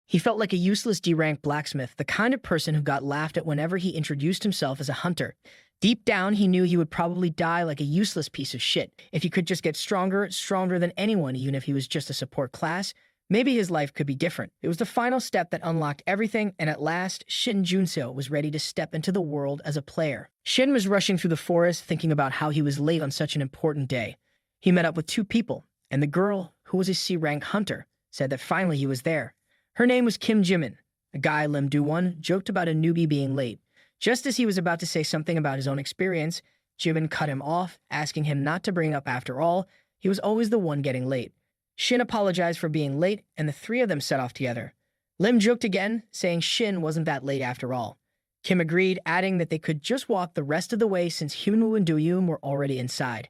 He felt like a useless D-rank blacksmith, the kind of person who got laughed at whenever he introduced himself as a hunter. Deep down, he knew he would probably die like a useless piece of shit. If he could just get stronger, stronger than anyone, even if he was just a support class, maybe his life could be different. It was the final step that unlocked everything, and at last, Shin Junseo was ready to step into the world as a player. Shin was rushing through the forest, thinking about how he was late on such an important day. He met up with two people, and the girl, who was a C-rank hunter, said that finally he was there. Her name was Kim Jimin. A guy, Lim Do-won, joked about a newbie being late. Just as he was about to say something about his own experience, Jimin cut him off, asking him not to bring up after all, he was always the one getting late. Shin apologized for being late, and the three of them set off together. Lim joked again, saying Shin wasn't that late after all. Kim agreed, adding that they could just walk the rest of the way since Hyunwoo and Do-yoon were already inside.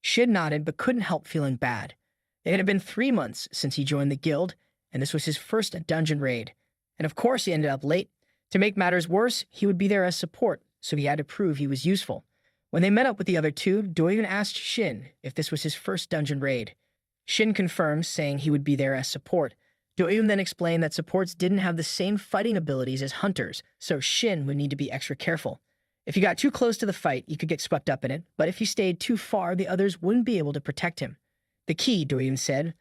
Shin nodded but couldn't help feeling bad. It had been 3 months since he joined the guild, and this was his first dungeon raid. And of course he ended up late. To make matters worse, he would be there as support, so he had to prove he was useful. When they met up with the other two, Do-yoon asked Shin if this was his first dungeon raid. Shin confirmed, saying he would be there as support. Do-yoon then explained that supports didn't have the same fighting abilities as hunters, so Shin would need to be extra careful. If he got too close to the fight, you could get swept up in it, but if he stayed too far, the others wouldn't be able to protect him. The key, Do-yoon said,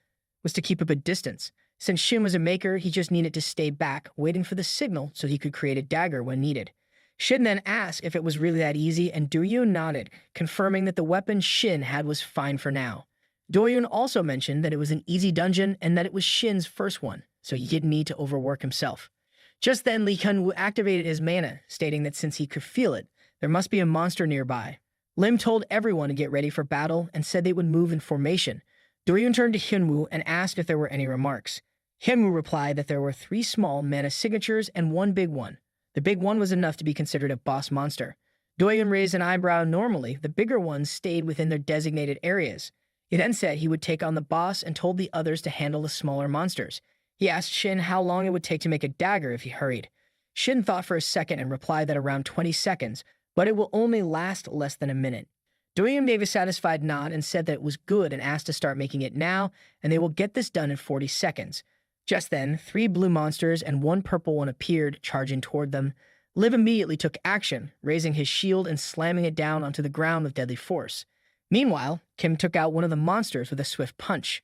was to keep a good distance. Since Shin was a maker, he just needed to stay back, waiting for the signal so he could create a dagger when needed. Shin then asked if it was really that easy, and Do-yoon nodded, confirming that the weapon Shin had was fine for now. Do-yoon also mentioned that it was an easy dungeon and that it was Shin's first one, so he didn't need to overwork himself. Just then, Lee Hyunwoo activated his mana, stating that since he could feel it, there must be a monster nearby. Lim told everyone to get ready for battle and said they would move in formation. Do-yoon turned to Hyunwoo and asked if there were any remarks. Hyunwoo replied that there were 3 small mana signatures and 1 big one. The big one was enough to be considered a boss monster. Do-yoon raised an eyebrow. Normally, the bigger ones stayed within their designated areas. He then said he would take on the boss and told the others to handle the smaller monsters. He asked Shin how long it would take to make a dagger if he hurried. Shin thought for a second and replied that around 20 seconds, but it will only last less than a minute. Do-yoon gave a satisfied nod and said that it was good and asked to start making it now, and they will get this done in 40 seconds. Just then, 3 blue monsters and 1 purple one appeared, charging toward them. Liv immediately took action, raising his shield and slamming it down onto the ground with deadly force. Meanwhile, Kim took out one of the monsters with a swift punch.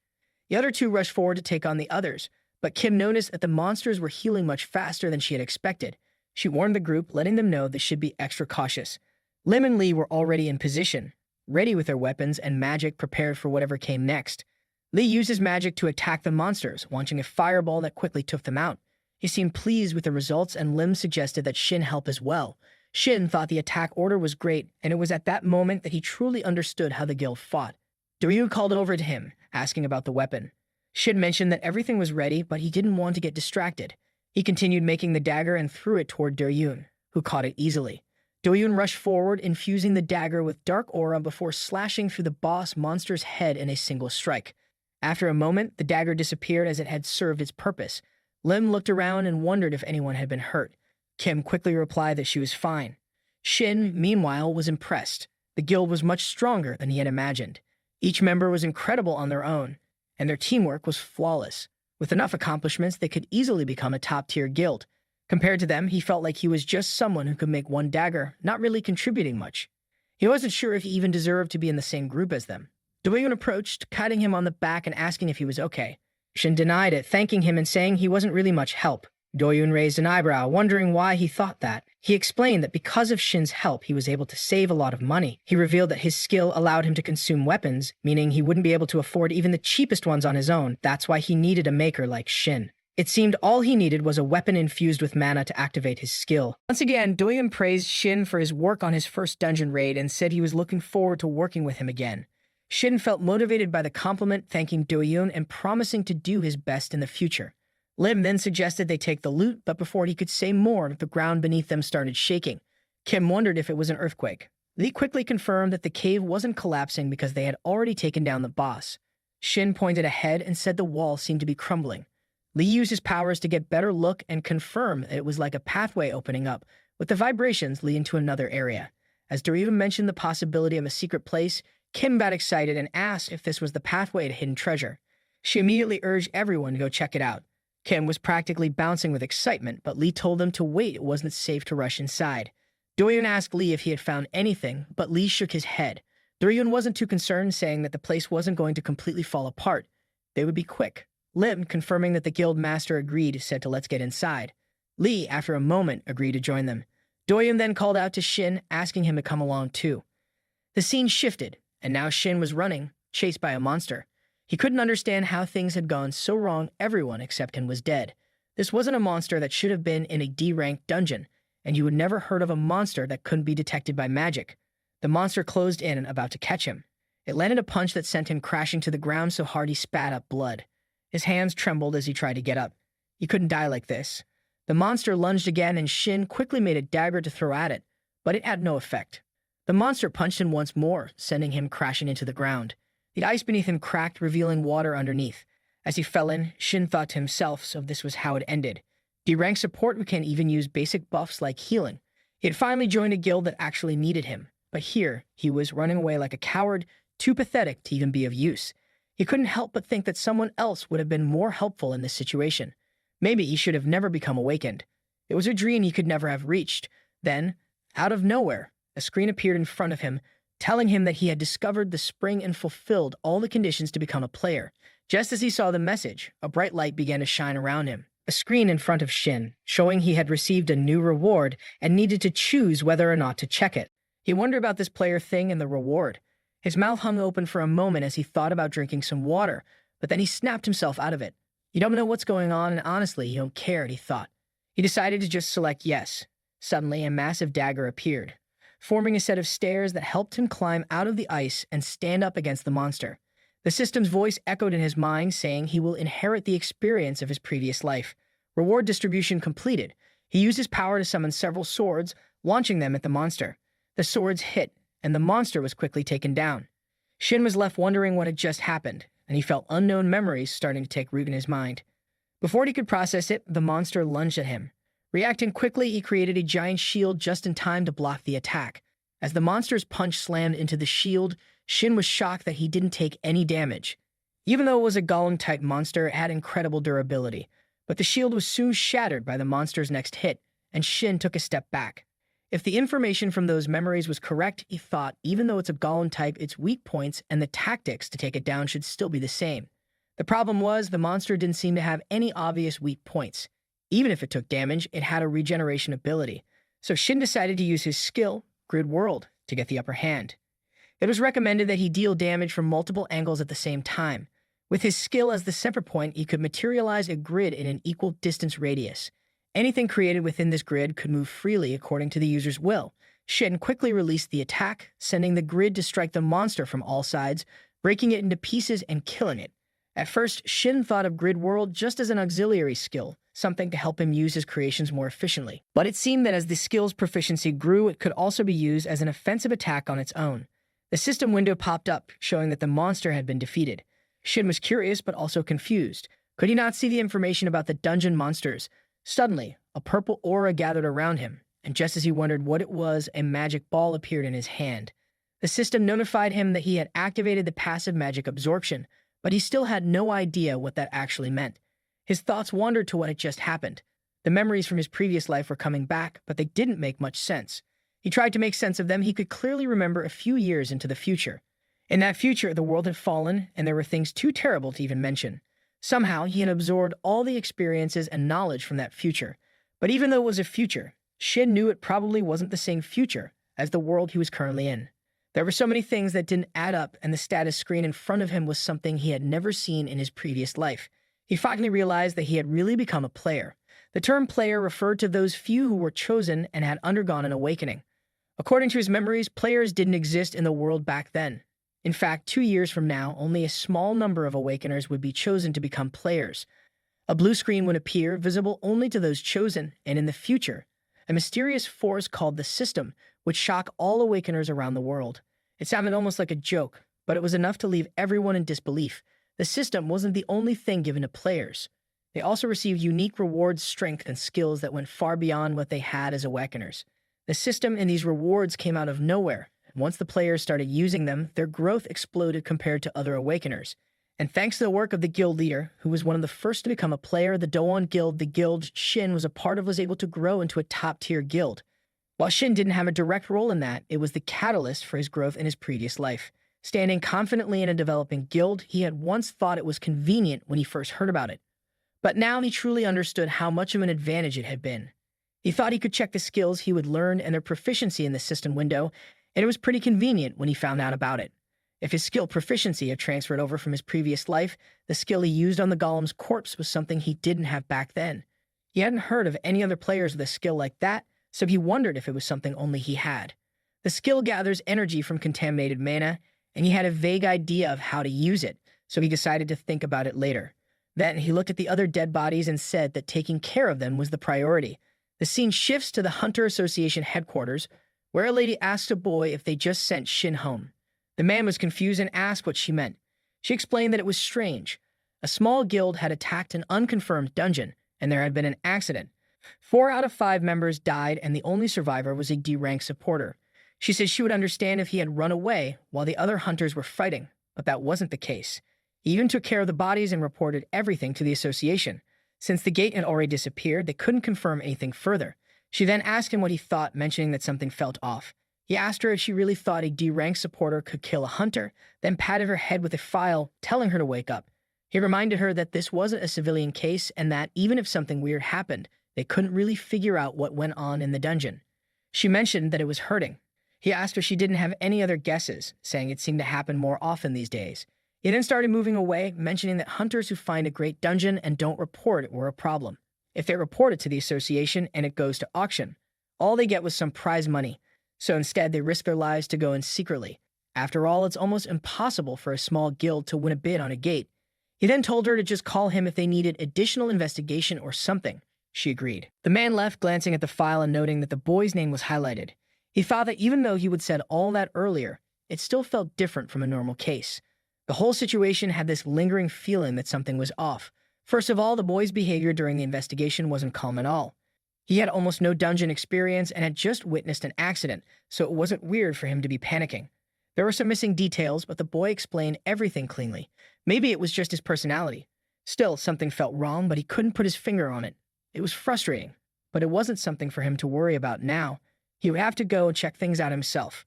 The other 2 rushed forward to take on the others, but Kim noticed that the monsters were healing much faster than she had expected. She warned the group, letting them know they should be extra cautious. Lim and Lee were already in position, ready with their weapons and magic prepared for whatever came next. Lee used his magic to attack the monsters, launching a fireball that quickly took them out. He seemed pleased with the results, and Lim suggested that Shin help as well. Shin thought the attack order was great, and it was at that moment that he truly understood how the guild fought. Do-yoon called over to him, asking about the weapon. Shin mentioned that everything was ready, but he didn't want to get distracted. He continued making the dagger and threw it toward Do-yoon, who caught it easily. Do-yoon rushed forward, infusing the dagger with dark aura before slashing through the boss monster's head in a single strike. After a moment, the dagger disappeared as it had served its purpose. Lim looked around and wondered if anyone had been hurt. Kim quickly replied that she was fine. Shin, meanwhile, was impressed. The guild was much stronger than he had imagined. Each member was incredible on their own, and their teamwork was flawless. With enough accomplishments, they could easily become a top-tier guild. Compared to them, he felt like he was just someone who could make one dagger, not really contributing much. He wasn't sure if he even deserved to be in the same group as them. Do-yoon approached, patting him on the back and asking if he was okay. Shin denied it, thanking him and saying he wasn't really much help. Do-yoon raised an eyebrow, wondering why he thought that. He explained that because of Shin's help, he was able to save a lot of money. He revealed that his skill allowed him to consume weapons, meaning he wouldn't be able to afford even the cheapest ones on his own. That's why he needed a maker like Shin. It seemed all he needed was a weapon infused with mana to activate his skill. Once again, Do-yoon praised Shin for his work on his first dungeon raid and said he was looking forward to working with him again. Shin felt motivated by the compliment, thanking Do-yoon and promising to do his best in the future. Lim then suggested they take the loot, but before he could say more, the ground beneath them started shaking. Kim wondered if it was an earthquake. Lee quickly confirmed that the cave wasn't collapsing because they had already taken down the boss. Shin pointed ahead and said the wall seemed to be crumbling. Lee used his powers to get better look and confirm that it was like a pathway opening up, with the vibrations leading to another area. As Do-yoon mentioned the possibility of a secret place, Kim got excited and asked if this was the pathway to hidden treasure. She immediately urged everyone to go check it out. Kim was practically bouncing with excitement, but Lee told them to wait. It wasn't safe to rush inside. Doyun asked Lee if he had found anything, but Lee shook his head. Doyun wasn't too concerned, saying that the place wasn't going to completely fall apart. They would be quick. Lim, confirming that the guild master agreed, said to let's get inside. Lee, after a moment, agreed to join them. Doyun then called out to Shin, asking him to come along too. The scene shifted, and now Shin was running, chased by a monster. He couldn't understand how things had gone so wrong. Everyone except him was dead. This wasn't a monster that should have been in a D-ranked dungeon, and you had never heard of a monster that couldn't be detected by magic. The monster closed in and about to catch him. It landed a punch that sent him crashing to the ground so hard he spat up blood. His hands trembled as he tried to get up. He couldn't die like this. The monster lunged again, and Shin quickly made a dagger to throw at it, but it had no effect. The monster punched him once more, sending him crashing into the ground. The ice beneath him cracked, revealing water underneath. As he fell in, Shin thought to himself, so this was how it ended. D-rank support who can even use basic buffs like healing. He had finally joined a guild that actually needed him, but here he was running away like a coward, too pathetic to even be of use. He couldn't help but think that someone else would have been more helpful in this situation. Maybe he should have never become awakened. It was a dream he could never have reached. Then, out of nowhere, a screen appeared in front of him, telling him that he had discovered the spring and fulfilled all the conditions to become a player. Just as he saw the message, a bright light began to shine around him. A screen in front of Shin, showing he had received a new reward and needed to choose whether or not to check it. He wondered about this player thing and the reward. His mouth hung open for a moment as he thought about drinking some water, but then he snapped himself out of it. You don't know what's going on, and honestly, you don't care, he thought. He decided to just select yes. Suddenly, a massive dagger appeared, forming a set of stairs that helped him climb out of the ice and stand up against the monster. The system's voice echoed in his mind, saying he will inherit the experience of his previous life. Reward distribution completed. He used his power to summon several swords, launching them at the monster. The swords hit, and the monster was quickly taken down. Shin was left wondering what had just happened, and he felt unknown memories starting to take root in his mind. Before he could process it, the monster lunged at him. Reacting quickly, he created a giant shield just in time to block the attack. As the monster's punch slammed into the shield, Shin was shocked that he didn't take any damage. Even though it was a golem-type monster, it had incredible durability. But the shield was soon shattered by the monster's next hit, and Shin took a step back. If the information from those memories was correct, he thought, even though it's a golem type, its weak points and the tactics to take it down should still be the same. The problem was, the monster didn't seem to have any obvious weak points. Even if it took damage, it had a regeneration ability. So Shin decided to use his skill, Grid World, to get the upper hand. It was recommended that he deal damage from multiple angles at the same time. With his skill as the center point, he could materialize a grid in an equal distance radius. Anything created within this grid could move freely according to the user's will. Shin quickly released the attack, sending the grid to strike the monster from all sides, breaking it into pieces and killing it. At first, Shin thought of Grid World just as an auxiliary skill, something to help him use his creations more efficiently. But it seemed that as the skill's proficiency grew, it could also be used as an offensive attack on its own. The system window popped up, showing that the monster had been defeated. Shin was curious, but also confused. Could he not see the information about the dungeon monsters? Suddenly, a purple aura gathered around him, and just as he wondered what it was, a magic ball appeared in his hand. The system notified him that he had activated the passive magic absorption, but he still had no idea what that actually meant. His thoughts wandered to what had just happened. The memories from his previous life were coming back, but they didn't make much sense. He tried to make sense of them. He could clearly remember a few years into the future. In that future, the world had fallen, and there were things too terrible to even mention. Somehow, he had absorbed all the experiences and knowledge from that future. But even though it was a future, Shin knew it probably wasn't the same future as the world he was currently in. There were so many things that didn't add up, and the status screen in front of him was something he had never seen in his previous life. He finally realized that he had really become a player. The term player referred to those few who were chosen and had undergone an awakening. According to his memories, players didn't exist in the world back then. In fact, 2 years from now, only a small number of awakeners would be chosen to become players. A blue screen would appear, visible only to those chosen, and in the future, a mysterious force called the System would shock all awakeners around the world. It sounded almost like a joke, but it was enough to leave everyone in disbelief. The System wasn't the only thing given to players. They also received unique rewards, strength, and skills that went far beyond what they had as awakeners. The System and these rewards came out of nowhere, and once the players started using them, their growth exploded compared to other awakeners. And thanks to the work of the guild leader, who was one of the first to become a player of the Doan Guild, the guild Shin was a part of was able to grow into a top-tier guild. While Shin didn't have a direct role in that, it was the catalyst for his growth in his previous life. Standing confidently in a developing guild, he had once thought it was convenient when he first heard about it. But now he truly understood how much of an advantage it had been. He thought he could check the skills he would learn and their proficiency in the system window, and it was pretty convenient when he found out about it. If his skill proficiency had transferred over from his previous life, the skill he used on the golem's corpse was something he didn't have back then. He hadn't heard of any other players with a skill like that, so he wondered if it was something only he had. The skill gathers energy from contaminated mana, and he had a vague idea of how to use it, so he decided to think about it later. Then he looked at the other dead bodies and said that taking care of them was the priority. The scene shifts to the Hunter Association headquarters, where a lady asks a boy if they just sent Shin home. The man was confused and asked what she meant. She explained that it was strange. A small guild had attacked an unconfirmed dungeon, and there had been an accident. 4 out of 5 members died, and the only survivor was a D-rank supporter. She said she would understand if he had run away while the other hunters were fighting, but that wasn't the case. He even took care of the bodies and reported everything to the association. Since the gate had already disappeared, they couldn't confirm anything further. She then asked him what he thought, mentioning that something felt off. He asked her if she really thought a D-rank supporter could kill a hunter, then patted her head with a file, telling her to wake up. He reminded her that this wasn't a civilian case and that even if something weird happened, they couldn't really figure out what went on in the dungeon. She mentioned that it was hurting. He asked her if she didn't have any other guesses, saying it seemed to happen more often these days. He then started moving away, mentioning that hunters who find a great dungeon and don't report it were a problem. If they report it to the association and it goes to auction, all they get was some prize money. So instead, they risk their lives to go in secretly. After all, it's almost impossible for a small guild to win a bid on a gate. He then told her to just call him if they needed additional investigation or something. She agreed. The man left, glancing at the file and noting that the boy's name was highlighted. He thought that even though he would said all that earlier, it still felt different from a normal case. The whole situation had this lingering feeling that something was off. First of all, the boy's behavior during the investigation wasn't calm at all. He had almost no dungeon experience and had just witnessed an accident, so it wasn't weird for him to be panicking. There were some missing details, but the boy explained everything cleanly. Maybe it was just his personality. Still, something felt wrong, but he couldn't put his finger on it. It was frustrating, but it wasn't something for him to worry about now. He would have to go and check things out himself.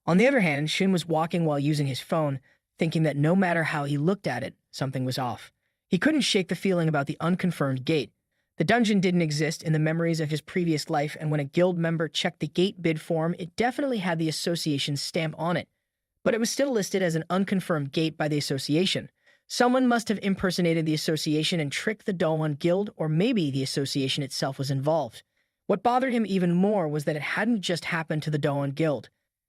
On the other hand, Shin was walking while using his phone, thinking that no matter how he looked at it, something was off. He couldn't shake the feeling about the unconfirmed gate. The dungeon didn't exist in the memories of his previous life, and when a guild member checked the gate bid form, it definitely had the association's stamp on it. But it was still listed as an unconfirmed gate by the association. Someone must have impersonated the association and tricked the Doan Guild, or maybe the association itself was involved. What bothered him even more was that it hadn't just happened to the Doan Guild.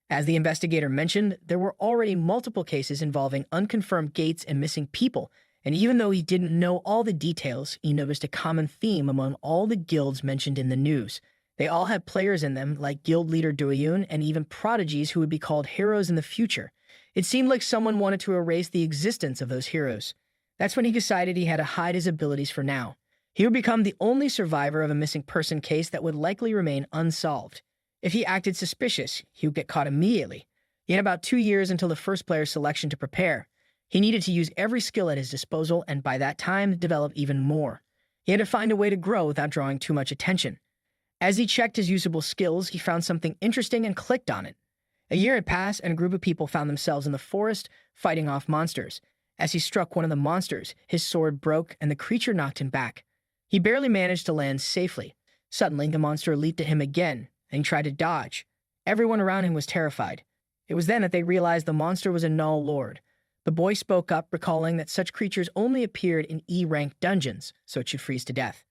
As the investigator mentioned, there were already multiple cases involving unconfirmed gates and missing people, and even though he didn't know all the details, he noticed a common theme among all the guilds mentioned in the news. They all had players in them, like guild leader Doyun, and even prodigies who would be called heroes in the future. It seemed like someone wanted to erase the existence of those heroes. That's when he decided he had to hide his abilities for now. He would become the only survivor of a missing person case that would likely remain unsolved. If he acted suspicious, he would get caught immediately. He had about 2 years until the first player's selection to prepare. He needed to use every skill at his disposal and by that time develop even more. He had to find a way to grow without drawing too much attention. As he checked his usable skills, he found something interesting and clicked on it. A year had passed and a group of people found themselves in the forest fighting off monsters. As he struck one of the monsters, his sword broke and the creature knocked him back. He barely managed to land safely. Suddenly, the monster leaped at him again, and he tried to dodge. Everyone around him was terrified. It was then that they realized the monster was a Null Lord. The boy spoke up, recalling that such creatures only appeared in E-rank dungeons, so it should freeze to death.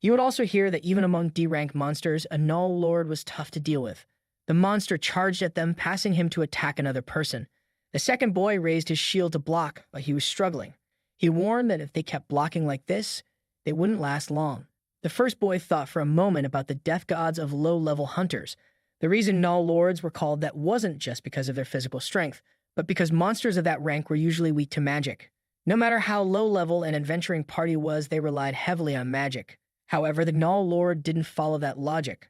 You would also hear that even among D-rank monsters, a Null Lord was tough to deal with. The monster charged at them, passing him to attack another person. The second boy raised his shield to block, but he was struggling. He warned that if they kept blocking like this, they wouldn't last long. The first boy thought for a moment about the death gods of low-level hunters. The reason Null Lords were called that wasn't just because of their physical strength, but because monsters of that rank were usually weak to magic. No matter how low-level an adventuring party was, they relied heavily on magic. However, the Null Lord didn't follow that logic.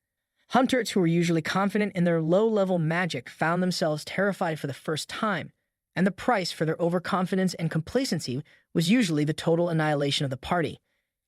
Hunters who were usually confident in their low-level magic found themselves terrified for the first time. and the price for their overconfidence and complacency was usually the total annihilation of the party.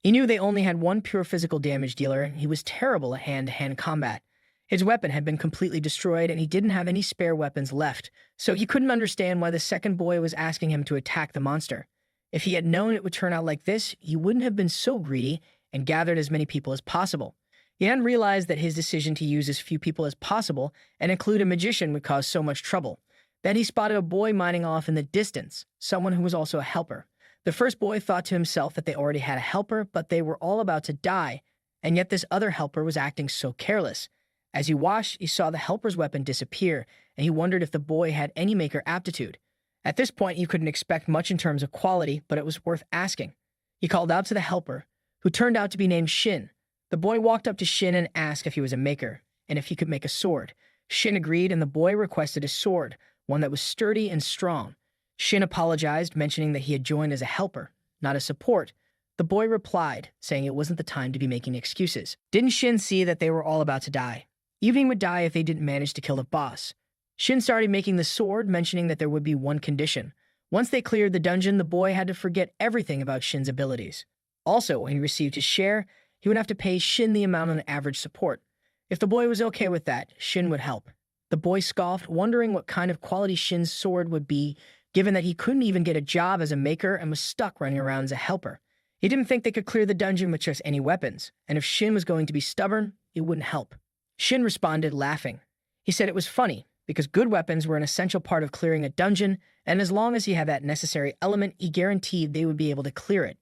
He knew they only had one pure physical damage dealer, and he was terrible at hand-to-hand combat. His weapon had been completely destroyed, and he didn't have any spare weapons left, so he couldn't understand why the second boy was asking him to attack the monster. If he had known it would turn out like this, he wouldn't have been so greedy and gathered as many people as possible. He hadn't realized that his decision to use as few people as possible and include a magician would cause so much trouble. Then he spotted a boy mining off in the distance, someone who was also a helper. The first boy thought to himself that they already had a helper, but they were all about to die, and yet this other helper was acting so careless. As he watched, he saw the helper's weapon disappear, and he wondered if the boy had any maker aptitude. At this point, you couldn't expect much in terms of quality, but it was worth asking. He called out to the helper, who turned out to be named Shin. The boy walked up to Shin and asked if he was a maker, and if he could make a sword. Shin agreed, and the boy requested a sword, one that was sturdy and strong. Shin apologized, mentioning that he had joined as a helper, not as support. The boy replied, saying it wasn't the time to be making excuses. Didn't Shin see that they were all about to die? Evening would die if they didn't manage to kill the boss. Shin started making the sword, mentioning that there would be one condition. Once they cleared the dungeon, the boy had to forget everything about Shin's abilities. Also, when he received his share, he would have to pay Shin the amount on an average support. If the boy was okay with that, Shin would help. The boy scoffed, wondering what kind of quality Shin's sword would be, given that he couldn't even get a job as a maker and was stuck running around as a helper. He didn't think they could clear the dungeon with just any weapons, and if Shin was going to be stubborn, it wouldn't help. Shin responded, laughing. He said it was funny, because good weapons were an essential part of clearing a dungeon, and as long as he had that necessary element, he guaranteed they would be able to clear it.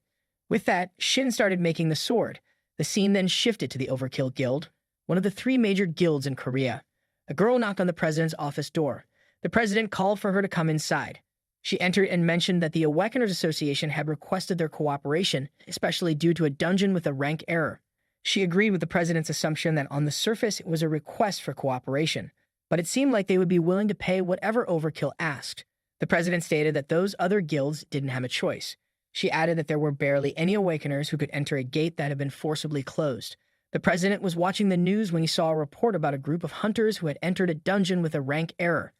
With that, Shin started making the sword. The scene then shifted to the Overkill Guild, one of the 3 major guilds in Korea. A girl knocked on the president's office door. The president called for her to come inside. She entered and mentioned that the Awakeners Association had requested their cooperation, especially due to a dungeon with a rank error. She agreed with the president's assumption that on the surface it was a request for cooperation, but it seemed like they would be willing to pay whatever Overkill asked. The president stated that those other guilds didn't have a choice. She added that there were barely any Awakeners who could enter a gate that had been forcibly closed. The president was watching the news when he saw a report about a group of hunters who had entered a dungeon with a rank error.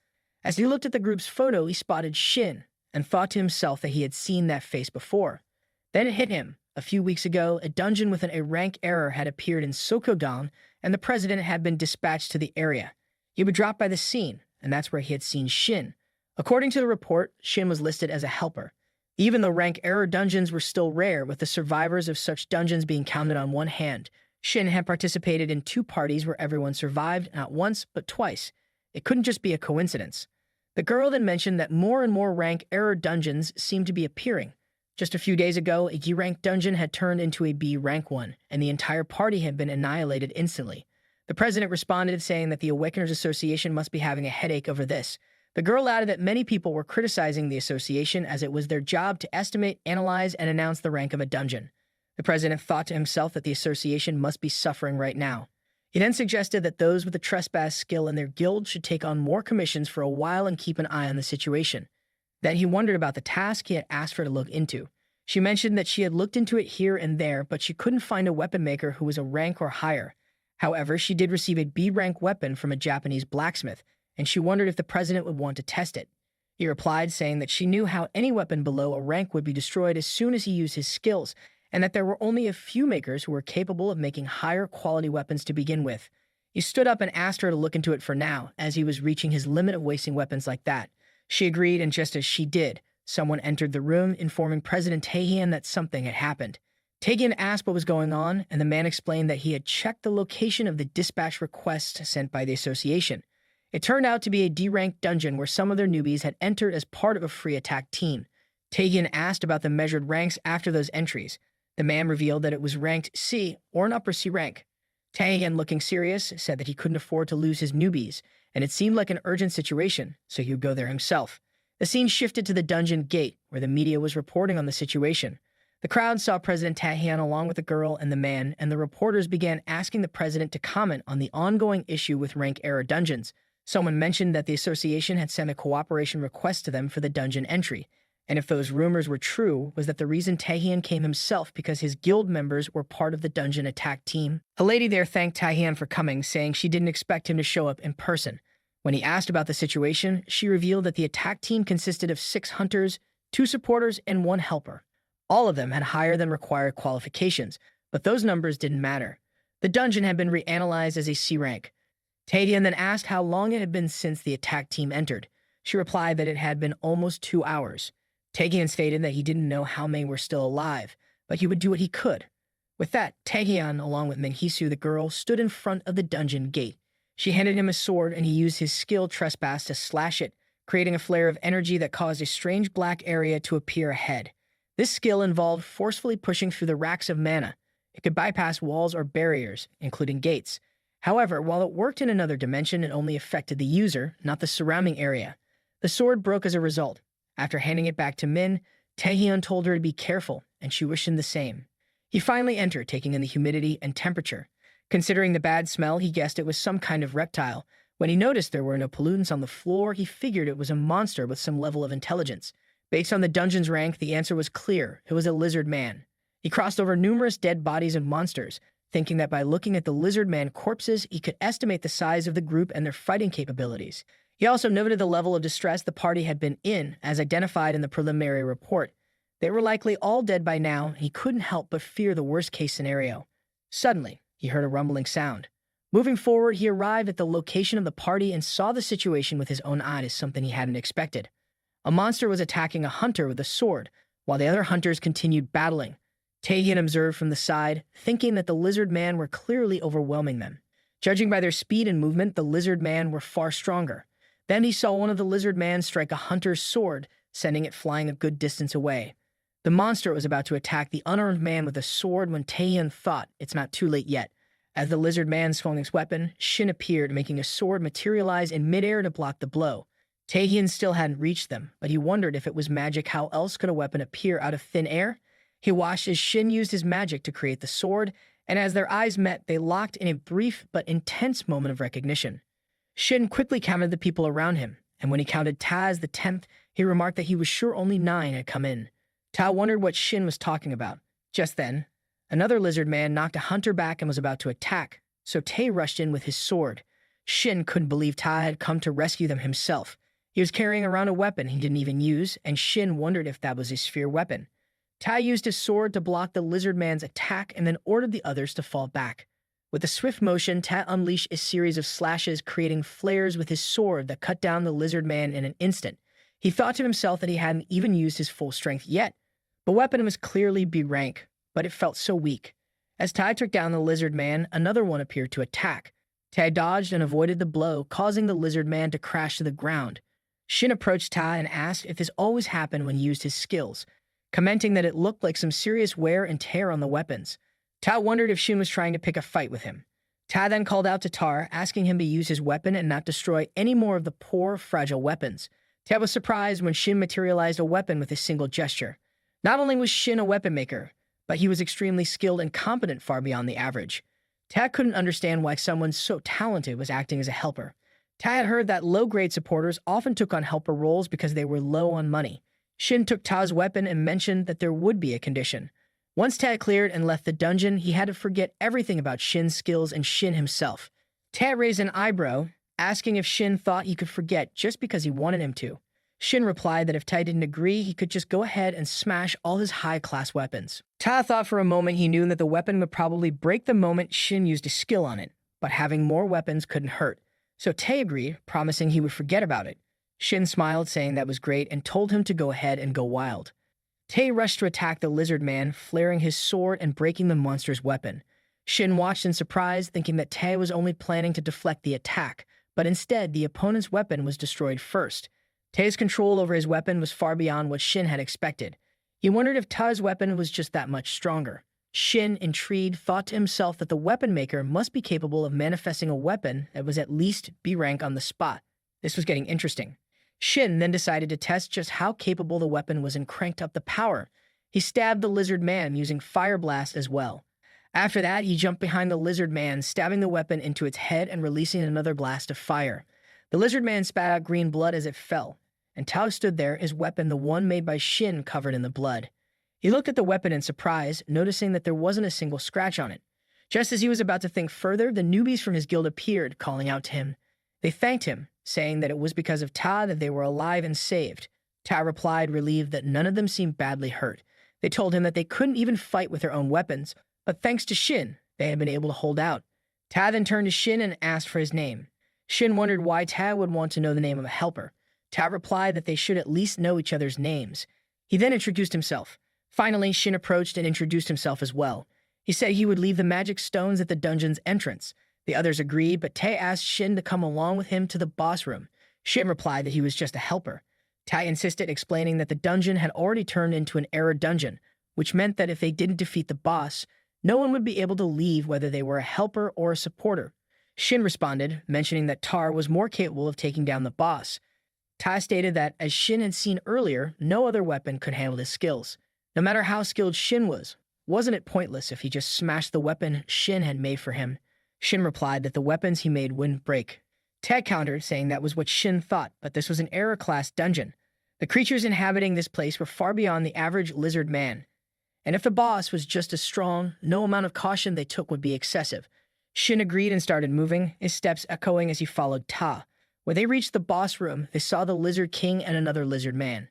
As he looked at the group's photo, he spotted Shin and thought to himself that he had seen that face before. Then it hit him. A few weeks ago, a dungeon with a rank error had appeared in Sokodan, and the president had been dispatched to the area. He would drop by the scene, and that's where he had seen Shin. According to the report, Shin was listed as a helper. Even though rank error dungeons were still rare, with the survivors of such dungeons being counted on one hand, Shin had participated in 2 parties where everyone survived, not once, but twice. It couldn't just be a coincidence. The girl then mentioned that more and more rank error dungeons seemed to be appearing. Just a few days ago, a D-rank dungeon had turned into a B-rank one, and the entire party had been annihilated instantly. The president responded saying that the Awakeners Association must be having a headache over this. The girl added that many people were criticizing the association as it was their job to estimate, analyze, and announce the rank of a dungeon. The president thought to himself that the association must be suffering right now. He then suggested that those with the trespass skill in their guild should take on more commissions for a while and keep an eye on the situation. Then he wondered about the task he had asked her to look into. She mentioned that she had looked into it here and there, but she couldn't find a weapon maker who was a rank or higher. However, she did receive a B-rank weapon from a Japanese blacksmith, and she wondered if the president would want to test it. He replied, saying that she knew how any weapon below a rank would be destroyed as soon as he used his skills, and that there were only a few makers who were capable of making higher quality weapons to begin with. He stood up and asked her to look into it for now, as he was reaching his limit of wasting weapons like that. She agreed, and just as she did, someone entered the room, informing President Taehyun that something had happened. Taehyun asked what was going on, and the man explained that he had checked the location of the dispatch request sent by the association. It turned out to be a D-rank dungeon where some of their newbies had entered as part of a free attack team. Taehyun asked about the measured ranks after those entries. The man revealed that it was ranked C, or an upper C rank. Taehyun, looking serious, said that he couldn't afford to lose his newbies, and it seemed like an urgent situation, so he would go there himself. The scene shifted to the dungeon gate, where the media was reporting on the situation. The crowd saw President Taehyun along with the girl and the man, and the reporters began asking the president to comment on the ongoing issue with rank error dungeons. Someone mentioned that the association had sent a cooperation request to them for the dungeon entry, and if those rumors were true, was that the reason Taehyun came himself because his guild members were part of the dungeon attack team. A lady there thanked Taehyun for coming, saying she didn't expect him to show up in person. When he asked about the situation, she revealed that the attack team consisted of 6 hunters, 2 supporters, and 1 helper. All of them had higher than required qualifications, but those numbers didn't matter. The dungeon had been reanalyzed as a C rank. Taedian then asked how long it had been since the attack team entered. She replied that it had been almost 2 hours. Taehyun stated that he didn't know how many were still alive, but he would do what he could. With that, Taehyun, along with Menghisu the girl, stood in front of the dungeon gate. She handed him a sword, and he used his skill trespass to slash it, creating a flare of energy that caused a strange black area to appear ahead. This skill involved forcefully pushing through the racks of mana. It could bypass walls or barriers, including gates. However, while it worked in another dimension, it only affected the user, not the surrounding area. The sword broke as a result. After handing it back to Min, Taehyun told her to be careful, and she wished him the same. He finally entered, taking in the humidity and temperature. Considering the bad smell, he guessed it was some kind of reptile. When he noticed there were no pollutants on the floor, he figured it was a monster with some level of intelligence. Based on the dungeon's rank, the answer was clear. It was a lizard man. He crossed over numerous dead bodies of monsters, thinking that by looking at the lizard man corpses, he could estimate the size of the group and their fighting capabilities. He also noted the level of distress the party had been in, as identified in the preliminary report. They were likely all dead by now, and he couldn't help but fear the worst-case scenario. Suddenly, he heard a rumbling sound. Moving forward, he arrived at the location of the party and saw the situation with his own eyes, something he hadn't expected. A monster was attacking a hunter with a sword, while the other hunters continued battling. Taehyun observed from the side, thinking that the lizard man were clearly overwhelming them. Judging by their speed and movement, the lizard man were far stronger. Then he saw one of the lizard men strike a hunter's sword, sending it flying a good distance away. The monster was about to attack the unarmed man with a sword when Taehyun thought, it's not too late yet. As the lizard man swung his weapon, Shin appeared, making a sword materialize in midair to block the blow. Taehyun still hadn't reached them, but he wondered if it was magic, how else could a weapon appear out of thin air? He watched as Shin used his magic to create the sword, and as their eyes met, they locked in a brief but intense moment of recognition. Shin quickly counted the people around him, and when he counted Ta as the 10th, he remarked that he was sure only 9 had come in. Ta wondered what Shin was talking about. Just then, another lizard man knocked a hunter back and was about to attack, so Tae rushed in with his sword. Shin couldn't believe Ta had come to rescue them himself. He was carrying around a weapon he didn't even use, and Shin wondered if that was a sphere weapon. Ta used his sword to block the lizard man's attack and then ordered the others to fall back. With a swift motion, Ta unleashed a series of slashes, creating flares with his sword that cut down the lizard man in an instant. He thought to himself that he hadn't even used his full strength yet. The weapon was clearly B rank, but it felt so weak. As Ta took down the lizard man, another one appeared to attack. Ta dodged and avoided the blow, causing the lizard man to crash to the ground. Shin approached Ta and asked if this always happened when he used his skills, commenting that it looked like some serious wear and tear on the weapons. Ta wondered if Shin was trying to pick a fight with him. Ta then called out to Tar, asking him to use his weapon and not destroy any more of the poor, fragile weapons. Ta was surprised when Shin materialized a weapon with a single gesture. Not only was Shin a weapon maker, but he was extremely skilled and competent, far beyond the average. Ta couldn't understand why someone so talented was acting as a helper. Ta had heard that low-grade supporters often took on helper roles because they were low on money. Shin took Ta's weapon and mentioned that there would be a condition. Once Ta cleared and left the dungeon, he had to forget everything about Shin's skills and Shin himself. Ta raised an eyebrow, asking if Shin thought he could forget just because he wanted him to. Shin replied that if Ta didn't agree, he could just go ahead and smash all his high-class weapons. Ta thought for a moment he knew that the weapon would probably break the moment Shin used a skill on it, but having more weapons couldn't hurt. So Ta agreed, promising he would forget about it. Shin smiled, saying that was great, and told him to go ahead and go wild. Ta rushed to attack the lizard man, flaring his sword and breaking the monster's weapon. Shin watched in surprise, thinking that Ta was only planning to deflect the attack, but instead the opponent's weapon was destroyed first. Ta's control over his weapon was far beyond what Shin had expected. He wondered if Ta's weapon was just that much stronger. Shin, intrigued, thought to himself that the weapon maker must be capable of manifesting a weapon that was at least B rank on the spot. This was getting interesting. Shin then decided to test just how capable the weapon was and cranked up the power. He stabbed the lizard man using Fire Blast as well. After that, he jumped behind the lizard man, stabbing the weapon into its head and releasing another blast of fire. The lizard man spat out green blood as it fell, and Tao stood there, his weapon, the one made by Shin, covered in the blood. He looked at the weapon in surprise, noticing that there wasn't a single scratch on it. Just as he was about to think further, the newbies from his guild appeared, calling out to him. They thanked him, saying that it was because of Ta that they were alive and saved. Ta replied, relieved that none of them seemed badly hurt. They told him that they couldn't even fight with their own weapons, but thanks to Shin, they had been able to hold out. Ta then turned to Shin and asked for his name. Shin wondered why Ta would want to know the name of a helper. Ta replied that they should at least know each other's names. He then introduced himself. Finally, Shin approached and introduced himself as well. He said he would leave the magic stones at the dungeon's entrance. The others agreed, but Ta asked Shin to come along with him to the boss room. Shin replied that he was just a helper. Ta insisted, explaining that the dungeon had already turned into an error dungeon, which meant that if they didn't defeat the boss, no one would be able to leave whether they were a helper or a supporter. Shin responded, mentioning that Tar was more capable of taking down the boss. Ta stated that, as Shin had seen earlier, no other weapon could handle his skills. No matter how skilled Shin was, wasn't it pointless if he just smashed the weapon Shin had made for him? Shin replied that the weapons he made wouldn't break. Ta countered, saying that was what Shin thought, but this was an error-class dungeon. The creatures inhabiting this place were far beyond the average lizard man. And if the boss was just as strong, no amount of caution they took would be excessive. Shin agreed and started moving, his steps echoing as he followed Ta. When they reached the boss room, they saw the Lizard King and another lizard man.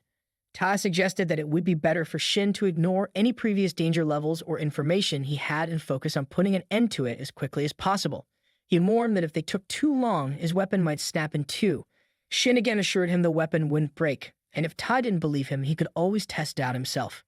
Ta suggested that it would be better for Shin to ignore any previous danger levels or information he had and focus on putting an end to it as quickly as possible. He warned that if they took too long, his weapon might snap in two. Shin again assured him the weapon wouldn't break, and if Ta didn't believe him, he could always test it out himself.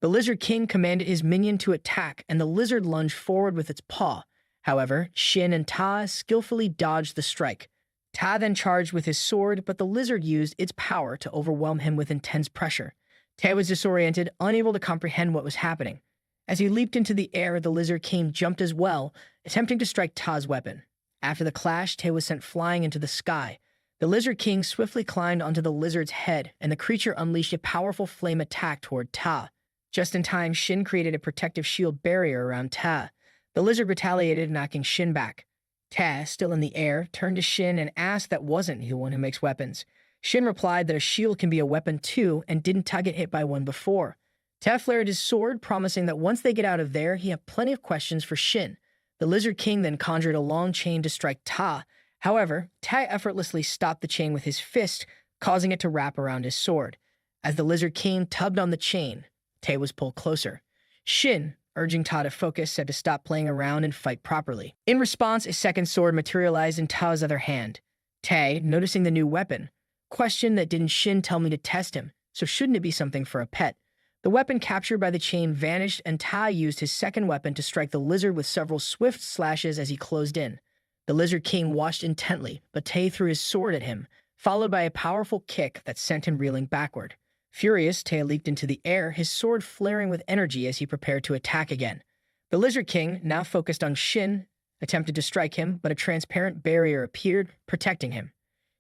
The Lizard King commanded his minion to attack, and the lizard lunged forward with its paw. However, Shin and Ta skillfully dodged the strike. Ta then charged with his sword, but the lizard used its power to overwhelm him with intense pressure. Ta was disoriented, unable to comprehend what was happening. As he leaped into the air, the Lizard King jumped as well, attempting to strike Ta's weapon. After the clash, Ta was sent flying into the sky. The Lizard King swiftly climbed onto the lizard's head, and the creature unleashed a powerful flame attack toward Ta. Just in time, Shin created a protective shield barrier around Ta. The lizard retaliated, knocking Shin back. Ta, still in the air, turned to Shin and asked that wasn't he the one who makes weapons. Shin replied that a shield can be a weapon too, and didn't Ta get hit by one before. Ta flared his sword, promising that once they get out of there, he had plenty of questions for Shin. The Lizard King then conjured a long chain to strike Ta. However, Ta effortlessly stopped the chain with his fist, causing it to wrap around his sword. As the Lizard King tugged on the chain, Ta was pulled closer. Shin, urging Ta to focus, said to stop playing around and fight properly. In response, a second sword materialized in Ta's other hand. Ta, noticing the new weapon, questioned that didn't Shin tell me to test him, so shouldn't it be something for a pet? The weapon captured by the chain vanished, and Ta used his second weapon to strike the lizard with several swift slashes as he closed in. The Lizard King watched intently, but Ta threw his sword at him, followed by a powerful kick that sent him reeling backward. Furious, Ta leaped into the air, his sword flaring with energy as he prepared to attack again. The Lizard King, now focused on Shin, attempted to strike him, but a transparent barrier appeared, protecting him.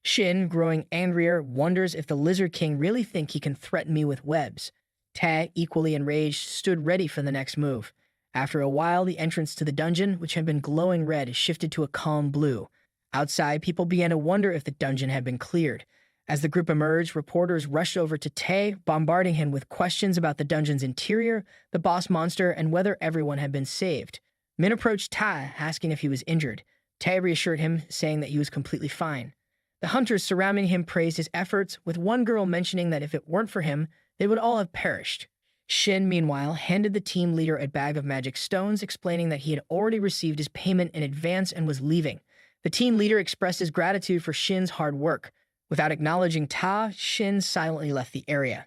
Shin, growing angrier, wonders if the Lizard King really think he can threaten me with webs. Ta, equally enraged, stood ready for the next move. After a while, the entrance to the dungeon, which had been glowing red, shifted to a calm blue. Outside, people began to wonder if the dungeon had been cleared. As the group emerged, reporters rushed over to Ta, bombarding him with questions about the dungeon's interior, the boss monster, and whether everyone had been saved. Men approached Ta, asking if he was injured. Ta reassured him, saying that he was completely fine. The hunters surrounding him praised his efforts, with one girl mentioning that if it weren't for him, they would all have perished. Shin, meanwhile, handed the team leader a bag of magic stones, explaining that he had already received his payment in advance and was leaving. The team leader expressed his gratitude for Shin's hard work. Without acknowledging Ta, Shin silently left the area.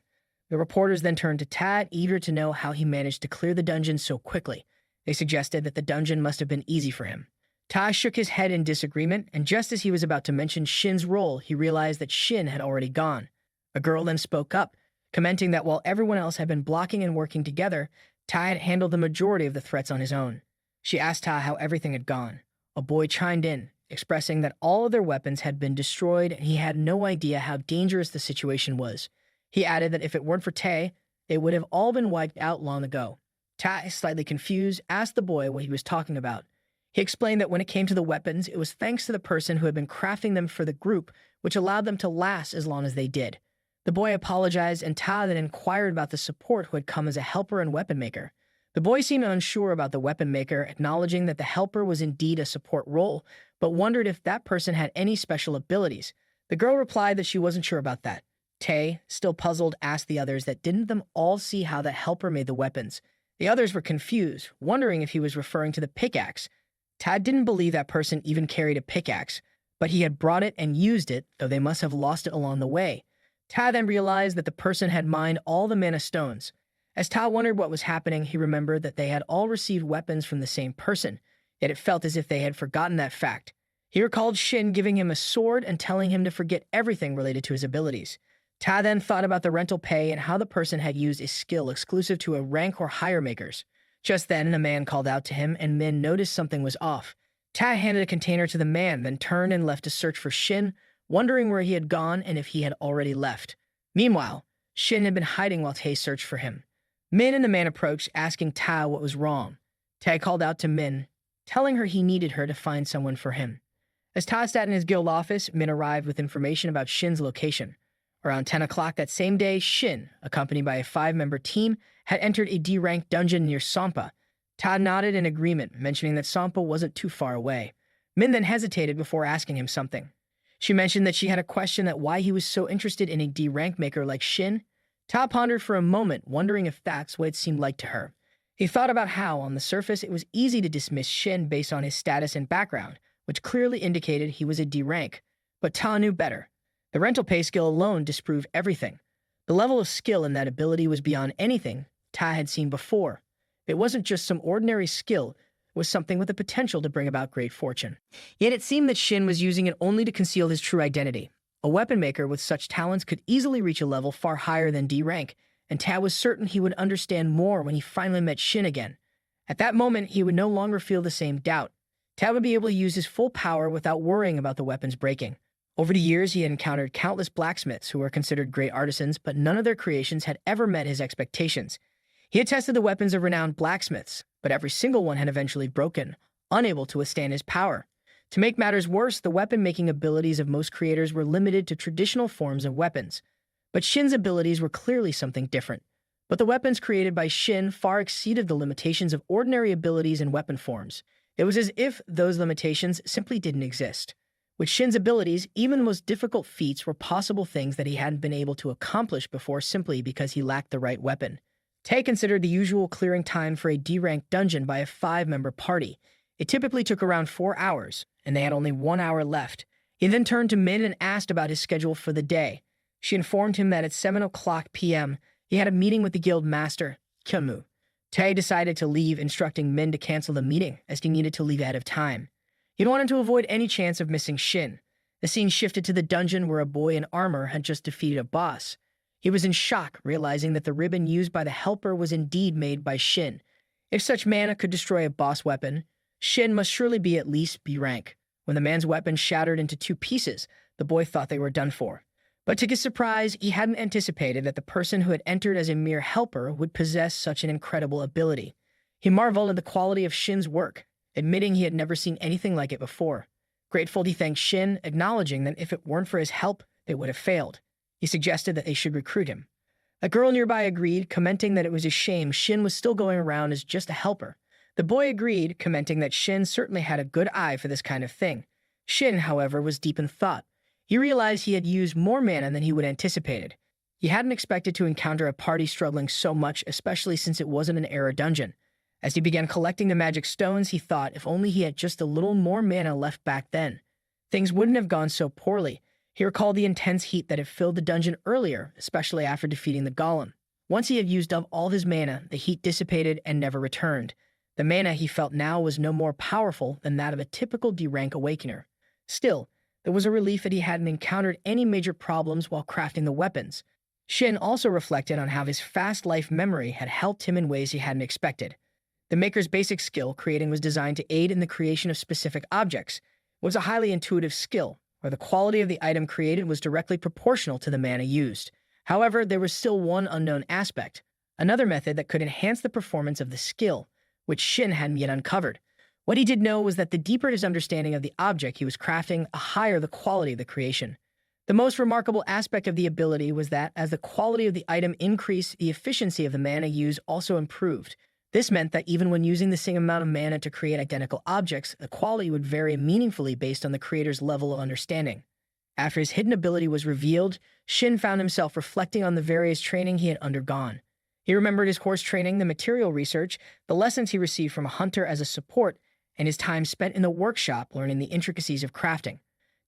The reporters then turned to Ta, eager to know how he managed to clear the dungeon so quickly. They suggested that the dungeon must have been easy for him. Ta shook his head in disagreement, and just as he was about to mention Shin's role, he realized that Shin had already gone. A girl then spoke up, commenting that while everyone else had been blocking and working together, Ta had handled the majority of the threats on his own. She asked Ta how everything had gone. A boy chimed in, expressing that all of their weapons had been destroyed and he had no idea how dangerous the situation was. He added that if it weren't for Ta, they would have all been wiped out long ago. Ta, slightly confused, asked the boy what he was talking about. He explained that when it came to the weapons, it was thanks to the person who had been crafting them for the group, which allowed them to last as long as they did. The boy apologized, and Ta then inquired about the support who had come as a helper and weapon maker. The boy seemed unsure about the weapon maker, acknowledging that the helper was indeed a support role, but wondered if that person had any special abilities. The girl replied that she wasn't sure about that. Tay, still puzzled, asked the others that didn't them all see how the helper made the weapons. The others were confused, wondering if he was referring to the pickaxe. Tad didn't believe that person even carried a pickaxe, but he had brought it and used it, though they must have lost it along the way. Tad then realized that the person had mined all the mana stones. As Tad wondered what was happening, he remembered that they had all received weapons from the same person, yet it felt as if they had forgotten that fact. He recalled Shin giving him a sword and telling him to forget everything related to his abilities. Ta then thought about the rental pay and how the person had used a skill exclusive to a rank or higher makers. Just then, a man called out to him, and Min noticed something was off. Ta handed a container to the man, then turned and left to search for Shin, wondering where he had gone and if he had already left. Meanwhile, Shin had been hiding while Tay searched for him. Min and the man approached, asking Ta what was wrong. Tay called out to Min, telling her he needed her to find someone for him. As Ta sat in his guild office, Min arrived with information about Shin's location. Around 10 o'clock that same day, Shin, accompanied by a 5-member team, had entered a D-rank dungeon near Sampa. Ta nodded in agreement, mentioning that Sampa wasn't too far away. Min then hesitated before asking him something. She mentioned that she had a question that why he was so interested in a D-rank maker like Shin. Ta pondered for a moment, wondering if that's what it seemed like to her. He thought about how, on the surface, it was easy to dismiss Shin based on his status and background, which clearly indicated he was a D-rank. But Ta knew better. The rental pay skill alone disproved everything. The level of skill in that ability was beyond anything Ta had seen before. It wasn't just some ordinary skill, it was something with the potential to bring about great fortune. Yet it seemed that Shin was using it only to conceal his true identity. A weapon maker with such talents could easily reach a level far higher than D rank, and Ta was certain he would understand more when he finally met Shin again. At that moment, he would no longer feel the same doubt. Ta would be able to use his full power without worrying about the weapons breaking. Over the years, he had encountered countless blacksmiths who were considered great artisans, but none of their creations had ever met his expectations. He had tested the weapons of renowned blacksmiths, but every single one had eventually broken, unable to withstand his power. To make matters worse, the weapon-making abilities of most creators were limited to traditional forms of weapons. But Shin's abilities were clearly something different. But the weapons created by Shin far exceeded the limitations of ordinary abilities and weapon forms. It was as if those limitations simply didn't exist. With Shin's abilities, even the most difficult feats were possible things that he hadn't been able to accomplish before simply because he lacked the right weapon. Tay considered the usual clearing time for a D-rank dungeon by a 5-member party. It typically took around 4 hours, and they had only 1 hour left. He then turned to Min and asked about his schedule for the day. She informed him that at 7 o'clock p.m., he had a meeting with the guild master, Kyunmu. Tay decided to leave, instructing Min to cancel the meeting, as he needed to leave ahead of time. He wanted to avoid any chance of missing Shin. The scene shifted to the dungeon where a boy in armor had just defeated a boss. He was in shock, realizing that the ribbon used by the helper was indeed made by Shin. If such mana could destroy a boss weapon, Shin must surely be at least B rank. When the man's weapon shattered into 2 pieces, the boy thought they were done for. But to his surprise, he hadn't anticipated that the person who had entered as a mere helper would possess such an incredible ability. He marveled at the quality of Shin's work, admitting he had never seen anything like it before. Grateful, he thanked Shin, acknowledging that if it weren't for his help, they would have failed. He suggested that they should recruit him. A girl nearby agreed, commenting that it was a shame Shin was still going around as just a helper. The boy agreed, commenting that Shin certainly had a good eye for this kind of thing. Shin, however, was deep in thought. He realized he had used more mana than he would anticipated. He hadn't expected to encounter a party struggling so much, especially since it wasn't an era dungeon. As he began collecting the magic stones, he thought if only he had just a little more mana left back then, things wouldn't have gone so poorly. He recalled the intense heat that had filled the dungeon earlier, especially after defeating the golem. Once he had used up all his mana, the heat dissipated and never returned. The mana he felt now was no more powerful than that of a typical D-rank awakener. Still, there was a relief that he hadn't encountered any major problems while crafting the weapons. Shin also reflected on how his fast life memory had helped him in ways he hadn't expected. The maker's basic skill, creating, was designed to aid in the creation of specific objects. It was a highly intuitive skill, where the quality of the item created was directly proportional to the mana used. However, there was still one unknown aspect, another method that could enhance the performance of the skill, which Shin hadn't yet uncovered. What he did know was that the deeper his understanding of the object he was crafting, the higher the quality of the creation. The most remarkable aspect of the ability was that, as the quality of the item increased, the efficiency of the mana used also improved. This meant that even when using the same amount of mana to create identical objects, the quality would vary meaningfully based on the creator's level of understanding. After his hidden ability was revealed, Shin found himself reflecting on the various training he had undergone. He remembered his horse training, the material research, the lessons he received from a hunter as a support, and his time spent in the workshop learning the intricacies of crafting.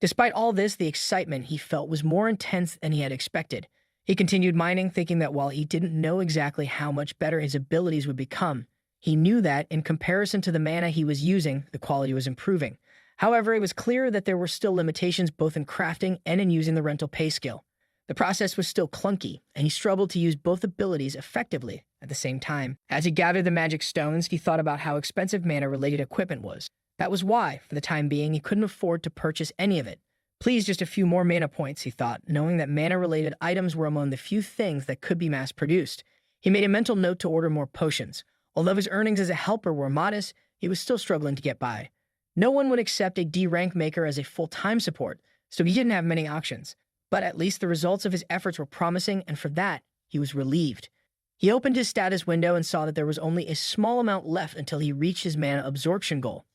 Despite all this, the excitement he felt was more intense than he had expected. He continued mining, thinking that while he didn't know exactly how much better his abilities would become, he knew that, in comparison to the mana he was using, the quality was improving. However, it was clear that there were still limitations both in crafting and in using the rental pay skill. The process was still clunky, and he struggled to use both abilities effectively at the same time. As he gathered the magic stones, he thought about how expensive mana-related equipment was. That was why, for the time being, he couldn't afford to purchase any of it. Please, just a few more mana points, he thought, knowing that mana-related items were among the few things that could be mass-produced. He made a mental note to order more potions. Although his earnings as a helper were modest, he was still struggling to get by. No one would accept a D-rank maker as a full-time support, so he didn't have many options. But at least the results of his efforts were promising, and for that, he was relieved. He opened his status window and saw that there was only a small amount left until he reached his mana absorption goal.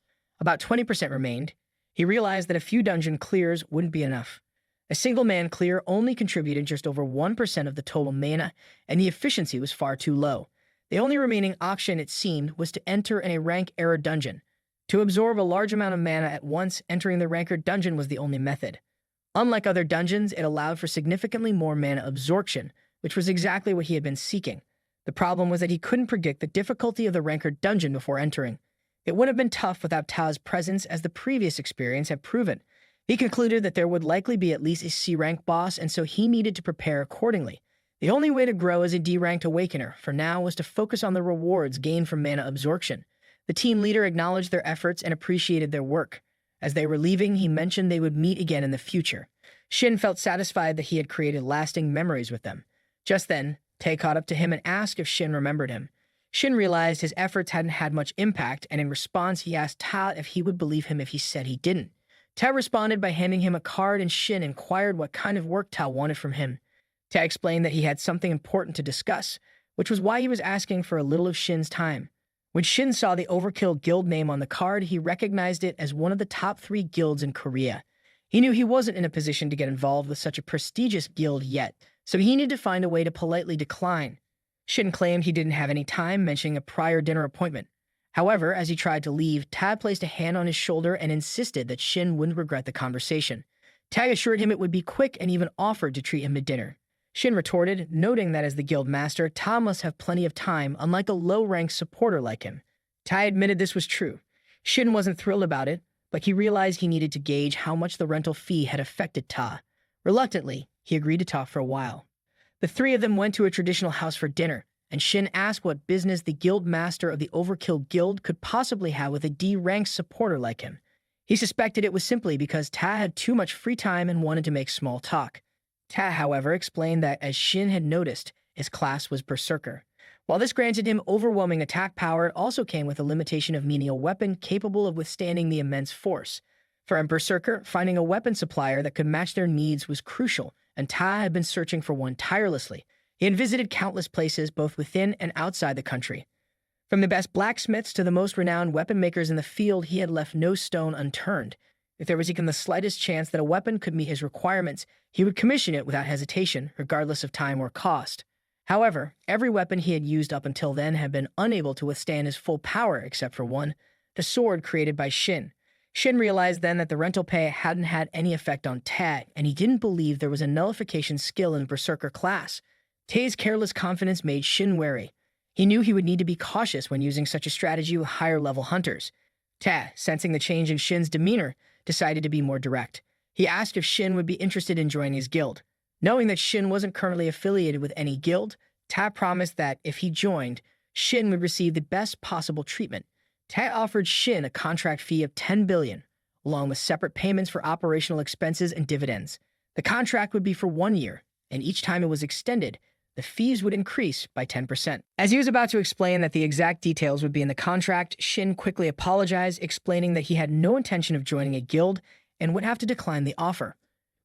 About 20% remained. He realized that a few dungeon clears wouldn't be enough. A single man clear only contributed just over 1% of the total mana, and the efficiency was far too low. The only remaining option, it seemed, was to enter in a rank error dungeon. To absorb a large amount of mana at once, entering the ranker dungeon was the only method. Unlike other dungeons, it allowed for significantly more mana absorption, which was exactly what he had been seeking. The problem was that he couldn't predict the difficulty of the ranker dungeon before entering. It would have been tough without Ta's presence, as the previous experience had proven. He concluded that there would likely be at least a C-rank boss, and so he needed to prepare accordingly. The only way to grow as a D-ranked awakener for now was to focus on the rewards gained from mana absorption. The team leader acknowledged their efforts and appreciated their work. As they were leaving, he mentioned they would meet again in the future. Shin felt satisfied that he had created lasting memories with them. Just then, Tae caught up to him and asked if Shin remembered him. Shin realized his efforts hadn't had much impact, and in response, he asked Ta if he would believe him if he said he didn't. Ta responded by handing him a card, and Shin inquired what kind of work Ta wanted from him. Ta explained that he had something important to discuss, which was why he was asking for a little of Shin's time. When Shin saw the Overkill Guild name on the card, he recognized it as one of the top 3 guilds in Korea. He knew he wasn't in a position to get involved with such a prestigious guild yet, so he needed to find a way to politely decline. Shin claimed he didn't have any time, mentioning a prior dinner appointment. However, as he tried to leave, Ta placed a hand on his shoulder and insisted that Shin wouldn't regret the conversation. Ta assured him it would be quick and even offered to treat him to dinner. Shin retorted, noting that as the guild master, Ta must have plenty of time, unlike a low-ranked supporter like him. Ta admitted this was true. Shin wasn't thrilled about it, but he realized he needed to gauge how much the rental fee had affected Ta. Reluctantly, he agreed to talk for a while. The 3 of them went to a traditional house for dinner, and Shin asked what business the guild master of the Overkill Guild could possibly have with a D-ranked supporter like him. He suspected it was simply because Ta had too much free time and wanted to make small talk. Ta, however, explained that, as Shin had noticed, his class was Berserker. While this granted him overwhelming attack power, it also came with a limitation of meaning a weapon capable of withstanding the immense force. For a Berserker, finding a weapon supplier that could match their needs was crucial, and Ta had been searching for one tirelessly. He had visited countless places, both within and outside the country. From the best blacksmiths to the most renowned weapon makers in the field, he had left no stone unturned. If there was even the slightest chance that a weapon could meet his requirements, he would commission it without hesitation, regardless of time or cost. However, every weapon he had used up until then had been unable to withstand his full power except for one, the sword created by Shin. Shin realized then that the rental pay hadn't had any effect on Ta, and he didn't believe there was a nullification skill in the Berserker class. Tae's careless confidence made Shin wary. He knew he would need to be cautious when using such a strategy with higher-level hunters. Ta, sensing the change in Shin's demeanor, decided to be more direct. He asked if Shin would be interested in joining his guild. Knowing that Shin wasn't currently affiliated with any guild, Ta promised that, if he joined, Shin would receive the best possible treatment. Ta offered Shin a contract fee of 10 billion, along with separate payments for operational expenses and dividends. The contract would be for 1 year, and each time it was extended, the fees would increase by 10%. As he was about to explain that the exact details would be in the contract, Shin quickly apologized, explaining that he had no intention of joining a guild and would have to decline the offer.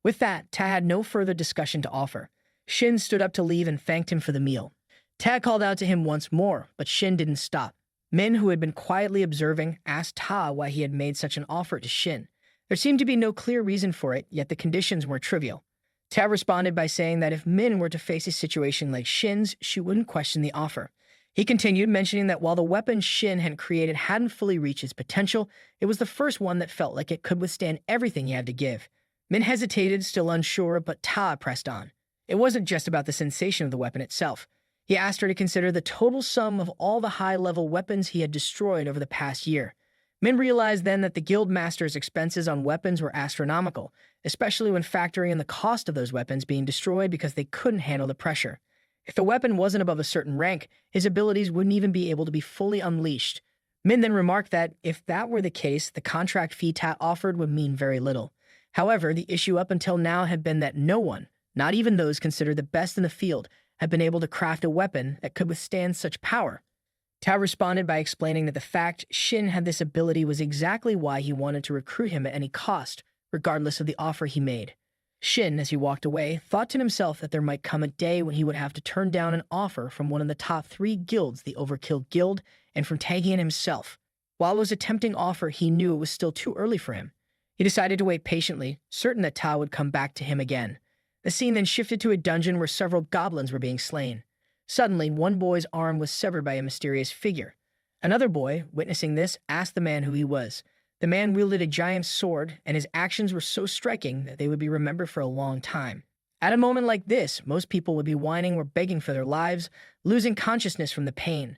With that, Ta had no further discussion to offer. Shin stood up to leave and thanked him for the meal. Ta called out to him once more, but Shin didn't stop. Min, who had been quietly observing, asked Ta why he had made such an offer to Shin. There seemed to be no clear reason for it, yet the conditions were trivial. Ta responded by saying that if Min were to face a situation like Shin's, she wouldn't question the offer. He continued, mentioning that while the weapon Shin had created hadn't fully reached its potential, it was the first one that felt like it could withstand everything he had to give. Min hesitated, still unsure, but Ta pressed on. It wasn't just about the sensation of the weapon itself. He asked her to consider the total sum of all the high-level weapons he had destroyed over the past year. Min realized then that the guild master's expenses on weapons were astronomical, especially when factoring in the cost of those weapons being destroyed because they couldn't handle the pressure. If the weapon wasn't above a certain rank, his abilities wouldn't even be able to be fully unleashed. Min then remarked that, if that were the case, the contract fee Ta offered would mean very little. However, the issue up until now had been that no one, not even those considered the best in the field, had been able to craft a weapon that could withstand such power. Ta responded by explaining that the fact Shin had this ability was exactly why he wanted to recruit him at any cost, regardless of the offer he made. Shin, as he walked away, thought to himself that there might come a day when he would have to turn down an offer from one of the top 3 guilds, the Overkill Guild, and from Tagian himself. While it was a tempting offer, he knew it was still too early for him. He decided to wait patiently, certain that Ta would come back to him again. The scene then shifted to a dungeon where several goblins were being slain. Suddenly, one boy's arm was severed by a mysterious figure. Another boy, witnessing this, asked the man who he was. The man wielded a giant sword, and his actions were so striking that they would be remembered for a long time. At a moment like this, most people would be whining or begging for their lives, losing consciousness from the pain.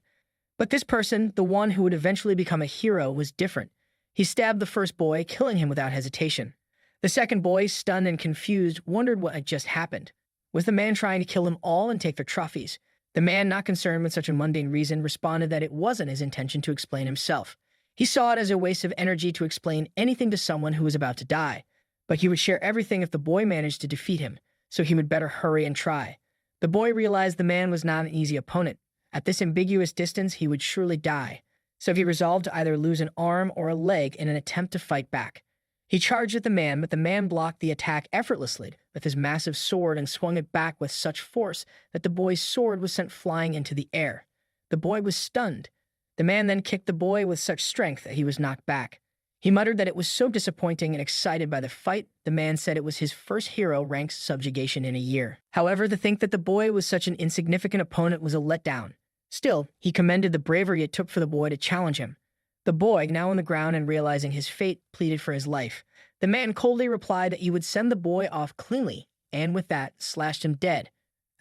But this person, the one who would eventually become a hero, was different. He stabbed the first boy, killing him without hesitation. The second boy, stunned and confused, wondered what had just happened. Was the man trying to kill them all and take their trophies? The man, not concerned with such a mundane reason, responded that it wasn't his intention to explain himself. He saw it as a waste of energy to explain anything to someone who was about to die, but he would share everything if the boy managed to defeat him, so he would better hurry and try. The boy realized the man was not an easy opponent. At this ambiguous distance, he would surely die, so he resolved to either lose an arm or a leg in an attempt to fight back. He charged at the man, but the man blocked the attack effortlessly with his massive sword and swung it back with such force that the boy's sword was sent flying into the air. The boy was stunned. The man then kicked the boy with such strength that he was knocked back. He muttered that it was so disappointing and excited by the fight, the man said it was his first hero-ranked subjugation in a year. However, to think that the boy was such an insignificant opponent was a letdown. Still, he commended the bravery it took for the boy to challenge him. The boy, now on the ground and realizing his fate, pleaded for his life. The man coldly replied that he would send the boy off cleanly, and with that, slashed him dead.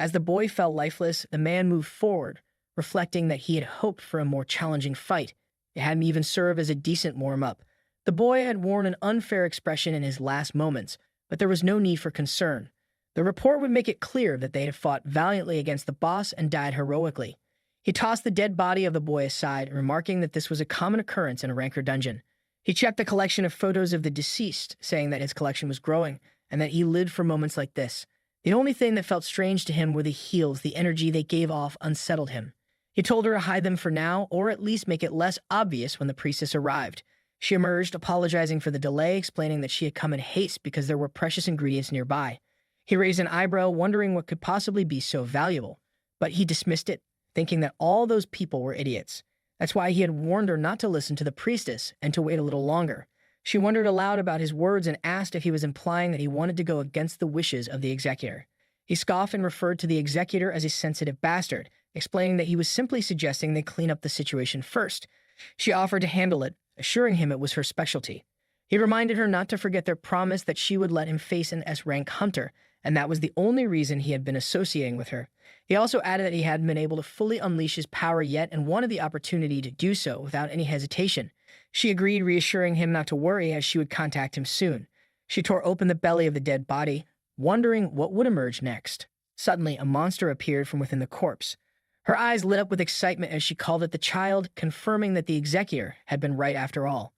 As the boy fell lifeless, the man moved forward, reflecting that he had hoped for a more challenging fight. It hadn't even served as a decent warm-up. The boy had worn an unfair expression in his last moments, but there was no need for concern. The report would make it clear that they had fought valiantly against the boss and died heroically. He tossed the dead body of the boy aside, remarking that this was a common occurrence in a Ranker dungeon. He checked the collection of photos of the deceased, saying that his collection was growing, and that he lived for moments like this. The only thing that felt strange to him were the heals. The energy they gave off unsettled him. He told her to hide them for now, or at least make it less obvious when the priestess arrived. She emerged, apologizing for the delay, explaining that she had come in haste because there were precious ingredients nearby. He raised an eyebrow, wondering what could possibly be so valuable, but he dismissed it, thinking that all those people were idiots. That's why he had warned her not to listen to the priestess and to wait a little longer. She wondered aloud about his words and asked if he was implying that he wanted to go against the wishes of the executor. He scoffed and referred to the executor as a sensitive bastard, explaining that he was simply suggesting they clean up the situation first. She offered to handle it, assuring him it was her specialty. He reminded her not to forget their promise that she would let him face an S-rank hunter, and that was the only reason he had been associating with her. He also added that he hadn't been able to fully unleash his power yet and wanted the opportunity to do so without any hesitation. She agreed, reassuring him not to worry as she would contact him soon. She tore open the belly of the dead body, wondering what would emerge next. Suddenly, a monster appeared from within the corpse. Her eyes lit up with excitement as she called it the child, confirming that the executor had been right after all.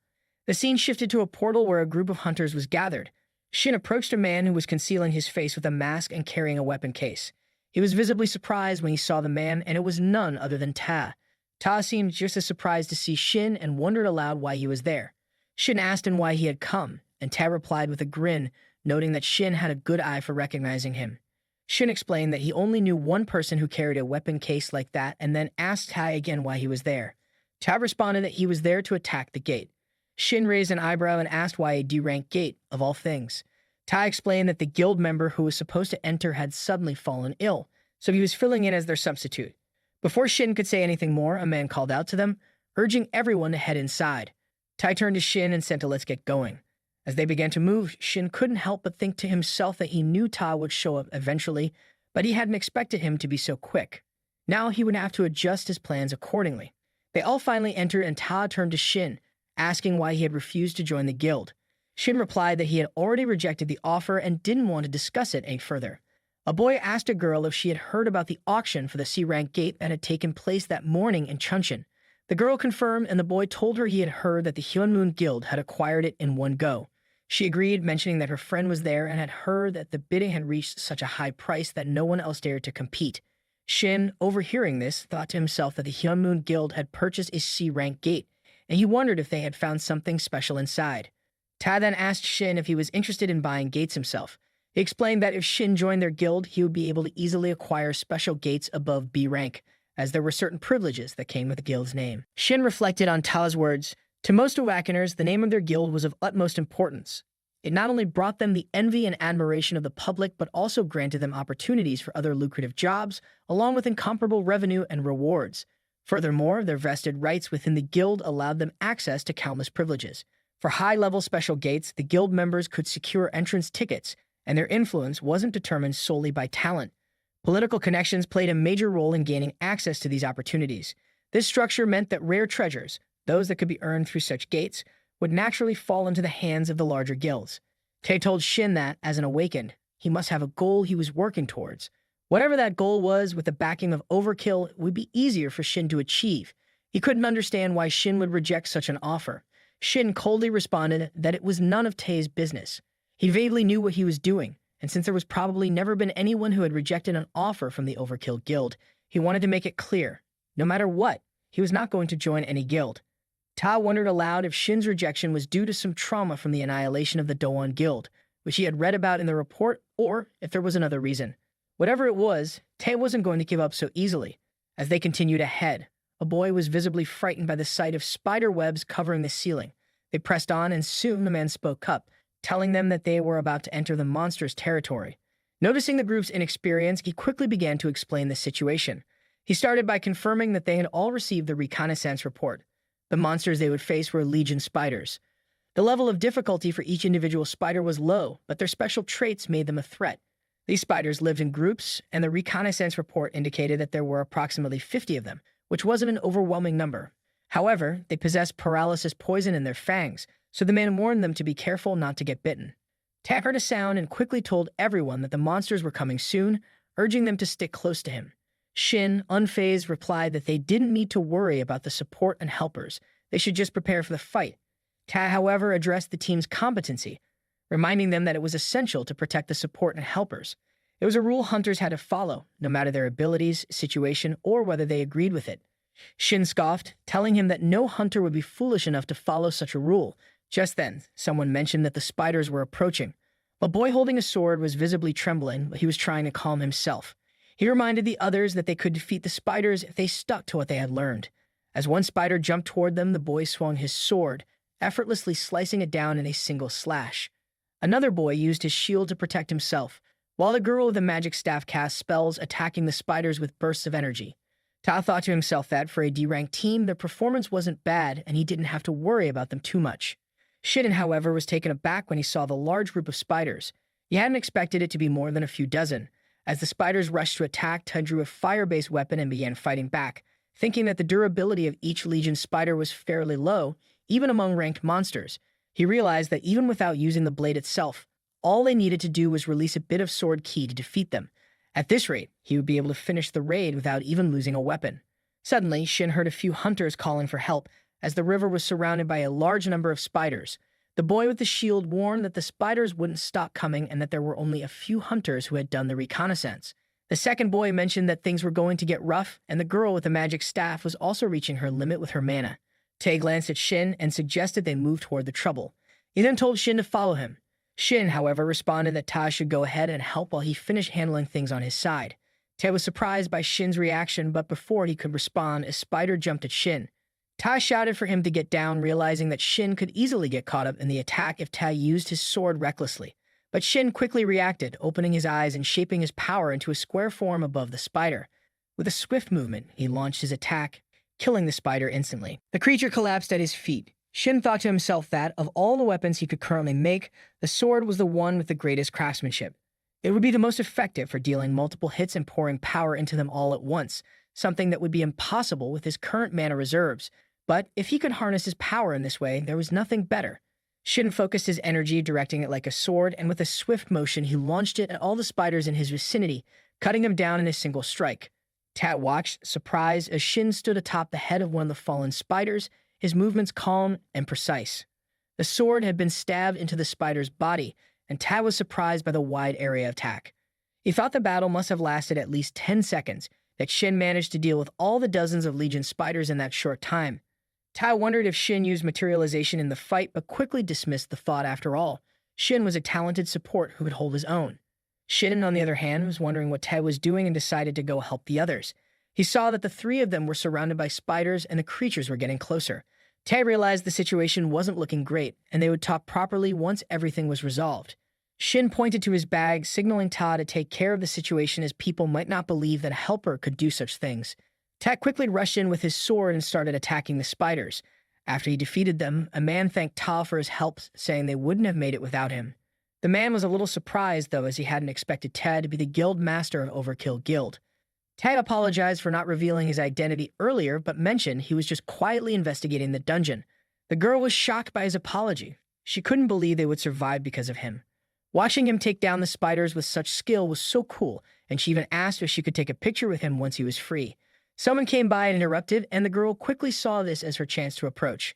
The scene shifted to a portal where a group of hunters was gathered. Shin approached a man who was concealing his face with a mask and carrying a weapon case. He was visibly surprised when he saw the man, and it was none other than Ta. Ta seemed just as surprised to see Shin and wondered aloud why he was there. Shin asked him why he had come, and Ta replied with a grin, noting that Shin had a good eye for recognizing him. Shin explained that he only knew one person who carried a weapon case like that and then asked Ta again why he was there. Ta responded that he was there to attack the gate. Shin raised an eyebrow and asked why a D-rank gate, of all things. Tai explained that the guild member who was supposed to enter had suddenly fallen ill, so he was filling in as their substitute. Before Shin could say anything more, a man called out to them, urging everyone to head inside. Tai turned to Shin and said to let's get going. As they began to move, Shin couldn't help but think to himself that he knew Ta would show up eventually, but he hadn't expected him to be so quick. Now he would have to adjust his plans accordingly. They all finally entered and Ta turned to Shin, asking why he had refused to join the guild. Shin replied that he had already rejected the offer and didn't want to discuss it any further. A boy asked a girl if she had heard about the auction for the C-rank gate that had taken place that morning in Chunshin. The girl confirmed, and the boy told her he had heard that the Hyunmoon Guild had acquired it in one go. She agreed, mentioning that her friend was there and had heard that the bidding had reached such a high price that no one else dared to compete. Shin, overhearing this, thought to himself that the Hyunmoon Guild had purchased a C-rank gate, and he wondered if they had found something special inside. Ta then asked Shin if he was interested in buying gates himself. He explained that if Shin joined their guild, he would be able to easily acquire special gates above B rank, as there were certain privileges that came with the guild's name. Shin reflected on Ta's words. To most Awakeners, the name of their guild was of utmost importance. It not only brought them the envy and admiration of the public, but also granted them opportunities for other lucrative jobs, along with incomparable revenue and rewards. Furthermore, their vested rights within the guild allowed them access to countless privileges. For high-level special gates, the guild members could secure entrance tickets, and their influence wasn't determined solely by talent. Political connections played a major role in gaining access to these opportunities. This structure meant that rare treasures, those that could be earned through such gates, would naturally fall into the hands of the larger guilds. Tae told Shin that, as an awakened, he must have a goal he was working towards. Whatever that goal was, with the backing of Overkill, it would be easier for Shin to achieve. He couldn't understand why Shin would reject such an offer. Shin coldly responded that it was none of Tae's business. He vaguely knew what he was doing, and since there was probably never been anyone who had rejected an offer from the Overkill Guild, he wanted to make it clear, no matter what, he was not going to join any guild. Ta wondered aloud if Shin's rejection was due to some trauma from the annihilation of the Doan Guild, which he had read about in the report, or if there was another reason. Whatever it was, Tae wasn't going to give up so easily. As they continued ahead, a boy was visibly frightened by the sight of spider webs covering the ceiling. They pressed on, and soon the man spoke up, telling them that they were about to enter the monster's territory. Noticing the group's inexperience, he quickly began to explain the situation. He started by confirming that they had all received the reconnaissance report. The monsters they would face were legion spiders. The level of difficulty for each individual spider was low, but their special traits made them a threat. These spiders lived in groups, and the reconnaissance report indicated that there were approximately 50 of them, which wasn't an overwhelming number. However, they possessed paralysis poison in their fangs, so the man warned them to be careful not to get bitten. Ta heard a sound and quickly told everyone that the monsters were coming soon, urging them to stick close to him. Shin, unfazed, replied that they didn't need to worry about the support and helpers. They should just prepare for the fight. Ta, however, addressed the team's competency, reminding them that it was essential to protect the support and helpers. It was a rule hunters had to follow, no matter their abilities, situation, or whether they agreed with it. Shin scoffed, telling him that no hunter would be foolish enough to follow such a rule. Just then, someone mentioned that the spiders were approaching. A boy holding a sword was visibly trembling, but he was trying to calm himself. He reminded the others that they could defeat the spiders if they stuck to what they had learned. As one spider jumped toward them, the boy swung his sword, effortlessly slicing it down in a single slash. Another boy used his shield to protect himself, while the girl with the magic staff cast spells, attacking the spiders with bursts of energy. Ta thought to himself that, for a D-rank team, their performance wasn't bad, and he didn't have to worry about them too much. Shin, however, was taken aback when he saw the large group of spiders. He hadn't expected it to be more than a few dozen. As the spiders rushed to attack, Ta drew a fire-based weapon and began fighting back, thinking that the durability of each legion spider was fairly low, even among ranked monsters. He realized that even without using the blade itself, all they needed to do was release a bit of sword ki to defeat them. At this rate, he would be able to finish the raid without even losing a weapon. Suddenly, Shin heard a few hunters calling for help, as the river was surrounded by a large number of spiders. The boy with the shield warned that the spiders wouldn't stop coming and that there were only a few hunters who had done the reconnaissance. The second boy mentioned that things were going to get rough, and the girl with the magic staff was also reaching her limit with her mana. Tae glanced at Shin and suggested they move toward the trouble. He then told Shin to follow him. Shin, however, responded that Ta should go ahead and help while he finished handling things on his side. Tae was surprised by Shin's reaction, but before he could respond, a spider jumped at Shin. Tai shouted for him to get down, realizing that Shin could easily get caught up in the attack if Tai used his sword recklessly. But Shin quickly reacted, opening his eyes and shaping his power into a square form above the spider. With a swift movement, he launched his attack, killing the spider instantly. The creature collapsed at his feet. Shin thought to himself that, of all the weapons he could currently make, the sword was the one with the greatest craftsmanship. It would be the most effective for dealing multiple hits and pouring power into them all at once, something that would be impossible with his current mana reserves. But if he could harness his power in this way, there was nothing better. Shin focused his energy, directing it like a sword, and with a swift motion, he launched it at all the spiders in his vicinity, cutting them down in a single strike. Tat watched, surprised, as Shin stood atop the head of one of the fallen spiders, his movements calm and precise. The sword had been stabbed into the spider's body, and Tat was surprised by the wide area of attack. He thought the battle must have lasted at least 10 seconds, that Shin managed to deal with all the dozens of Legion spiders in that short time. Tai wondered if Shin used materialization in the fight, but quickly dismissed the thought after all. Shin was a talented support who could hold his own. Shin, on the other hand, was wondering what Tai was doing and decided to go help the others. He saw that the three of them were surrounded by spiders and the creatures were getting closer. Tai realized the situation wasn't looking great, and they would talk properly once everything was resolved. Shin pointed to his bag, signaling Ta to take care of the situation as people might not believe that a helper could do such things. Ta quickly rushed in with his sword and started attacking the spiders. After he defeated them, a man thanked Ta for his help, saying they wouldn't have made it without him. The man was a little surprised, though, as he hadn't expected Ta to be the guild master of Overkill Guild. Ta apologized for not revealing his identity earlier, but mentioned he was just quietly investigating the dungeon. The girl was shocked by his apology. She couldn't believe they would survive because of him. Watching him take down the spiders with such skill was so cool, and she even asked if she could take a picture with him once he was free. Someone came by and interrupted, and the girl quickly saw this as her chance to approach.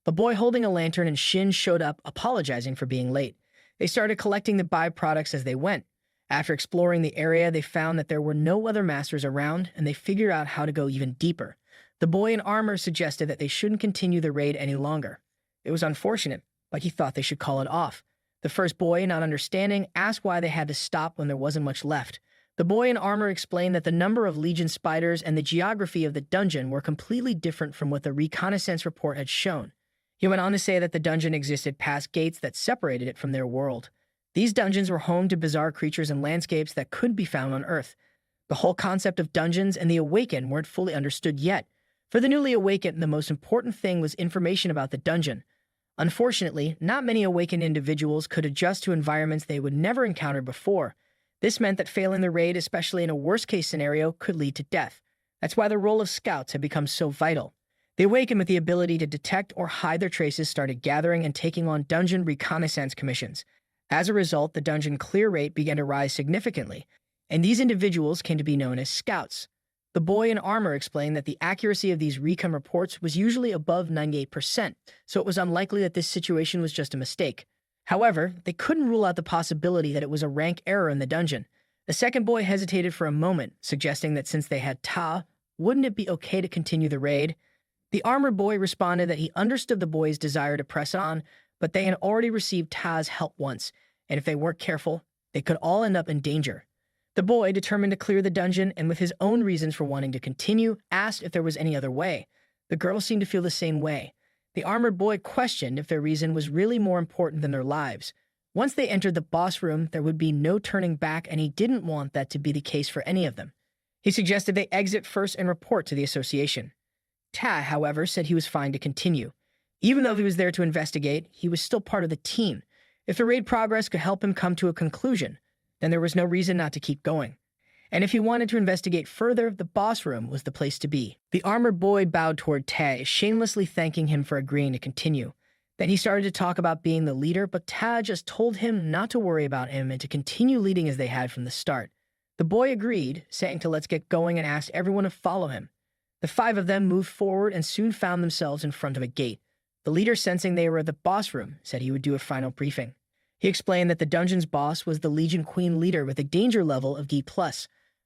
The boy holding a lantern and Shin showed up, apologizing for being late. They started collecting the byproducts as they went. After exploring the area, they found that there were no other masters around, and they figured out how to go even deeper. The boy in armor suggested that they shouldn't continue the raid any longer. It was unfortunate, but he thought they should call it off. The first boy, not understanding, asked why they had to stop when there wasn't much left. The boy in armor explained that the number of Legion spiders and the geography of the dungeon were completely different from what the reconnaissance report had shown. He went on to say that the dungeon existed past gates that separated it from their world. These dungeons were home to bizarre creatures and landscapes that couldn't be found on Earth. The whole concept of dungeons and the Awakened weren't fully understood yet. For the newly awakened, the most important thing was information about the dungeon. Unfortunately, not many awakened individuals could adjust to environments they would never encounter before. This meant that failing the raid, especially in a worst-case scenario, could lead to death. That's why the role of scouts had become so vital. The Awakened with the ability to detect or hide their traces started gathering and taking on dungeon reconnaissance commissions. As a result, the dungeon clear rate began to rise significantly, and these individuals came to be known as scouts. The boy in armor explained that the accuracy of these recon reports was usually above 98%, so it was unlikely that this situation was just a mistake. However, they couldn't rule out the possibility that it was a rank error in the dungeon. The second boy hesitated for a moment, suggesting that since they had Ta, wouldn't it be okay to continue the raid? The armored boy responded that he understood the boy's desire to press on, but they had already received Ta's help once, and if they weren't careful, they could all end up in danger. The boy, determined to clear the dungeon and with his own reasons for wanting to continue, asked if there was any other way. The girl seemed to feel the same way. The armored boy questioned if their reason was really more important than their lives. Once they entered the boss room, there would be no turning back, and he didn't want that to be the case for any of them. He suggested they exit first and report to the association. Ta, however, said he was fine to continue. Even though he was there to investigate, he was still part of the team. If the raid progress could help him come to a conclusion, then there was no reason not to keep going. And if he wanted to investigate further, the boss room was the place to be. The armored boy bowed toward Ta, shamelessly thanking him for agreeing to continue. Then he started to talk about being the leader, but Ta just told him not to worry about him and to continue leading as they had from the start. The boy agreed, saying to let's get going, and asked everyone to follow him. The five of them moved forward and soon found themselves in front of a gate. The leader, sensing they were at the boss room, said he would do a final briefing. He explained that the dungeon's boss was the Legion Queen leader with a danger level of D+.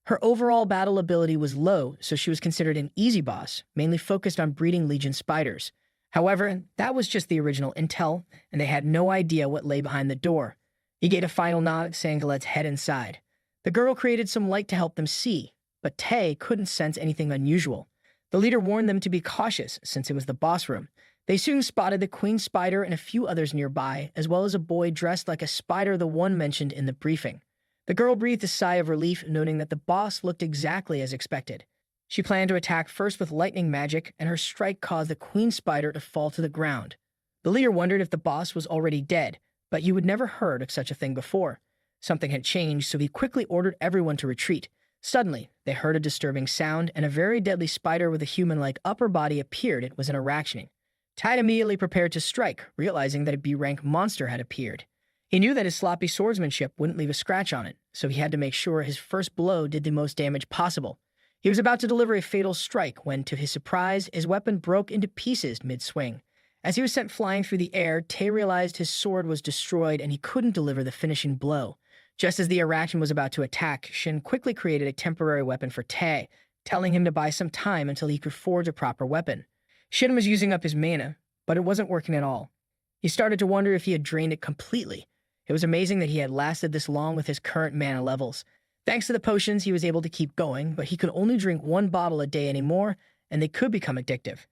Her overall battle ability was low, so she was considered an easy boss, mainly focused on breeding Legion spiders. However, that was just the original intel, and they had no idea what lay behind the door. He gave a final nod, saying let's head inside. The girl created some light to help them see, but Tay couldn't sense anything unusual. The leader warned them to be cautious since it was the boss room. They soon spotted the queen spider and a few others nearby, as well as a boy dressed like a spider, the one mentioned in the briefing. The girl breathed a sigh of relief, noting that the boss looked exactly as expected. She planned to attack first with lightning magic, and her strike caused the queen spider to fall to the ground. The leader wondered if the boss was already dead, but you had never heard of such a thing before. Something had changed, so he quickly ordered everyone to retreat. Suddenly, they heard a disturbing sound, and a very deadly spider with a human-like upper body appeared. It was an Arachne. Tad immediately prepared to strike, realizing that a B-rank monster had appeared. He knew that his sloppy swordsmanship wouldn't leave a scratch on it, so he had to make sure his first blow did the most damage possible. He was about to deliver a fatal strike when, to his surprise, his weapon broke into pieces mid-swing. As he was sent flying through the air, Tae realized his sword was destroyed and he couldn't deliver the finishing blow. Just as the Arachne was about to attack, Shin quickly created a temporary weapon for Tae, telling him to buy some time until he could forge a proper weapon. Shin was using up his mana, but it wasn't working at all. He started to wonder if he had drained it completely. It was amazing that he had lasted this long with his current mana levels. Thanks to the potions, he was able to keep going, but he could only drink 1 bottle a day anymore, and they could become addictive.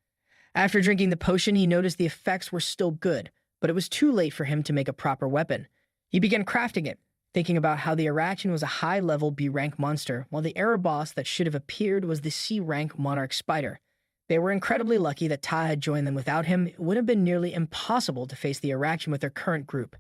After drinking the potion, he noticed the effects were still good, but it was too late for him to make a proper weapon. He began crafting it, thinking about how the Arachne was a high-level B-rank monster, while the error boss that should have appeared was the C-rank monarch spider. They were incredibly lucky that Ta had joined them. Without him, it would have been nearly impossible to face the Arachne with their current group.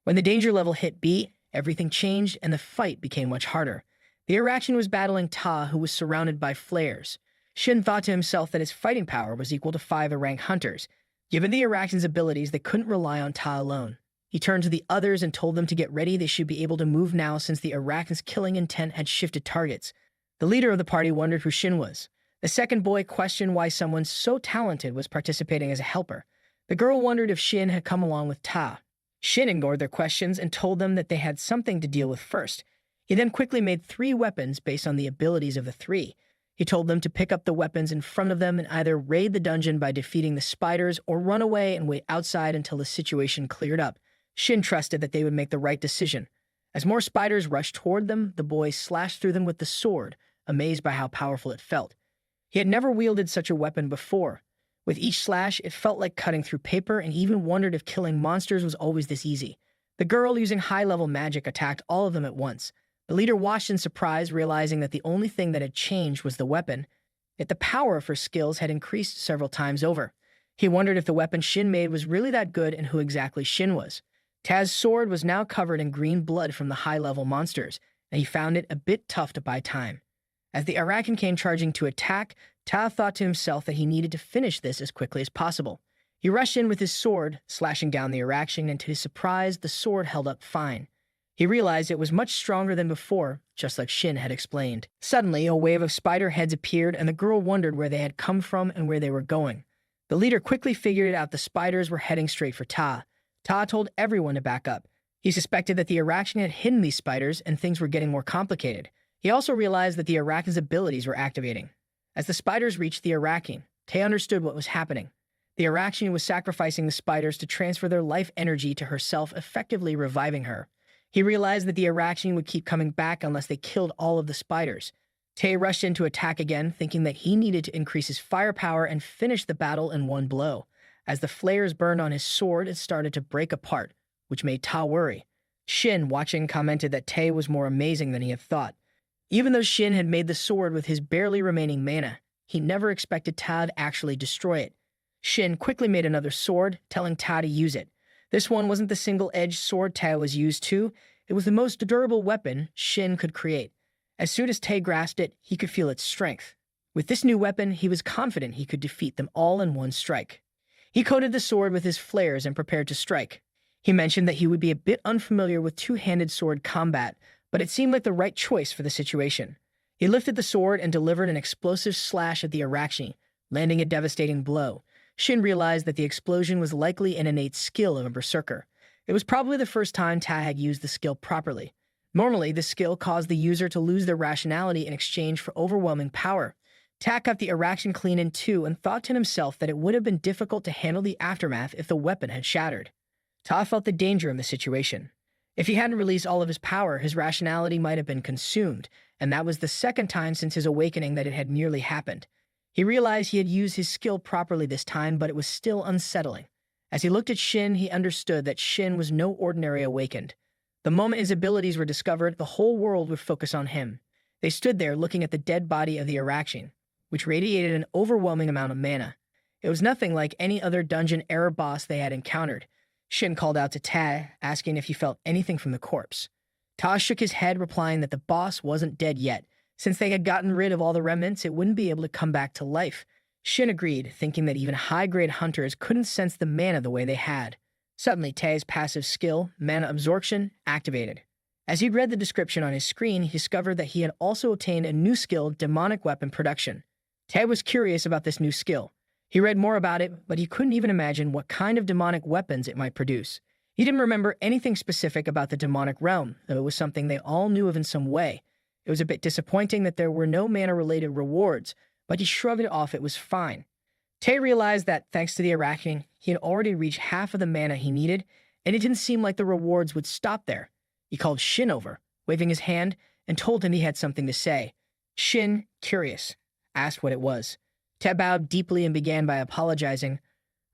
When the danger level hit B, everything changed and the fight became much harder. The Arachne was battling Ta, who was surrounded by flares. Shin thought to himself that his fighting power was equal to 5 rank hunters. Given the Arachne's abilities, they couldn't rely on Ta alone. He turned to the others and told them to get ready. They should be able to move now since the Arachne's killing intent had shifted targets. The leader of the party wondered who Shin was. The second boy questioned why someone so talented was participating as a helper. The girl wondered if Shin had come along with Ta. Shin ignored their questions and told them that they had something to deal with first. He then quickly made 3 weapons based on the abilities of the 3. He told them to pick up the weapons in front of them and either raid the dungeon by defeating the spiders or run away and wait outside until the situation cleared up. Shin trusted that they would make the right decision. As more spiders rushed toward them, the boy slashed through them with the sword, amazed by how powerful it felt. He had never wielded such a weapon before. With each slash, it felt like cutting through paper, and he even wondered if killing monsters was always this easy. The girl, using high-level magic, attacked all of them at once. The leader watched in surprise, realizing that the only thing that had changed was the weapon, yet the power of her skills had increased several times over. He wondered if the weapon Shin made was really that good and who exactly Shin was. Taz's sword was now covered in green blood from the high-level monsters, and he found it a bit tough to buy time. As the Arachne came charging to attack, Ta thought to himself that he needed to finish this as quickly as possible. He rushed in with his sword, slashing down the Arachne, and to his surprise, the sword held up fine. He realized it was much stronger than before, just like Shin had explained. Suddenly, a wave of spider heads appeared, and the girl wondered where they had come from and where they were going. The leader quickly figured out the spiders were heading straight for Ta. Ta told everyone to back up. He suspected that the Arachne had hidden these spiders, and things were getting more complicated. He also realized that the Arachne's abilities were activating. As the spiders reached the Arachne, Tae understood what was happening. The Arachne was sacrificing the spiders to transfer their life energy to herself, effectively reviving her. He realized that the Arachne would keep coming back unless they killed all of the spiders. Tae rushed in to attack again, thinking that he needed to increase his firepower and finish the battle in one blow. As the flares burned on his sword, it started to break apart, which made Ta worry. Shin, watching, commented that Tae was more amazing than he had thought. Even though Shin had made the sword with his barely remaining mana, he never expected Ta to actually destroy it. Shin quickly made another sword, telling Ta to use it. This one wasn't the single-edged sword Ta was used to. It was the most durable weapon Shin could create. As soon as Tae grasped it, he could feel its strength. With this new weapon, he was confident he could defeat them all in one strike. He coated the sword with his flares and prepared to strike. He mentioned that he would be a bit unfamiliar with two-handed sword combat, but it seemed like the right choice for the situation. He lifted the sword and delivered an explosive slash at the Arachne, landing a devastating blow. Shin realized that the explosion was likely an innate skill of a berserker. It was probably the first time Ta had used the skill properly. Normally, the skill caused the user to lose their rationality in exchange for overwhelming power. Ta cut the Arachne clean in two and thought to himself that it would have been difficult to handle the aftermath if the weapon had shattered. Ta felt the danger in the situation. If he hadn't released all of his power, his rationality might have been consumed, and that was the second time since his awakening that it had nearly happened. He realized he had used his skill properly this time, but it was still unsettling. As he looked at Shin, he understood that Shin was no ordinary awakened. The moment his abilities were discovered, the whole world would focus on him. They stood there looking at the dead body of the Araxian, which radiated an overwhelming amount of mana. It was nothing like any other dungeon error boss they had encountered. Shin called out to Ta, asking if he felt anything from the corpse. Ta shook his head, replying that the boss wasn't dead yet. Since they had gotten rid of all the remnants, it wouldn't be able to come back to life. Shin agreed, thinking that even high-grade hunters couldn't sense the mana the way they had. Suddenly, Tae's passive skill, mana absorption, activated. As he read the description on his screen, he discovered that he had also obtained a new skill, demonic weapon production. Tae was curious about this new skill. He read more about it, but he couldn't even imagine what kind of demonic weapons it might produce. He didn't remember anything specific about the demonic realm, though it was something they all knew of in some way. It was a bit disappointing that there were no mana-related rewards, but he shrugged it off. It was fine. Tae realized that, thanks to the Araxian, he had already reached half of the mana he needed, and it didn't seem like the rewards would stop there. He called Shin over, waving his hand, and told him he had something to say. Shin, curious, asked what it was. Tae bowed deeply and began by apologizing.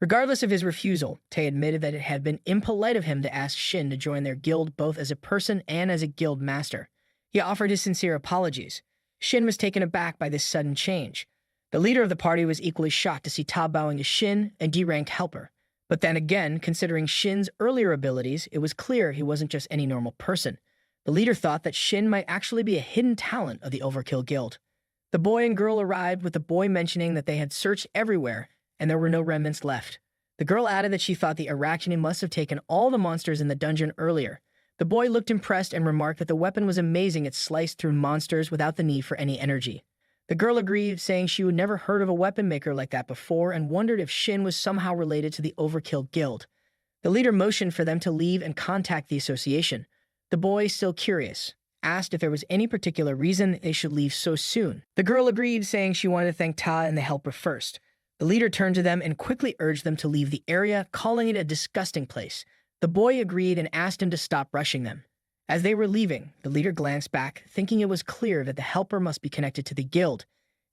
Regardless of his refusal, Tae admitted that it had been impolite of him to ask Shin to join their guild both as a person and as a guild master. He offered his sincere apologies. Shin was taken aback by this sudden change. The leader of the party was equally shocked to see Ta bowing to Shin, a D-ranked helper. But then again, considering Shin's earlier abilities, it was clear he wasn't just any normal person. The leader thought that Shin might actually be a hidden talent of the Overkill Guild. The boy and girl arrived, with the boy mentioning that they had searched everywhere and there were no remnants left. The girl added that she thought the Araxian must have taken all the monsters in the dungeon earlier. The boy looked impressed and remarked that the weapon was amazing. It sliced through monsters without the need for any energy. The girl agreed, saying she had never heard of a weapon maker like that before and wondered if Shin was somehow related to the Overkill Guild. The leader motioned for them to leave and contact the association. The boy, still curious, asked if there was any particular reason they should leave so soon. The girl agreed, saying she wanted to thank Ta and the helper first. The leader turned to them and quickly urged them to leave the area, calling it a disgusting place. The boy agreed and asked him to stop rushing them. As they were leaving, the leader glanced back, thinking it was clear that the helper must be connected to the guild.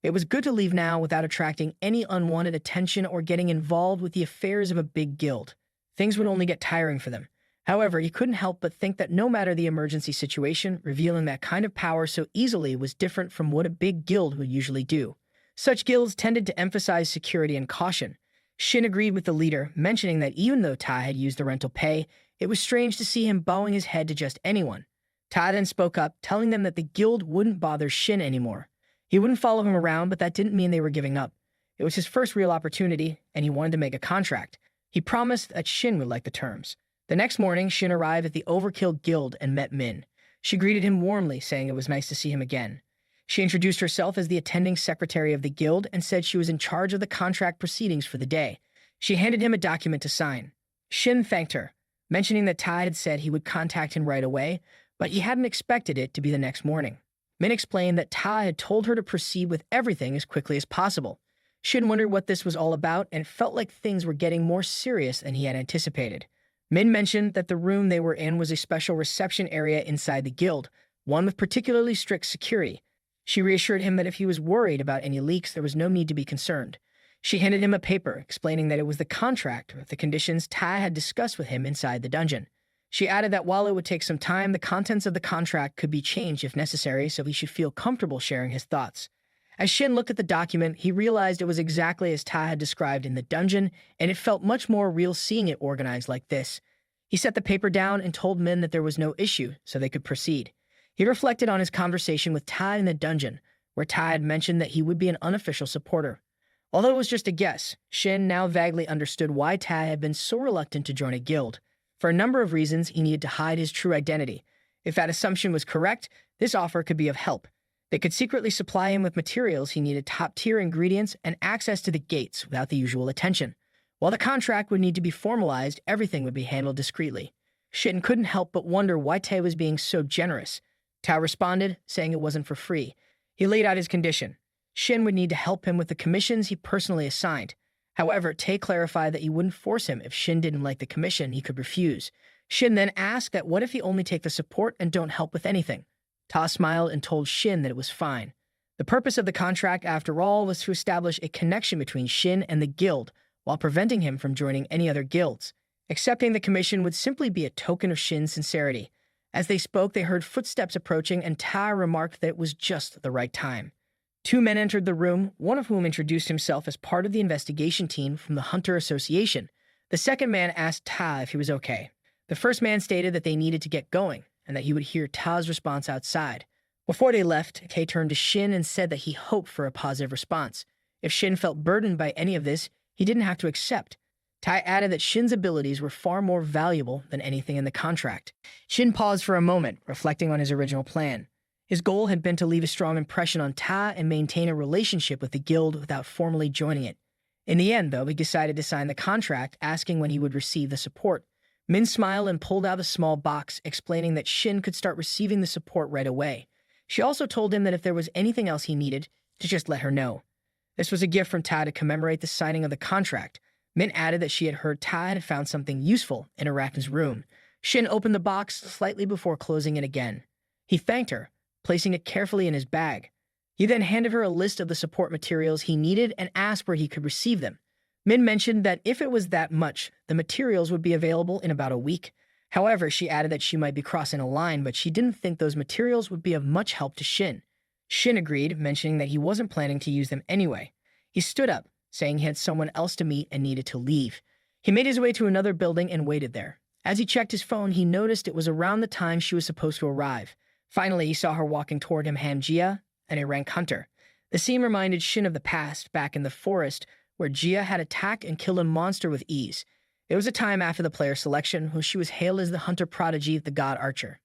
It was good to leave now without attracting any unwanted attention or getting involved with the affairs of a big guild. Things would only get tiring for them. However, he couldn't help but think that no matter the emergency situation, revealing that kind of power so easily was different from what a big guild would usually do. Such guilds tended to emphasize security and caution. Shin agreed with the leader, mentioning that even though Ta had used the rental pay, it was strange to see him bowing his head to just anyone. Ta then spoke up, telling them that the guild wouldn't bother Shin anymore. He wouldn't follow him around, but that didn't mean they were giving up. It was his first real opportunity, and he wanted to make a contract. He promised that Shin would like the terms. The next morning, Shin arrived at the Overkill Guild and met Min. She greeted him warmly, saying it was nice to see him again. She introduced herself as the attending secretary of the guild and said she was in charge of the contract proceedings for the day. She handed him a document to sign. Shin thanked her, mentioning that Ta had said he would contact him right away, but he hadn't expected it to be the next morning. Min explained that Ta had told her to proceed with everything as quickly as possible. Shin wondered what this was all about and felt like things were getting more serious than he had anticipated. Min mentioned that the room they were in was a special reception area inside the guild, one with particularly strict security. She reassured him that if he was worried about any leaks, there was no need to be concerned. She handed him a paper, explaining that it was the contract with the conditions Ta had discussed with him inside the dungeon. She added that while it would take some time, the contents of the contract could be changed if necessary, so he should feel comfortable sharing his thoughts. As Shin looked at the document, he realized it was exactly as Ta had described in the dungeon, and it felt much more real seeing it organized like this. He set the paper down and told Min that there was no issue, so they could proceed. He reflected on his conversation with Ta in the dungeon, where Ta had mentioned that he would be an unofficial supporter. Although it was just a guess, Shin now vaguely understood why Ta had been so reluctant to join a guild. For a number of reasons, he needed to hide his true identity. If that assumption was correct, this offer could be of help. They could secretly supply him with materials he needed, top-tier ingredients, and access to the gates without the usual attention. While the contract would need to be formalized, everything would be handled discreetly. Shin couldn't help but wonder why Ta was being so generous. Ta responded, saying it wasn't for free. He laid out his condition. Shin would need to help him with the commissions he personally assigned. However, Ta clarified that he wouldn't force him. If Shin didn't like the commission, he could refuse. Shin then asked that what if he only take the support and don't help with anything? Ta smiled and told Shin that it was fine. The purpose of the contract, after all, was to establish a connection between Shin and the guild while preventing him from joining any other guilds. Accepting the commission would simply be a token of Shin's sincerity. As they spoke, they heard footsteps approaching, and Ta remarked that it was just the right time. Two men entered the room, one of whom introduced himself as part of the investigation team from the Hunter Association. The second man asked Ta if he was okay. The first man stated that they needed to get going, and that he would hear Ta's response outside. Before they left, Kei turned to Shin and said that he hoped for a positive response. If Shin felt burdened by any of this, he didn't have to accept. Tai added that Shin's abilities were far more valuable than anything in the contract. Shin paused for a moment, reflecting on his original plan. His goal had been to leave a strong impression on Ta and maintain a relationship with the guild without formally joining it. In the end, though, he decided to sign the contract, asking when he would receive the support. Min smiled and pulled out a small box, explaining that Shin could start receiving the support right away. She also told him that if there was anything else he needed, to just let her know. This was a gift from Ta to commemorate the signing of the contract. Min added that she had heard Ta had found something useful in Arachne's room. Shin opened the box slightly before closing it again. He thanked her, placing it carefully in his bag. He then handed her a list of the support materials he needed and asked where he could receive them. Min mentioned that if it was that much, the materials would be available in about a week. However, she added that she might be crossing a line, but she didn't think those materials would be of much help to Shin. Shin agreed, mentioning that he wasn't planning to use them anyway. He stood up, saying he had someone else to meet and needed to leave. He made his way to another building and waited there. As he checked his phone, he noticed it was around the time she was supposed to arrive. Finally, he saw her walking toward him, Jia, and a rank hunter. The scene reminded Shin of the past, back in the forest, where Jia had attacked and killed a monster with ease. It was a time after the player selection, when she was hailed as the hunter prodigy of the god archer.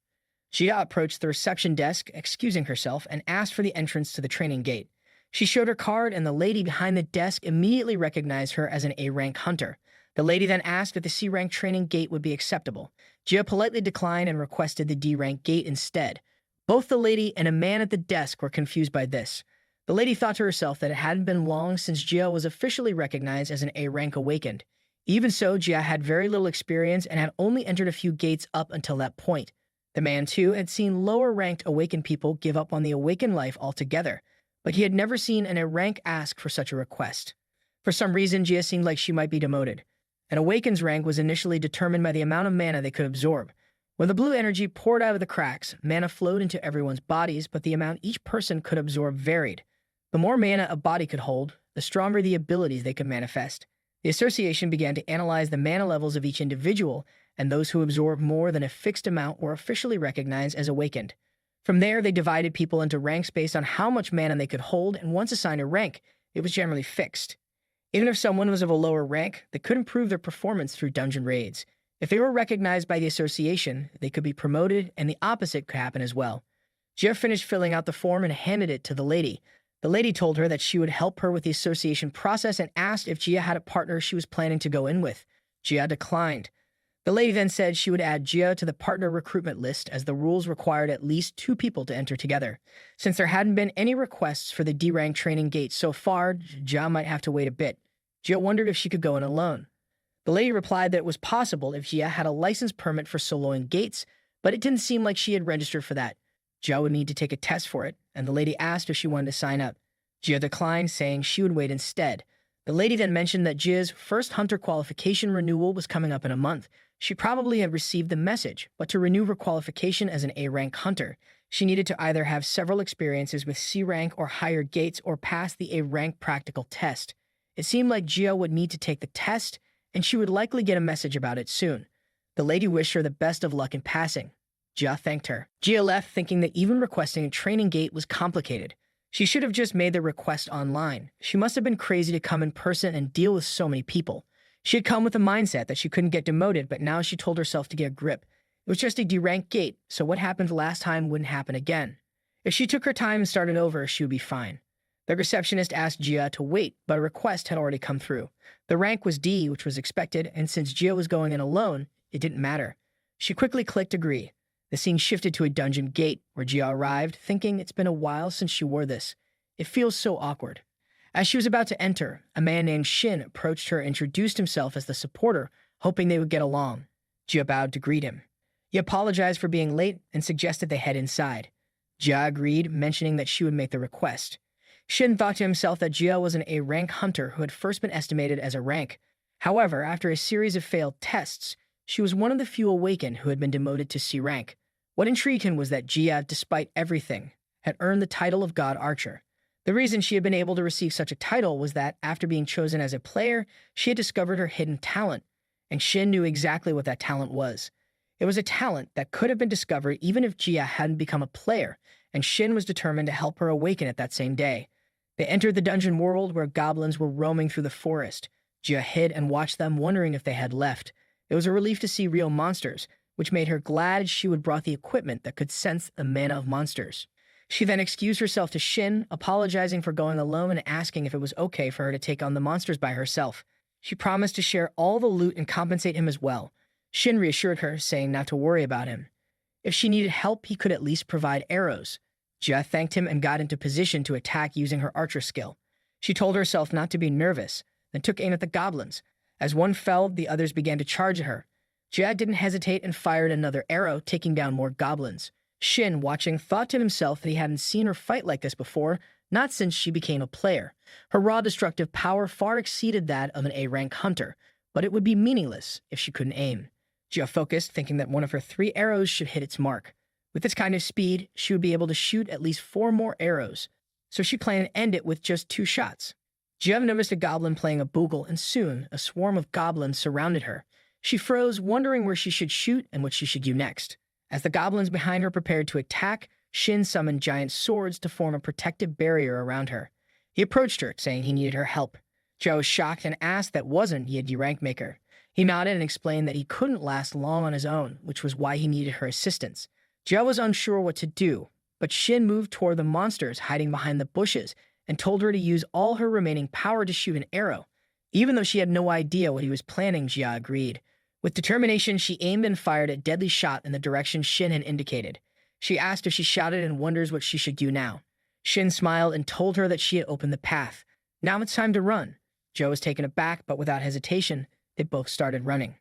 Jia approached the reception desk, excusing herself, and asked for the entrance to the training gate. She showed her card, and the lady behind the desk immediately recognized her as an A-rank hunter. The lady then asked if the C-rank training gate would be acceptable. Jia politely declined and requested the D-rank gate instead. Both the lady and a man at the desk were confused by this. The lady thought to herself that it hadn't been long since Jia was officially recognized as an A-rank awakened. Even so, Jia had very little experience and had only entered a few gates up until that point. The man, too, had seen lower-ranked awakened people give up on the awakened life altogether, but he had never seen an A-rank ask for such a request. For some reason, Jia seemed like she might be demoted. An awakened's rank was initially determined by the amount of mana they could absorb. When the blue energy poured out of the cracks, mana flowed into everyone's bodies, but the amount each person could absorb varied. The more mana a body could hold, the stronger the abilities they could manifest. The association began to analyze the mana levels of each individual, and those who absorbed more than a fixed amount were officially recognized as awakened. From there, they divided people into ranks based on how much mana they could hold, and once assigned a rank, it was generally fixed. Even if someone was of a lower rank, they could improve their performance through dungeon raids. If they were recognized by the association, they could be promoted, and the opposite could happen as well. Jia finished filling out the form and handed it to the lady. The lady told her that she would help her with the association process and asked if Jia had a partner she was planning to go in with. Jia declined. The lady then said she would add Jia to the partner recruitment list, as the rules required at least 2 people to enter together. Since there hadn't been any requests for the D-rank training gate so far, Jia might have to wait a bit. Jia wondered if she could go in alone. The lady replied that it was possible if Jia had a license permit for soloing gates, but it didn't seem like she had registered for that. Jia would need to take a test for it, and the lady asked if she wanted to sign up. Jia declined, saying she would wait instead. The lady then mentioned that Jia's first hunter qualification renewal was coming up in a month. She probably had received the message, but to renew her qualification as an A-rank hunter, she needed to either have several experiences with C-rank or higher gates or pass the A-rank practical test. It seemed like Jia would need to take the test, and she would likely get a message about it soon. The lady wished her the best of luck in passing. Jia thanked her. Jia left, thinking that even requesting a training gate was complicated. She should have just made the request online. She must have been crazy to come in person and deal with so many people. She had come with the mindset that she couldn't get demoted, but now she told herself to get a grip. It was just a D-rank gate, so what happened last time wouldn't happen again. If she took her time and started over, she would be fine. The receptionist asked Jia to wait, but a request had already come through. The rank was D, which was expected, and since Jia was going in alone, it didn't matter. She quickly clicked agree. The scene shifted to a dungeon gate, where Jia arrived, thinking it's been a while since she wore this. It feels so awkward. As she was about to enter, a man named Shin approached her and introduced himself as the supporter, hoping they would get along. Jia bowed to greet him. He apologized for being late and suggested they head inside. Jia agreed, mentioning that she would make the request. Shin thought to himself that Jia was an A-rank hunter who had first been estimated as a rank. However, after a series of failed tests, she was one of the few awakened who had been demoted to C rank. What intrigued him was that Jia, despite everything, had earned the title of God Archer. The reason she had been able to receive such a title was that, after being chosen as a player, she had discovered her hidden talent, and Shin knew exactly what that talent was. It was a talent that could have been discovered even if Jia hadn't become a player, and Shin was determined to help her awaken it that same day. They entered the dungeon world where goblins were roaming through the forest. Jia hid and watched them, wondering if they had left. It was a relief to see real monsters, which made her glad she would brought the equipment that could sense the mana of monsters. She then excused herself to Shin, apologizing for going alone and asking if it was okay for her to take on the monsters by herself. She promised to share all the loot and compensate him as well. Shin reassured her, saying not to worry about him. If she needed help, he could at least provide arrows. Jia thanked him and got into position to attack using her archer skill. She told herself not to be nervous, then took aim at the goblins. As one fell, the others began to charge at her. Jia didn't hesitate and fired another arrow, taking down more goblins. Shin, watching, thought to himself that he hadn't seen her fight like this before, not since she became a player. Her raw destructive power far exceeded that of an A-rank hunter, but it would be meaningless if she couldn't aim. Jia focused, thinking that one of her 3 arrows should hit its mark. With this kind of speed, she would be able to shoot at least 4 more arrows, so she planned to end it with just 2 shots. Jia noticed a goblin playing a bugle, and soon a swarm of goblins surrounded her. She froze, wondering where she should shoot and what she should do next. As the goblins behind her prepared to attack, Shin summoned giant swords to form a protective barrier around her. He approached her, saying he needed her help. Jia was shocked and asked that wasn't he a D-rank maker. He nodded and explained that he couldn't last long on his own, which was why he needed her assistance. Jia was unsure what to do, but Shin moved toward the monsters hiding behind the bushes and told her to use all her remaining power to shoot an arrow. Even though she had no idea what he was planning, Jia agreed. With determination, she aimed and fired a deadly shot in the direction Shin had indicated. She asked if she shouted and wonders what she should do now. Shin smiled and told her that she had opened the path. Now it's time to run. Jia was taken aback, but without hesitation, they both started running.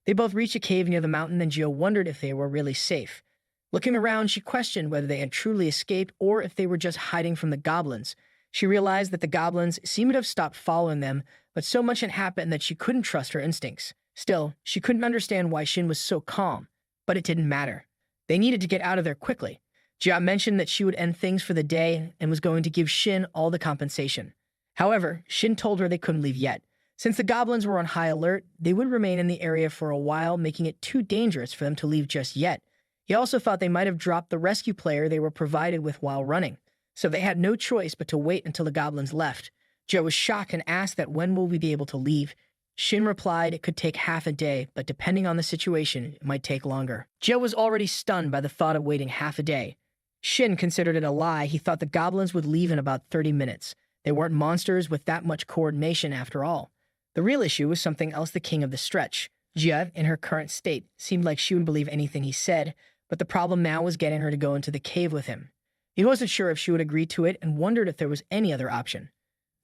They both reached a cave near the mountain, and Jia wondered if they were really safe. Looking around, she questioned whether they had truly escaped or if they were just hiding from the goblins. She realized that the goblins seemed to have stopped following them, but so much had happened that she couldn't trust her instincts. Still, she couldn't understand why Shin was so calm, but it didn't matter. They needed to get out of there quickly. Jia mentioned that she would end things for the day and was going to give Shin all the compensation. However, Shin told her they couldn't leave yet. Since the goblins were on high alert, they would remain in the area for a while, making it too dangerous for them to leave just yet. He also thought they might have dropped the rescue player they were provided with while running, so they had no choice but to wait until the goblins left. Jia was shocked and asked that when will we be able to leave. Shin replied it could take half a day, but depending on the situation, it might take longer. Jia was already stunned by the thought of waiting half a day. Shin considered it a lie. He thought the goblins would leave in about 30 minutes. They weren't monsters with that much coordination after all. The real issue was something else the king of the stretch. Jia, in her current state, seemed like she would believe anything he said, but the problem now was getting her to go into the cave with him. He wasn't sure if she would agree to it and wondered if there was any other option.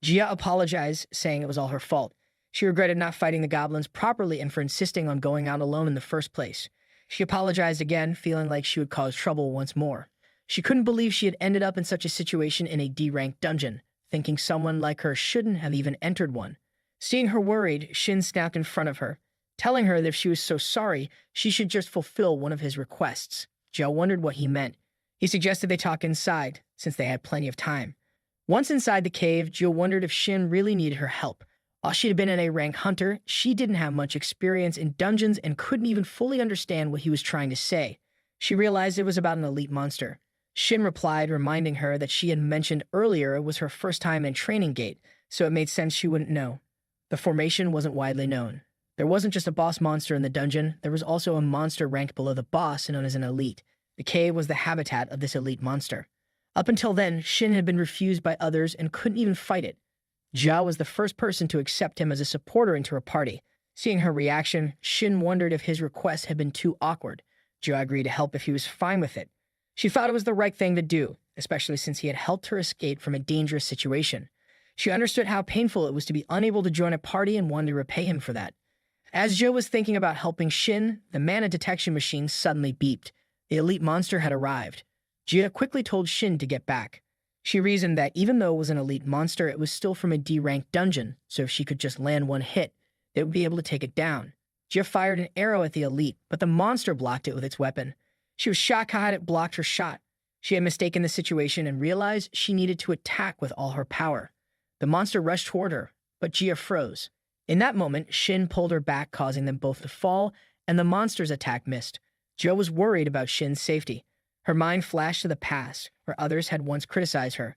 Jia apologized, saying it was all her fault. She regretted not fighting the goblins properly and for insisting on going out alone in the first place. She apologized again, feeling like she would cause trouble once more. She couldn't believe she had ended up in such a situation in a D-rank dungeon, thinking someone like her shouldn't have even entered one. Seeing her worried, Shin snapped in front of her, telling her that if she was so sorry, she should just fulfill one of his requests. Jia wondered what he meant. He suggested they talk inside, since they had plenty of time. Once inside the cave, Jia wondered if Shin really needed her help. While she had been an A-rank hunter, she didn't have much experience in dungeons and couldn't even fully understand what he was trying to say. She realized it was about an elite monster. Shin replied, reminding her that she had mentioned earlier it was her first time in Training Gate, so it made sense she wouldn't know. The formation wasn't widely known. There wasn't just a boss monster in the dungeon, there was also a monster ranked below the boss known as an elite. The cave was the habitat of this elite monster. Up until then, Shin had been refused by others and couldn't even fight it. Jia was the first person to accept him as a supporter into her party. Seeing her reaction, Shin wondered if his request had been too awkward. Jia agreed to help if he was fine with it. She thought it was the right thing to do, especially since he had helped her escape from a dangerous situation. She understood how painful it was to be unable to join a party and wanted to repay him for that. As Jia was thinking about helping Shin, the mana detection machine suddenly beeped. The elite monster had arrived. Jia quickly told Shin to get back. She reasoned that even though it was an elite monster, it was still from a D-ranked dungeon, so if she could just land one hit, they would be able to take it down. Jia fired an arrow at the elite, but the monster blocked it with its weapon. She was shocked how it blocked her shot. She had mistaken the situation and realized she needed to attack with all her power. The monster rushed toward her, but Jia froze. In that moment, Shin pulled her back, causing them both to fall, and the monster's attack missed. Jia was worried about Shin's safety. Her mind flashed to the past, where others had once criticized her.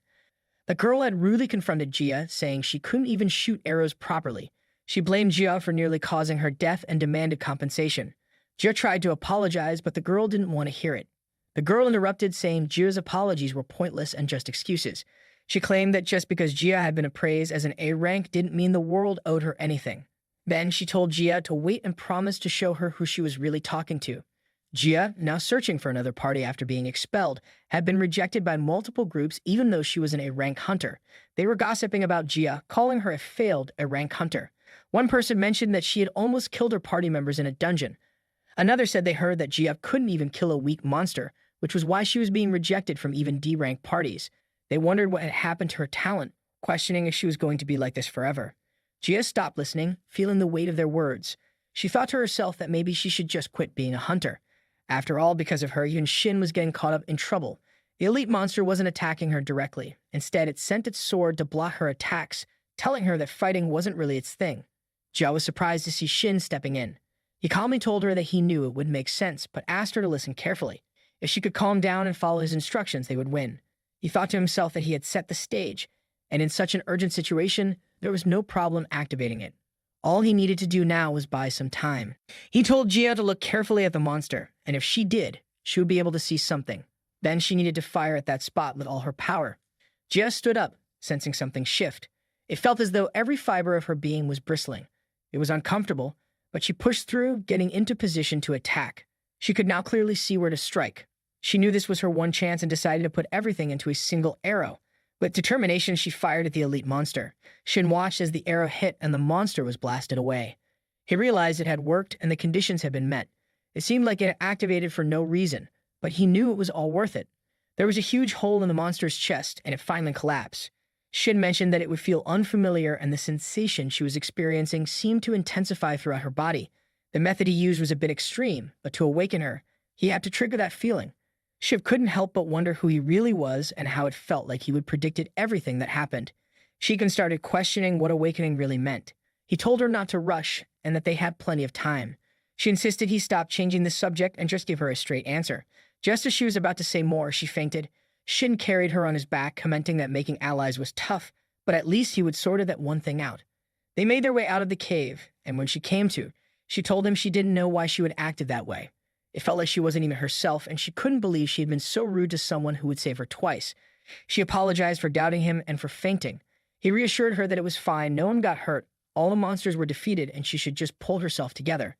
The girl had rudely confronted Jia, saying she couldn't even shoot arrows properly. She blamed Jia for nearly causing her death and demanded compensation. Jia tried to apologize, but the girl didn't want to hear it. The girl interrupted, saying Jia's apologies were pointless and just excuses. She claimed that just because Jia had been appraised as an A rank didn't mean the world owed her anything. Then she told Jia to wait and promised to show her who she was really talking to. Jia, now searching for another party after being expelled, had been rejected by multiple groups even though she was an A-rank hunter. They were gossiping about Jia, calling her a failed A-rank hunter. One person mentioned that she had almost killed her party members in a dungeon. Another said they heard that Jia couldn't even kill a weak monster, which was why she was being rejected from even D-rank parties. They wondered what had happened to her talent, questioning if she was going to be like this forever. Jia stopped listening, feeling the weight of their words. She thought to herself that maybe she should just quit being a hunter. After all, because of her, even Shin was getting caught up in trouble. The elite monster wasn't attacking her directly. Instead, it sent its sword to block her attacks, telling her that fighting wasn't really its thing. Jia was surprised to see Shin stepping in. He calmly told her that he knew it would make sense, but asked her to listen carefully. If she could calm down and follow his instructions, they would win. He thought to himself that he had set the stage, and in such an urgent situation, there was no problem activating it. All he needed to do now was buy some time. He told Jia to look carefully at the monster, and if she did, she would be able to see something. Then she needed to fire at that spot with all her power. Jia stood up, sensing something shift. It felt as though every fiber of her being was bristling. It was uncomfortable, but she pushed through, getting into position to attack. She could now clearly see where to strike. She knew this was her one chance and decided to put everything into a single arrow. With determination, she fired at the elite monster. Shin watched as the arrow hit and the monster was blasted away. He realized it had worked and the conditions had been met. It seemed like it had activated for no reason, but he knew it was all worth it. There was a huge hole in the monster's chest and it finally collapsed. Shin mentioned that it would feel unfamiliar and the sensation she was experiencing seemed to intensify throughout her body. The method he used was a bit extreme, but to awaken her, he had to trigger that feeling. Shiv couldn't help but wonder who he really was and how it felt like he would predicted everything that happened. Shiken started questioning what awakening really meant. He told her not to rush and that they had plenty of time. She insisted he stop changing the subject and just give her a straight answer. Just as she was about to say more, she fainted. Shin carried her on his back, commenting that making allies was tough, but at least he would sort that one thing out. They made their way out of the cave, and when she came to, she told him she didn't know why she would acted that way. It felt like she wasn't even herself, and she couldn't believe she had been so rude to someone who would save her twice. She apologized for doubting him and for fainting. He reassured her that it was fine, no one got hurt, all the monsters were defeated, and she should just pull herself together.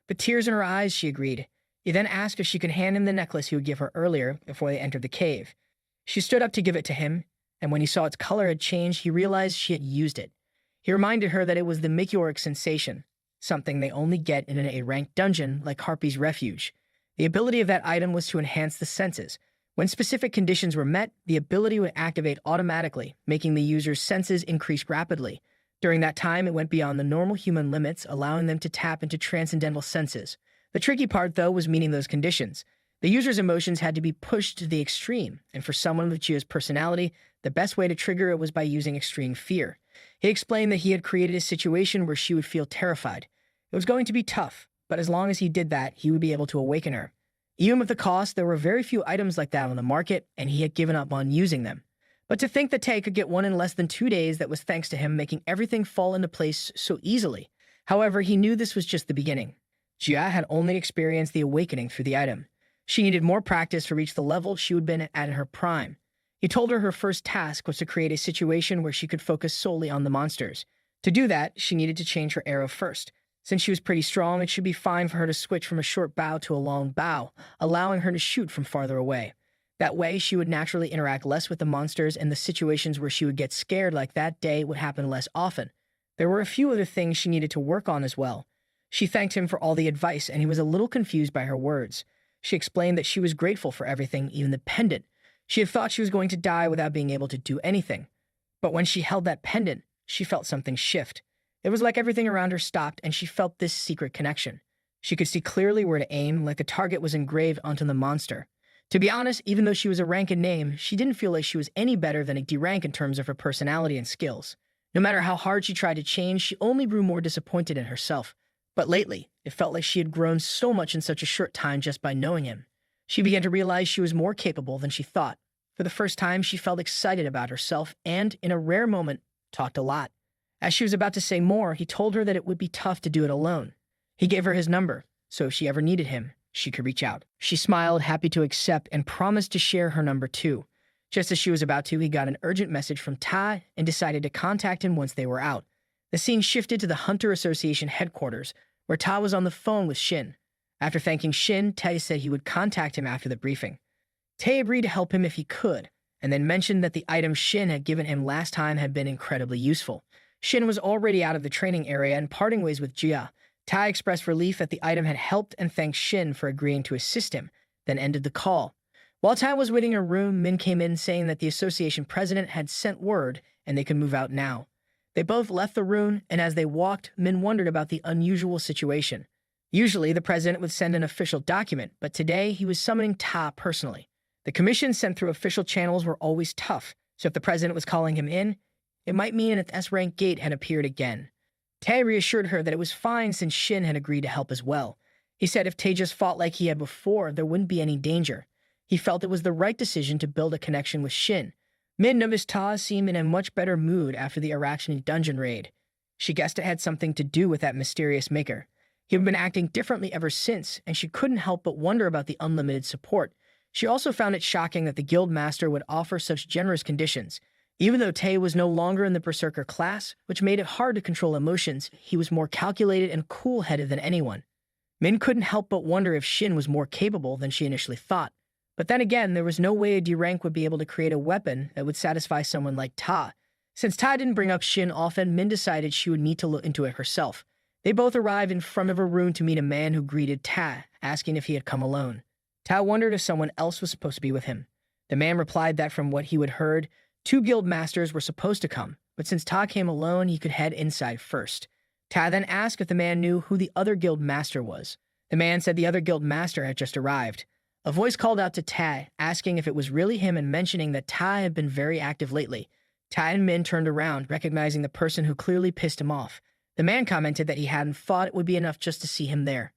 With tears in her eyes, she agreed. He then asked if she could hand him the necklace he would give her earlier before they entered the cave. She stood up to give it to him, and when he saw its color had changed, he realized she had used it. He reminded her that it was the meteoric sensation, something they only get in an A-ranked dungeon like Harpy's Refuge. The ability of that item was to enhance the senses. When specific conditions were met, the ability would activate automatically, making the user's senses increase rapidly. During that time, it went beyond the normal human limits, allowing them to tap into transcendental senses. The tricky part, though, was meeting those conditions. The user's emotions had to be pushed to the extreme, and for someone with Jia's personality, the best way to trigger it was by using extreme fear. He explained that he had created a situation where she would feel terrified. It was going to be tough, but as long as he did that, he would be able to awaken her. Even with the cost, there were very few items like that on the market, and he had given up on using them. But to think that Tay could get one in less than 2 days, that was thanks to him making everything fall into place so easily. However, he knew this was just the beginning. Jia had only experienced the awakening through the item. She needed more practice to reach the level she would have been at in her prime. He told her first task was to create a situation where she could focus solely on the monsters. To do that, she needed to change her arrow first. Since she was pretty strong, it should be fine for her to switch from a short bow to a long bow, allowing her to shoot from farther away. That way, she would naturally interact less with the monsters, and the situations where she would get scared like that day would happen less often. There were a few other things she needed to work on as well. She thanked him for all the advice, and he was a little confused by her words. She explained that she was grateful for everything, even the pendant, She had thought she was going to die without being able to do anything. But when she held that pendant, she felt something shift. It was like everything around her stopped, and she felt this secret connection. She could see clearly where to aim, like the target was engraved onto the monster. To be honest, even though she was a rank in name, she didn't feel like she was any better than a D rank in terms of her personality and skills. No matter how hard she tried to change, she only grew more disappointed in herself. But lately, it felt like she had grown so much in such a short time just by knowing him. She began to realize she was more capable than she thought. For the first time, she felt excited about herself and, in a rare moment, talked a lot. As she was about to say more, he told her that it would be tough to do it alone. He gave her his number, so if she ever needed him, she could reach out. She smiled, happy to accept, and promised to share her number too. Just as she was about to, he got an urgent message from Ta and decided to contact him once they were out. The scene shifted to the Hunter Association headquarters, where Ta was on the phone with Shin. After thanking Shin, Ta said he would contact him after the briefing. Ta agreed to help him if he could, and then mentioned that the item Shin had given him last time had been incredibly useful. Shin was already out of the training area and parting ways with Jia. Ta expressed relief that the item had helped and thanked Shin for agreeing to assist him, then ended the call. While Ta was waiting in her room, Min came in saying that the association president had sent word and they could move out now. They both left the room, and as they walked, Min wondered about the unusual situation. Usually, the president would send an official document, but today he was summoning Ta personally. The commissions sent through official channels were always tough, so if the president was calling him in, it might mean an S-rank gate had appeared again. Tae reassured her that it was fine since Shin had agreed to help as well. He said if Tae just fought like he had before, there wouldn't be any danger. He felt it was the right decision to build a connection with Shin. Min noticed Ta seemed in a much better mood after the Arakshani dungeon raid. She guessed it had something to do with that mysterious maker. He had been acting differently ever since, and she couldn't help but wonder about the unlimited support. She also found it shocking that the guild master would offer such generous conditions. Even though Tae was no longer in the berserker class, which made it hard to control emotions, he was more calculated and cool-headed than anyone. Min couldn't help but wonder if Shin was more capable than she initially thought. But then again, there was no way a D rank would be able to create a weapon that would satisfy someone like Ta. Since Ta didn't bring up Shin often, Min decided she would need to look into it herself. They both arrived in front of a room to meet a man who greeted Ta, asking if he had come alone. Ta wondered if someone else was supposed to be with him. The man replied that from what he had heard, 2 guild masters were supposed to come, but since Ta came alone, he could head inside first. Ta then asked if the man knew who the other guild master was. The man said the other guild master had just arrived. A voice called out to Ta, asking if it was really him and mentioning that Ta had been very active lately. Ta and Min turned around, recognizing the person who clearly pissed him off. The man commented that he hadn't thought it would be enough just to see him there.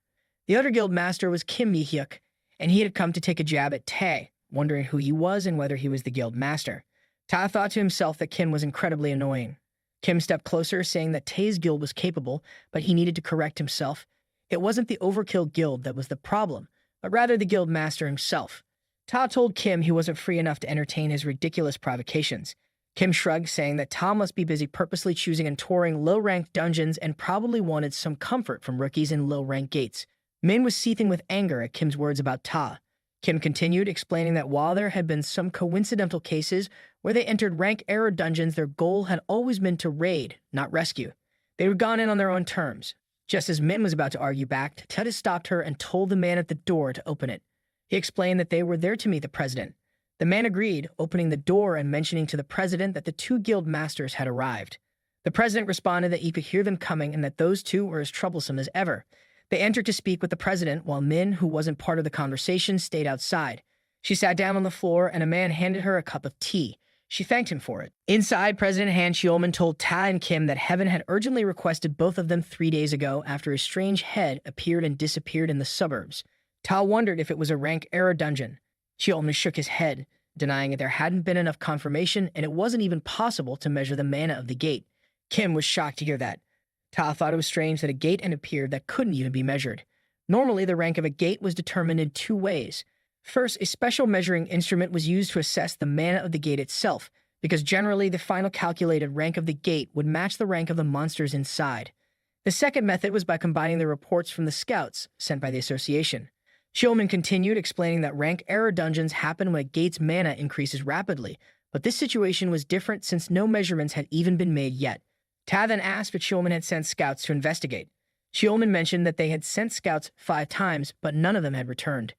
The other guild master was Kim Mi-hyuk, and he had come to take a jab at Ta, wondering who he was and whether he was the guild master. Ta thought to himself that Kim was incredibly annoying. Kim stepped closer, saying that Tae's guild was capable, but he needed to correct himself. It wasn't the Overkill guild that was the problem, but rather the guild master himself. Ta told Kim he wasn't free enough to entertain his ridiculous provocations. Kim shrugged, saying that Ta must be busy purposely choosing and touring low-ranked dungeons and probably wanted some comfort from rookies in low-ranked gates. Min was seething with anger at Kim's words about Ta. Kim continued, explaining that while there had been some coincidental cases where they entered rank error dungeons, their goal had always been to raid, not rescue. They were gone in on their own terms. Just as Min was about to argue back, Ta stopped her and told the man at the door to open it. He explained that they were there to meet the president. The man agreed, opening the door and mentioning to the president that the 2 guild masters had arrived. The president responded that he could hear them coming and that those 2 were as troublesome as ever. They entered to speak with the president, while Min, who wasn't part of the conversation, stayed outside. She sat down on the floor, and a man handed her a cup of tea. She thanked him for it. Inside, President Han Xiumin told Ta and Kim that Heaven had urgently requested both of them 3 days ago after a strange head appeared and disappeared in the suburbs. Ta wondered if it was a rank error dungeon. Xiumin shook his head, denying that there hadn't been enough confirmation and it wasn't even possible to measure the mana of the gate. Kim was shocked to hear that. Ta thought it was strange that a gate had appeared that couldn't even be measured. Normally, the rank of a gate was determined in 2 ways. First, a special measuring instrument was used to assess the mana of the gate itself, because generally the final calculated rank of the gate would match the rank of the monsters inside. The second method was by combining the reports from the scouts sent by the association. Xiumin continued, explaining that rank error dungeons happen when a gate's mana increases rapidly, but this situation was different since no measurements had even been made yet. Ta then asked if Xiumin had sent scouts to investigate. Xiumin mentioned that they had sent scouts 5 times, but none of them had returned.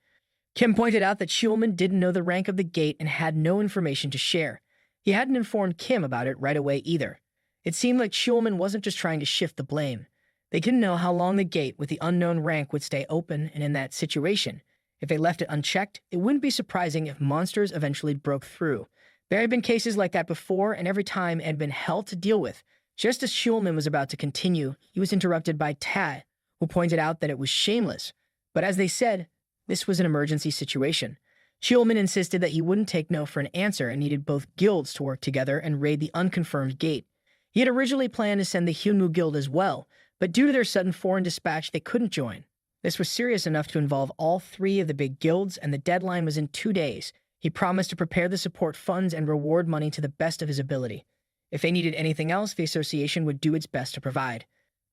Kim pointed out that Schulman didn't know the rank of the gate and had no information to share. He hadn't informed Kim about it right away either. It seemed like Schulman wasn't just trying to shift the blame. They didn't know how long the gate with the unknown rank would stay open, and in that situation, if they left it unchecked, it wouldn't be surprising if monsters eventually broke through. There had been cases like that before, and every time it had been hell to deal with. Just as Schulman was about to continue, he was interrupted by Ta, who pointed out that it was shameless. But as they said, this was an emergency situation. Schulman insisted that he wouldn't take no for an answer and needed both guilds to work together and raid the unconfirmed gate. He had originally planned to send the Hyunmu Guild as well, but due to their sudden foreign dispatch, they couldn't join. This was serious enough to involve all three of the big guilds, and the deadline was in 2 days. He promised to prepare the support funds and reward money to the best of his ability. If they needed anything else, the association would do its best to provide.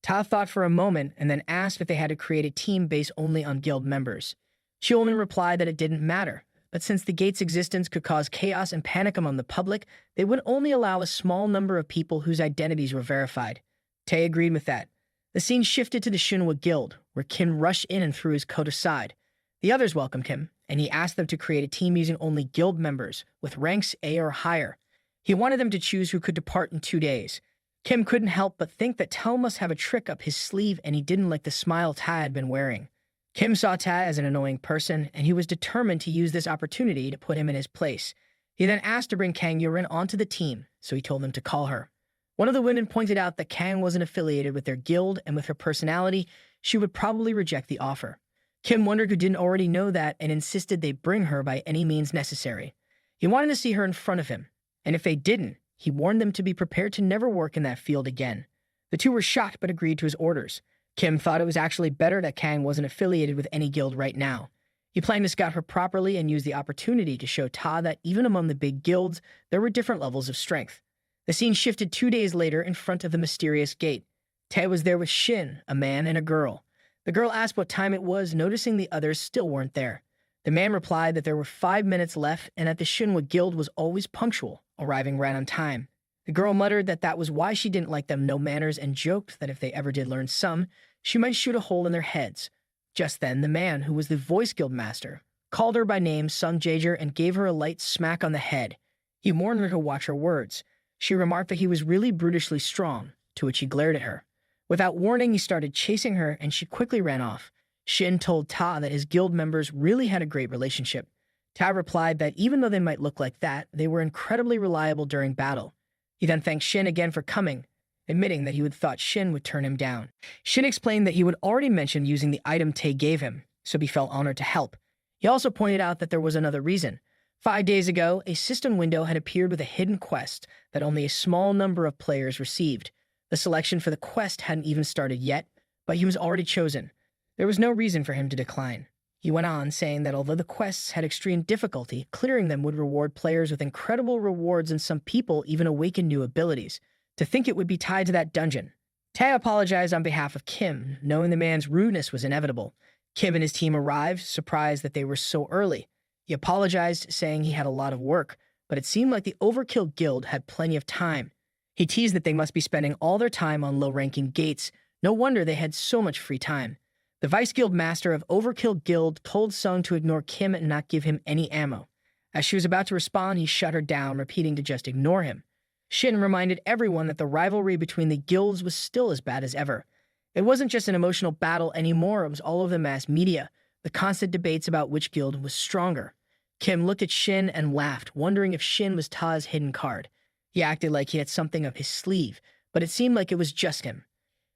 Ta thought for a moment and then asked if they had to create a team based only on guild members. Schulman replied that it didn't matter, but since the gate's existence could cause chaos and panic among the public, they would only allow a small number of people whose identities were verified. Tae agreed with that. The scene shifted to the Shinwa Guild, where Kim rushed in and threw his coat aside. The others welcomed him, and he asked them to create a team using only guild members, with ranks A or higher. He wanted them to choose who could depart in 2 days. Kim couldn't help but think that Tao must have a trick up his sleeve, and he didn't like the smile Ta had been wearing. Kim saw Ta as an annoying person, and he was determined to use this opportunity to put him in his place. He then asked to bring Kang Yurin onto the team, so he told them to call her. One of the women pointed out that Kang wasn't affiliated with their guild, and with her personality, she would probably reject the offer. Kim wondered who didn't already know that and insisted they bring her by any means necessary. He wanted to see her in front of him, and if they didn't, he warned them to be prepared to never work in that field again. The two were shocked but agreed to his orders. Kim thought it was actually better that Kang wasn't affiliated with any guild right now. He planned to scout her properly and use the opportunity to show Ta that even among the big guilds, there were different levels of strength. The scene shifted 2 days later in front of the mysterious gate. Ta was there with Shin, a man and a girl. The girl asked what time it was, noticing the others still weren't there. The man replied that there were 5 minutes left and that the Shinwa Guild was always punctual, arriving right on time. The girl muttered that that was why she didn't like them no manners and joked that if they ever did learn some, she might shoot a hole in their heads. Just then, the man, who was the voice guild master, called her by name Sung Jaeger and gave her a light smack on the head. He warned her to watch her words. She remarked that he was really brutishly strong, to which he glared at her. Without warning, he started chasing her, and she quickly ran off. Shin told Ta that his guild members really had a great relationship. Ta replied that even though they might look like that, they were incredibly reliable during battle. He then thanked Shin again for coming, admitting that he would thought Shin would turn him down. Shin explained that he would already mentioned using the item Tae gave him, so he felt honored to help. He also pointed out that there was another reason. 5 days ago, a system window had appeared with a hidden quest that only a small number of players received. The selection for the quest hadn't even started yet, but he was already chosen. There was no reason for him to decline. He went on, saying that although the quests had extreme difficulty, clearing them would reward players with incredible rewards, and some people even awaken new abilities. To think it would be tied to that dungeon. Tae apologized on behalf of Kim, knowing the man's rudeness was inevitable. Kim and his team arrived, surprised that they were so early. He apologized, saying he had a lot of work, but it seemed like the Overkill Guild had plenty of time. He teased that they must be spending all their time on low-ranking gates. No wonder they had so much free time. The Vice Guild Master of Overkill Guild told Sung to ignore Kim and not give him any ammo. As she was about to respond, he shut her down, repeating to just ignore him. Shin reminded everyone that the rivalry between the guilds was still as bad as ever. It wasn't just an emotional battle anymore, it was all over the mass media, the constant debates about which guild was stronger. Kim looked at Shin and laughed, wondering if Shin was Ta's hidden card. He acted like he had something up his sleeve, but it seemed like it was just him.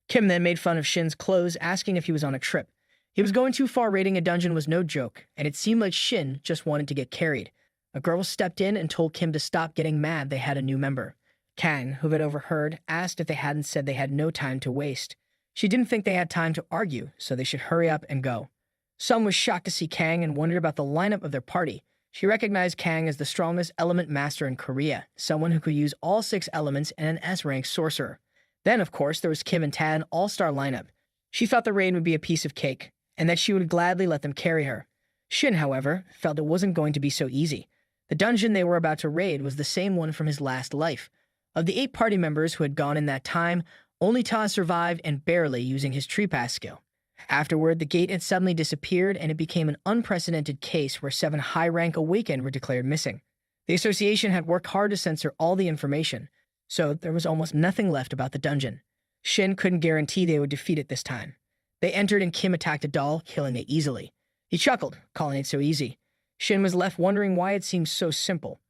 Kim then made fun of Shin's clothes, asking if he was on a trip. He was going too far. Raiding a dungeon was no joke, and it seemed like Shin just wanted to get carried. A girl stepped in and told Kim to stop getting mad they had a new member. Kang, who had overheard, asked if they hadn't said they had no time to waste. She didn't think they had time to argue, so they should hurry up and go. Sung was shocked to see Kang and wondered about the lineup of their party. She recognized Kang as the strongest element master in Korea, someone who could use all 6 elements and an S-rank sorcerer. Then, of course, there was Kim and Ta, an all-star lineup. She thought the raid would be a piece of cake, and that she would gladly let them carry her. Shin, however, felt it wasn't going to be so easy. The dungeon they were about to raid was the same one from his last life. Of the 8 party members who had gone in that time, only Ta survived, and barely, using his tree pass skill. Afterward, the gate had suddenly disappeared, and it became an unprecedented case where 7 high-rank awakened were declared missing. The association had worked hard to censor all the information, so there was almost nothing left about the dungeon. Shin couldn't guarantee they would defeat it this time. They entered and Kim attacked a doll, killing it easily. He chuckled, calling it so easy. Shin was left wondering why it seemed so simple.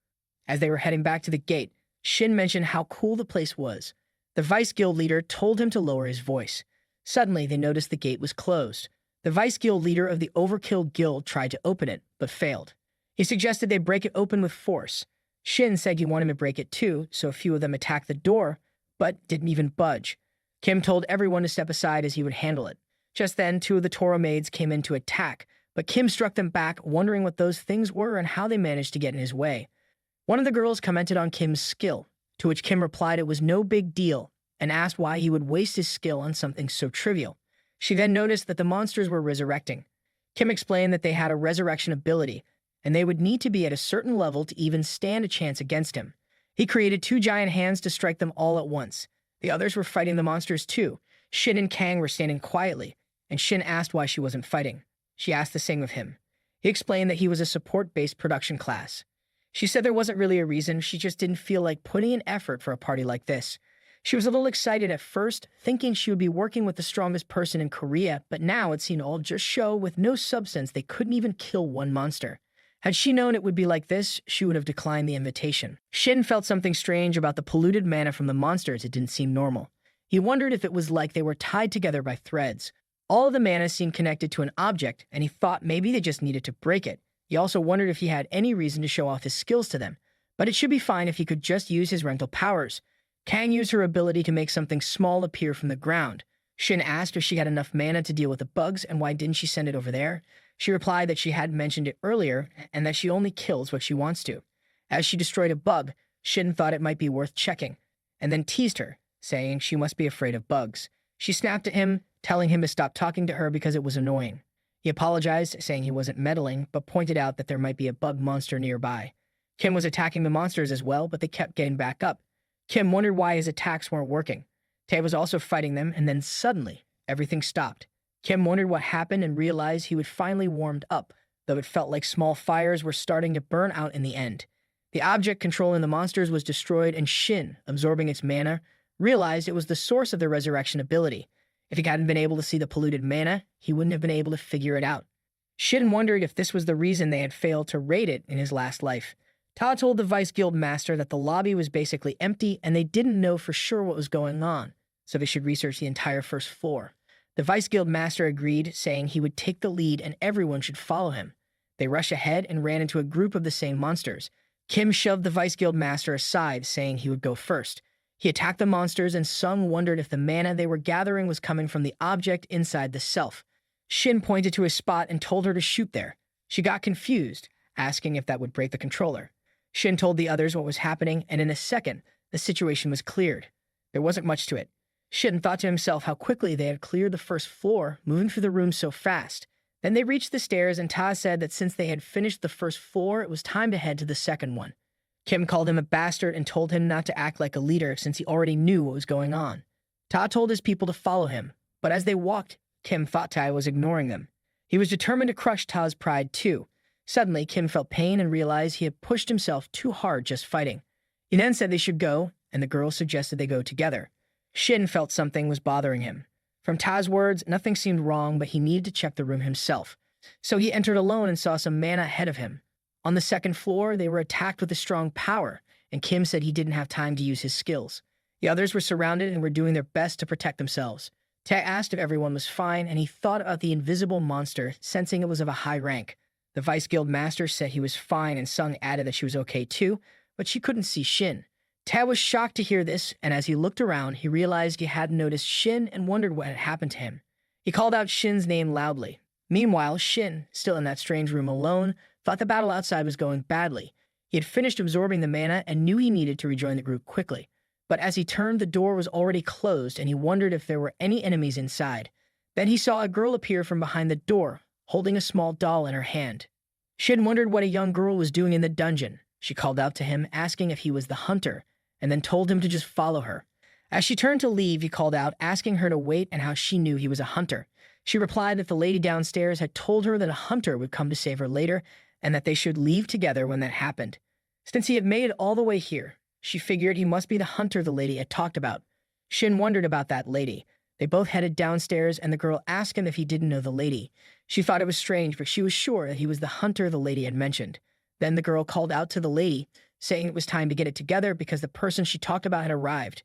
As they were heading back to the gate, Shin mentioned how cool the place was. The vice guild leader told him to lower his voice. Suddenly, they noticed the gate was closed. The vice guild leader of the Overkill Guild tried to open it, but failed. He suggested they break it open with force. Shin said he wanted to break it too, so a few of them attacked the door, but didn't even budge. Kim told everyone to step aside as he would handle it. Just then, 2 of the Toro maids came in to attack, but Kim struck them back, wondering what those things were and how they managed to get in his way. One of the girls commented on Kim's skill, to which Kim replied it was no big deal, and asked why he would waste his skill on something so trivial. She then noticed that the monsters were resurrecting. Kim explained that they had a resurrection ability, and they would need to be at a certain level to even stand a chance against him. He created 2 giant hands to strike them all at once. The others were fighting the monsters too. Shin and Kang were standing quietly, and Shin asked why she wasn't fighting. She asked the same of him. He explained that he was a support-based production class. She said there wasn't really a reason, she just didn't feel like putting in effort for a party like this. She was a little excited at first, thinking she would be working with the strongest person in Korea, but now it seemed all just show with no substance. They couldn't even kill one monster. Had she known it would be like this, she would have declined the invitation. Shin felt something strange about the polluted mana from the monsters. It didn't seem normal. He wondered if it was like they were tied together by threads. All of the mana seemed connected to an object, and he thought maybe they just needed to break it. He also wondered if he had any reason to show off his skills to them, but it should be fine if he could just use his rental powers. Kang used her ability to make something small appear from the ground. Shin asked if she had enough mana to deal with the bugs and why didn't she send it over there. She replied that she hadn't mentioned it earlier and that she only kills what she wants to. As she destroyed a bug, Shin thought it might be worth checking, and then teased her, saying she must be afraid of bugs. She snapped at him, telling him to stop talking to her because it was annoying. He apologized, saying he wasn't meddling, but pointed out that there might be a bug monster nearby. Kim was attacking the monsters as well, but they kept getting back up. Kim wondered why his attacks weren't working. Tae was also fighting them, and then suddenly, everything stopped. Kim wondered what happened and realized he would finally warmed up, though it felt like small fires were starting to burn out in the end. The object controlling the monsters was destroyed, and Shin, absorbing its mana, realized it was the source of the resurrection ability. If he hadn't been able to see the polluted mana, he wouldn't have been able to figure it out. Shin wondered if this was the reason they had failed to raid it in his last life. Ta told the Vice Guild Master that the lobby was basically empty and they didn't know for sure what was going on, so they should research the entire first floor. The Vice Guild Master agreed, saying he would take the lead and everyone should follow him. They rushed ahead and ran into a group of the same monsters. Kim shoved the Vice Guild Master aside, saying he would go first. He attacked the monsters, and Sung wondered if the mana they were gathering was coming from the object inside the self. Shin pointed to a spot and told her to shoot there. She got confused, asking if that would break the controller. Shin told the others what was happening, and in a second, the situation was cleared. There wasn't much to it. Shin thought to himself how quickly they had cleared the first floor, moving through the room so fast. Then they reached the stairs, and Ta said that since they had finished the first floor, it was time to head to the second one. Kim called him a bastard and told him not to act like a leader since he already knew what was going on. Ta told his people to follow him, but as they walked, Kim thought Ta was ignoring them. He was determined to crush Ta's pride too. Suddenly, Kim felt pain and realized he had pushed himself too hard just fighting. He then said they should go, and the girls suggested they go together. Shin felt something was bothering him. From Ta's words, nothing seemed wrong, but he needed to check the room himself. So he entered alone and saw some mana ahead of him. On the second floor, they were attacked with a strong power, and Kim said he didn't have time to use his skills. The others were surrounded and were doing their best to protect themselves. Tae asked if everyone was fine, and he thought about the invisible monster, sensing it was of a high rank. The Vice Guild Master said he was fine, and Sung added that she was okay too, but she couldn't see Shin. Tae was shocked to hear this, and as he looked around, he realized he hadn't noticed Shin and wondered what had happened to him. He called out Shin's name loudly. Meanwhile, Shin, still in that strange room alone, thought the battle outside was going badly. He had finished absorbing the mana and knew he needed to rejoin the group quickly. But as he turned, the door was already closed, and he wondered if there were any enemies inside. Then he saw a girl appear from behind the door, holding a small doll in her hand. Shin wondered what a young girl was doing in the dungeon. She called out to him, asking if he was the hunter, and then told him to just follow her. As she turned to leave, he called out, asking her to wait and how she knew he was a hunter. She replied that the lady downstairs had told her that a hunter would come to save her later and that they should leave together when that happened. Since he had made it all the way here, she figured he must be the hunter the lady had talked about. Shin wondered about that lady. They both headed downstairs, and the girl asked him if he didn't know the lady. She thought it was strange, but she was sure that he was the hunter the lady had mentioned. Then the girl called out to the lady, saying it was time to get it together because the person she talked about had arrived.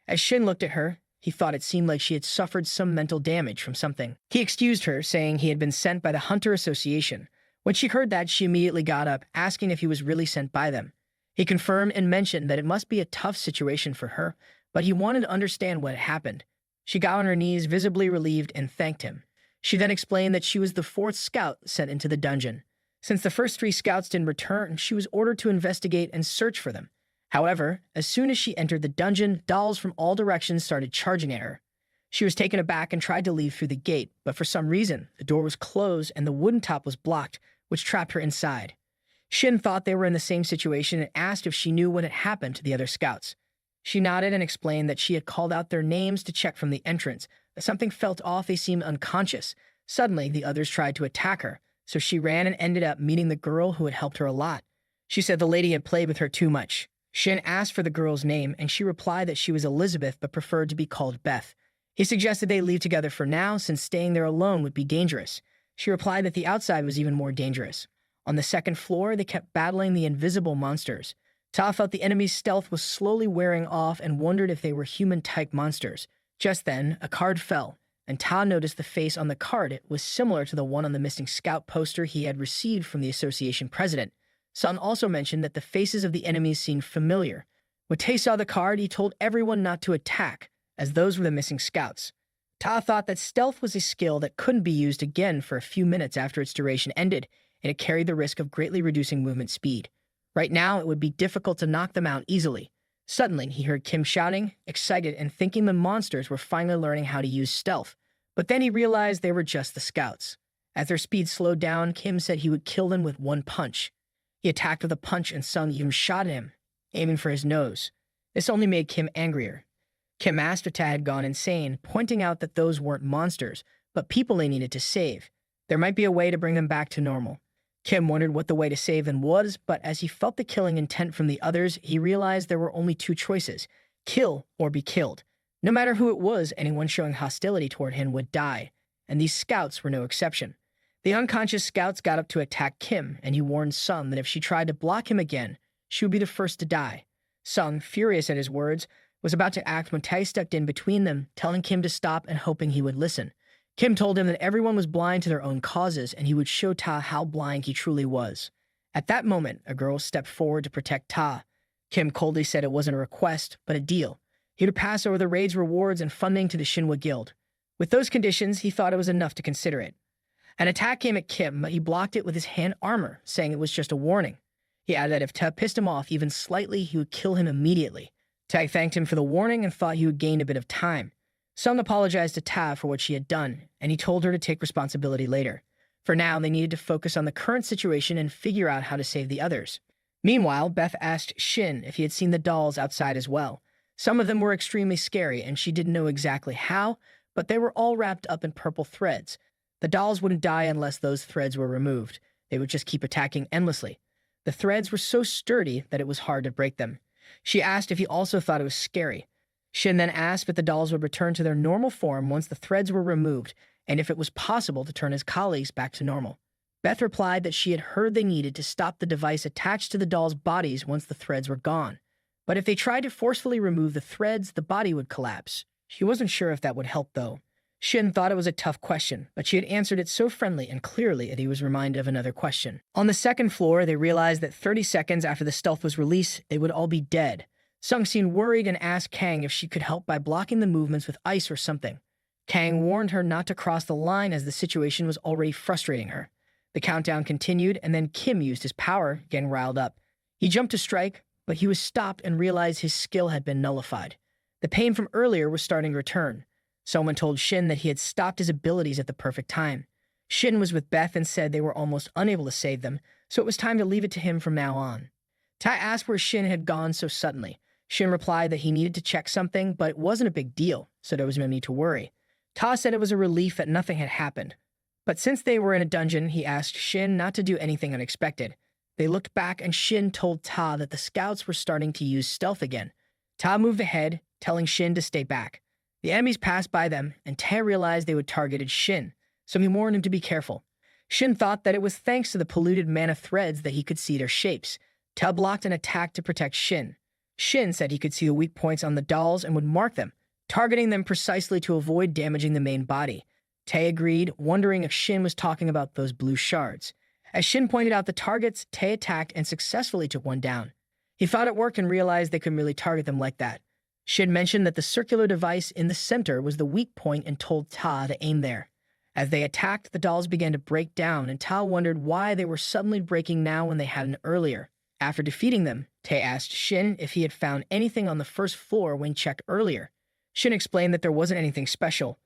As Shin looked at her, he thought it seemed like she had suffered some mental damage from something. He excused her, saying he had been sent by the Hunter Association. When she heard that, she immediately got up, asking if he was really sent by them. He confirmed and mentioned that it must be a tough situation for her, but he wanted to understand what had happened. She got on her knees, visibly relieved, and thanked him. She then explained that she was the 4th scout sent into the dungeon. Since the first 3 scouts didn't return, she was ordered to investigate and search for them. However, as soon as she entered the dungeon, dolls from all directions started charging at her. She was taken aback and tried to leave through the gate, but for some reason, the door was closed and the wooden top was blocked, which trapped her inside. Shin thought they were in the same situation and asked if she knew what had happened to the other scouts. She nodded and explained that she had called out their names to check from the entrance, but something felt off. They seemed unconscious. Suddenly, the others tried to attack her, so she ran and ended up meeting the girl who had helped her a lot. She said the lady had played with her too much. Shin asked for the girl's name, and she replied that she was Elizabeth but preferred to be called Beth. He suggested they leave together for now, since staying there alone would be dangerous. She replied that the outside was even more dangerous. On the 2nd floor, they kept battling the invisible monsters. Ta felt the enemy's stealth was slowly wearing off and wondered if they were human-type monsters. Just then, a card fell, and Ta noticed the face on the card. It was similar to the one on the missing scout poster he had received from the association president. Sun also mentioned that the faces of the enemies seemed familiar. When Tae saw the card, he told everyone not to attack, as those were the missing scouts. Ta thought that stealth was a skill that couldn't be used again for a few minutes after its duration ended, and it carried the risk of greatly reducing movement speed. Right now, it would be difficult to knock them out easily. Suddenly, he heard Kim shouting, excited and thinking the monsters were finally learning how to use stealth. But then he realized they were just the scouts. As their speed slowed down, Kim said he would kill them with one punch. He attacked with a punch and Sung even shot at him, aiming for his nose. This only made Kim angrier. Kim asked if Ta had gone insane, pointing out that those weren't monsters, but people they needed to save. There might be a way to bring them back to normal. Kim wondered what the way to save them was, but as he felt the killing intent from the others, he realized there were only 2 choices: kill or be killed. No matter who it was, anyone showing hostility toward him would die, and these scouts were no exception. The unconscious scouts got up to attack Kim, and he warned Sung that if she tried to block him again, she would be the first to die. Sung, furious at his words, was about to act when Tai stepped in between them, telling Kim to stop and hoping he would listen. Kim told him that everyone was blind to their own causes, and he would show Ta how blind he truly was. At that moment, a girl stepped forward to protect Ta. Kim coldly said it wasn't a request, but a deal. He would pass over the raid's rewards and funding to the Shinwa Guild. With those conditions, he thought it was enough to consider it. An attack came at Kim, but he blocked it with his hand armor, saying it was just a warning. He added that if Ta pissed him off even slightly, he would kill him immediately. Ta thanked him for the warning and thought he would gain a bit of time. Sung apologized to Ta for what she had done, and he told her to take responsibility later. For now, they needed to focus on the current situation and figure out how to save the others. Meanwhile, Beth asked Shin if he had seen the dolls outside as well. Some of them were extremely scary, and she didn't know exactly how, but they were all wrapped up in purple threads. The dolls wouldn't die unless those threads were removed. They would just keep attacking endlessly. The threads were so sturdy that it was hard to break them. She asked if he also thought it was scary. Shin then asked if the dolls would return to their normal form once the threads were removed, and if it was possible to turn his colleagues back to normal. Beth replied that she had heard they needed to stop the device attached to the dolls' bodies once the threads were gone. But if they tried to forcefully remove the threads, the body would collapse. She wasn't sure if that would help, though. Shin thought it was a tough question, but she had answered it so friendly and clearly that he was reminded of another question. On the 2nd floor, they realized that 30 seconds after the stealth was released, they would all be dead. Sung seemed worried and asked Kang if she could help by blocking the movements with ice or something. Kang warned her not to cross the line as the situation was already frustrating her. The countdown continued, and then Kim used his power, getting riled up. He jumped to strike, but he was stopped and realized his skill had been nullified. The pain from earlier was starting to return. Someone told Shin that he had stopped his abilities at the perfect time. Shin was with Beth and said they were almost unable to save them, so it was time to leave it to him from now on. Tai asked where Shin had gone so suddenly. Shin replied that he needed to check something, but it wasn't a big deal, so there was no need to worry. Ta said it was a relief that nothing had happened. But since they were in a dungeon, he asked Shin not to do anything unexpected. They looked back and Shin told Ta that the scouts were starting to use stealth again. Ta moved ahead, telling Shin to stay back. The enemies passed by them, and Ta realized they would targeted Shin, so he warned him to be careful. Shin thought that it was thanks to the polluted mana threads that he could see their shapes. Ta blocked an attack to protect Shin. Shin said he could see the weak points on the dolls and would mark them, targeting them precisely to avoid damaging the main body. Tae agreed, wondering if Shin was talking about those blue shards. As Shin pointed out the targets, Tae attacked and successfully took one down. He thought it worked and realized they couldn't really target them like that. Shin mentioned that the circular device in the center was the weak point and told Ta to aim there. As they attacked, the dolls began to break down, and Ta wondered why they were suddenly breaking now when they hadn't earlier. After defeating them, Tae asked Shin if he had found anything on the first floor when checked earlier. Shin explained that there wasn't anything special,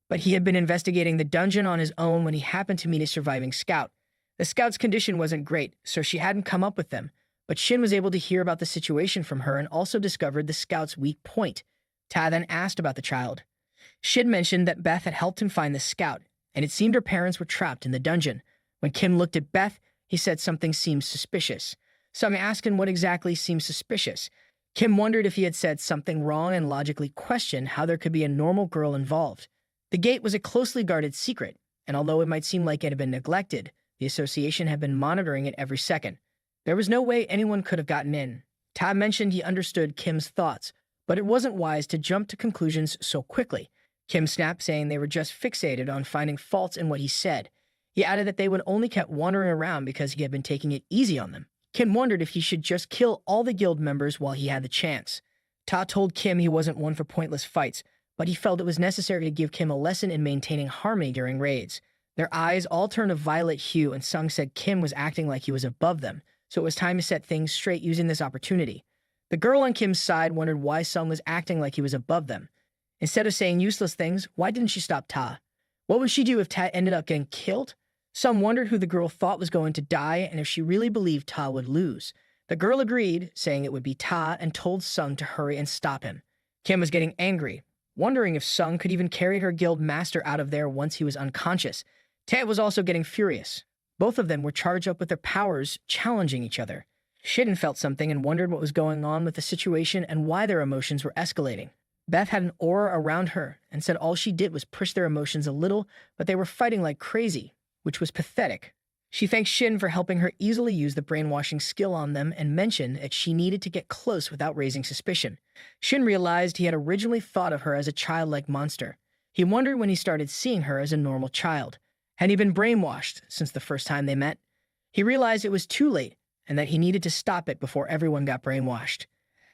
but he had been investigating the dungeon on his own when he happened to meet a surviving scout. The scout's condition wasn't great, so she hadn't come up with them, but Shin was able to hear about the situation from her and also discovered the scout's weak point. Ta then asked about the child. Shin mentioned that Beth had helped him find the scout, and it seemed her parents were trapped in the dungeon. When Kim looked at Beth, he said something seemed suspicious. Some asked him what exactly seemed suspicious. Kim wondered if he had said something wrong and logically questioned how there could be a normal girl involved. The gate was a closely guarded secret, and although it might seem like it had been neglected, the association had been monitoring it every second. There was no way anyone could have gotten in. Ta mentioned he understood Kim's thoughts, but it wasn't wise to jump to conclusions so quickly. Kim snapped, saying they were just fixated on finding faults in what he said. He added that they would only kept wandering around because he had been taking it easy on them. Kim wondered if he should just kill all the guild members while he had the chance. Ta told Kim he wasn't one for pointless fights, but he felt it was necessary to give Kim a lesson in maintaining harmony during raids. Their eyes all turned a violet hue, and Sung said Kim was acting like he was above them, so it was time to set things straight using this opportunity. The girl on Kim's side wondered why Sung was acting like he was above them. Instead of saying useless things, why didn't she stop Ta? What would she do if Ta ended up getting killed? Some wondered who the girl thought was going to die and if she really believed Ta would lose. The girl agreed, saying it would be Ta, and told Sung to hurry and stop him. Kim was getting angry, wondering if Sung could even carry her guild master out of there once he was unconscious. Ta was also getting furious. Both of them were charged up with their powers, challenging each other. Shin felt something and wondered what was going on with the situation and why their emotions were escalating. Beth had an aura around her and said all she did was push their emotions a little, but they were fighting like crazy, which was pathetic. She thanked Shin for helping her easily use the brainwashing skill on them and mentioned that she needed to get close without raising suspicion. Shin realized he had originally thought of her as a childlike monster. He wondered when he started seeing her as a normal child. Had he been brainwashed since the first time they met? He realized it was too late and that he needed to stop it before everyone got brainwashed.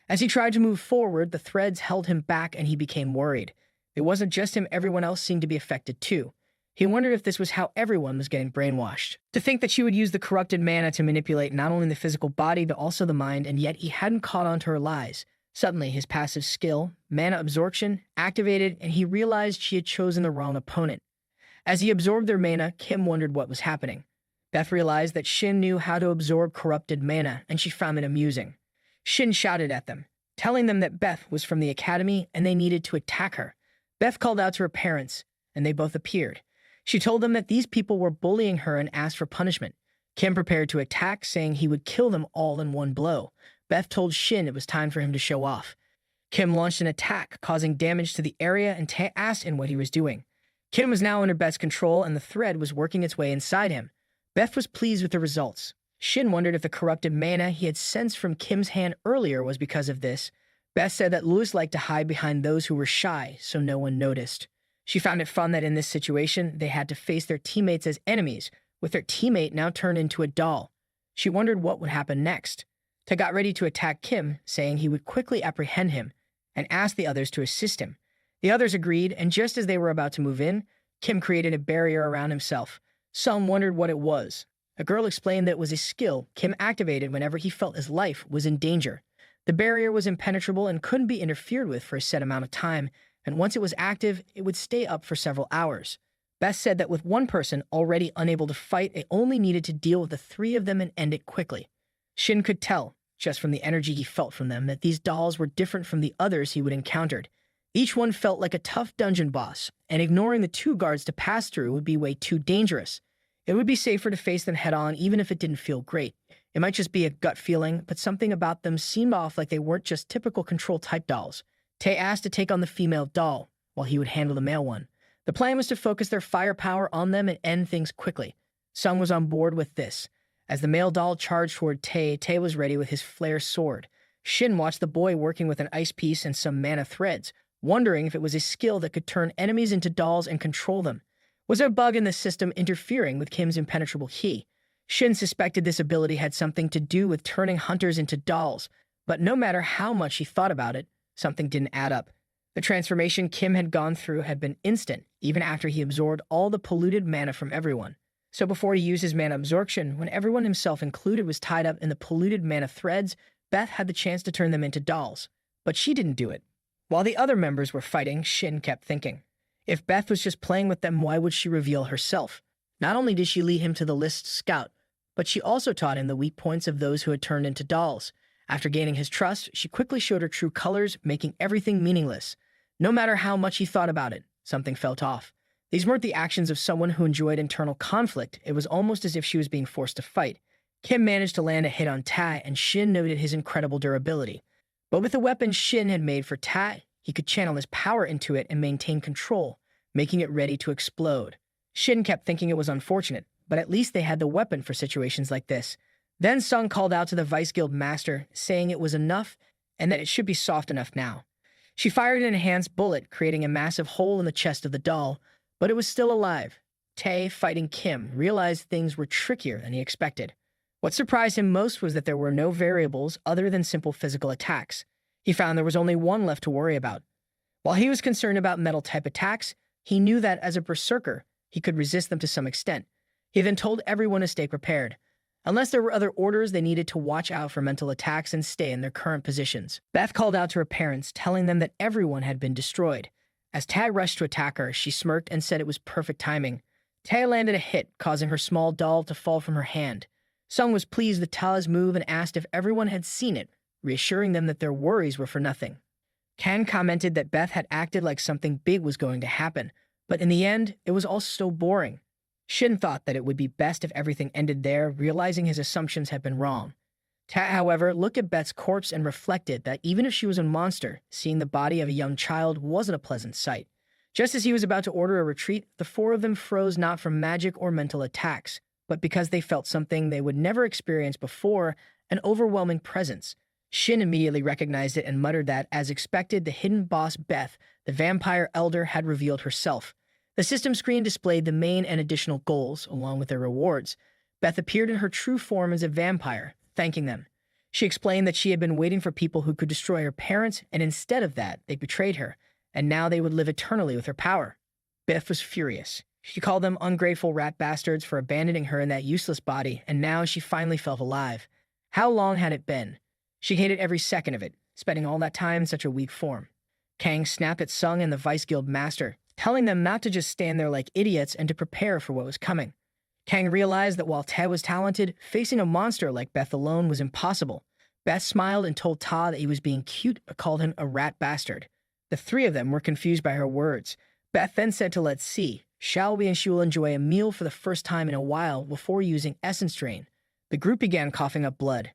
As he tried to move forward, the threads held him back and he became worried. It wasn't just him, everyone else seemed to be affected too. He wondered if this was how everyone was getting brainwashed. To think that she would use the corrupted mana to manipulate not only the physical body but also the mind, and yet he hadn't caught on to her lies. Suddenly, his passive skill, mana absorption, activated, and he realized she had chosen the wrong opponent. As he absorbed their mana, Kim wondered what was happening. Beth realized that Shin knew how to absorb corrupted mana, and she found it amusing. Shin shouted at them, telling them that Beth was from the academy and they needed to attack her. Beth called out to her parents, and they both appeared. She told them that these people were bullying her and asked for punishment. Kim prepared to attack, saying he would kill them all in one blow. Beth told Shin it was time for him to show off. Kim launched an attack, causing damage to the area, and asked him what he was doing. Kim was now under Beth's control, and the thread was working its way inside him. Beth was pleased with the results. Shin wondered if the corrupted mana he had sensed from Kim's hand earlier was because of this. Beth said that Lewis liked to hide behind those who were shy, so no one noticed. She found it fun that in this situation, they had to face their teammates as enemies, with their teammate now turned into a doll. She wondered what would happen next. Ta got ready to attack Kim, saying he would quickly apprehend him, and asked the others to assist him. The others agreed, and just as they were about to move in, Kim created a barrier around himself. Some wondered what it was. A girl explained that it was a skill Kim activated whenever he felt his life was in danger. The barrier was impenetrable and couldn't be interfered with for a set amount of time, and once it was active, it would stay up for several hours. Beth said that with one person already unable to fight, they only needed to deal with the three of them and end it quickly. Shin could tell, just from the energy he felt from them, that these dolls were different from the others he would encountered. Each one felt like a tough dungeon boss, and ignoring the two guards to pass through would be way too dangerous. It would be safer to face them head-on even if it didn't feel great. It might just be a gut feeling, but something about them seemed off, like they weren't just typical control-type dolls. Tae asked to take on the female doll, while he would handle the male one. The plan was to focus their firepower on them and end things quickly. Sung was on board with this. As the male doll charged toward Tae, Tae was ready with his flare sword. Shin watched the boy working with an ice piece and some mana threads, wondering if it was a skill that could turn enemies into dolls and control them. Was there a bug in the system interfering with Kim's impenetrable ki? Shin suspected this ability had something to do with turning hunters into dolls, but no matter how much he thought about it, something didn't add up. The transformation Kim had gone through had been instant, even after he absorbed all the polluted mana from everyone. So before he used his mana absorption, when everyone, himself included, was tied up in the polluted mana threads, Beth had the chance to turn them into dolls. But she didn't do it. While the other members were fighting, Shin kept thinking. If Beth was just playing with them, why would she reveal herself? Not only did she lead him to the list scout, but she also taught him the weak points of those who had turned into dolls. After gaining his trust, she quickly showed her true colors, making everything meaningless. No matter how much he thought about it, something felt off. These weren't the actions of someone who enjoyed internal conflict. It was almost as if she was being forced to fight. Kim managed to land a hit on Tae, and Shin noted his incredible durability. But with the weapon Shin had made for Tae, he could channel his power into it and maintain control, making it ready to explode. Shin kept thinking it was unfortunate, but at least they had the weapon for situations like this. Then Sung called out to the Vice Guild Master, saying it was enough and that it should be soft enough now. She fired an enhanced bullet, creating a massive hole in the chest of the doll, but it was still alive. Tae, fighting Kim, realized things were trickier than he expected. What surprised him most was that there were no variables other than simple physical attacks. He found there was only one left to worry about. While he was concerned about metal-type attacks, he knew that as a berserker, he could resist them to some extent. He then told everyone to stay prepared. Unless there were other orders, they needed to watch out for mental attacks and stay in their current positions. Beth called out to her parents, telling them that everyone had been destroyed. As Tae rushed to attack her, she smirked and said it was perfect timing. Tae landed a hit, causing her small doll to fall from her hand. Sung was pleased with Ta's move and asked if everyone had seen it, reassuring them that their worries were for nothing. Kang commented that Beth had acted like something big was going to happen, but in the end, it was all so boring. Shin thought that it would be best if everything ended there, realizing his assumptions had been wrong. Ta, however, looked at Beth's corpse and reflected that even if she was a monster, seeing the body of a young child wasn't a pleasant sight. Just as he was about to order a retreat, the four of them froze, not from magic or mental attacks, but because they felt something they would never experience before, an overwhelming presence. Shin immediately recognized it and muttered that, as expected, the hidden boss Beth, the vampire elder, had revealed herself. The system screen displayed the main and additional goals, along with their rewards. Beth appeared in her true form as a vampire, thanking them. She explained that she had been waiting for people who could destroy her parents, and instead of that, they betrayed her, and now they would live eternally with her power. Beth was furious. She called them ungrateful rat bastards for abandoning her in that useless body, and now she finally felt alive. How long had it been? She hated every second of it, spending all that time in such a weak form. Kang snapped at Sung and the Vice Guild Master, telling them not to just stand there like idiots and to prepare for what was coming. Kang realized that while Tae was talented, facing a monster like Beth alone was impossible. Beth smiled and told Ta that he was being cute, but called him a rat bastard. The three of them were confused by her words. Beth then said to let's see, shall we, and she will enjoy a meal for the first time in a while before using essence drain. The group began coughing up blood.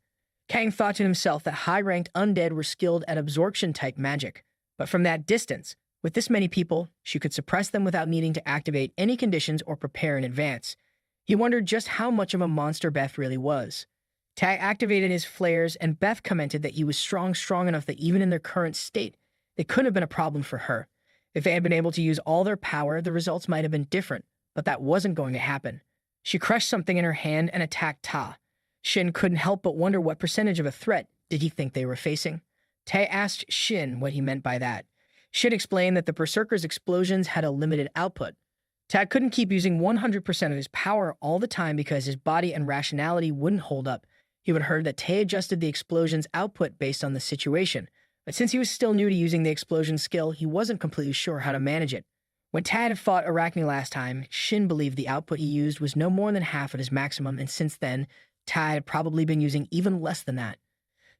Kang thought to himself that high-ranked undead were skilled at absorption-type magic, but from that distance, with this many people, she could suppress them without needing to activate any conditions or prepare in advance. He wondered just how much of a monster Beth really was. Tae activated his flares, and Beth commented that he was strong enough that even in their current state, it couldn't have been a problem for her. If they had been able to use all their power, the results might have been different, but that wasn't going to happen. She crushed something in her hand and attacked Ta. Shin couldn't help but wonder what percentage of a threat did he think they were facing. Tae asked Shin what he meant by that. Shin explained that the Berserker's explosions had a limited output. Tae couldn't keep using 100% of his power all the time because his body and rationality wouldn't hold up. He would heard that Tae adjusted the explosion's output based on the situation, but since he was still new to using the explosion skill, he wasn't completely sure how to manage it. When Tae had fought Arachne last time, Shin believed the output he used was no more than half of his maximum, and since then, Tae had probably been using even less than that.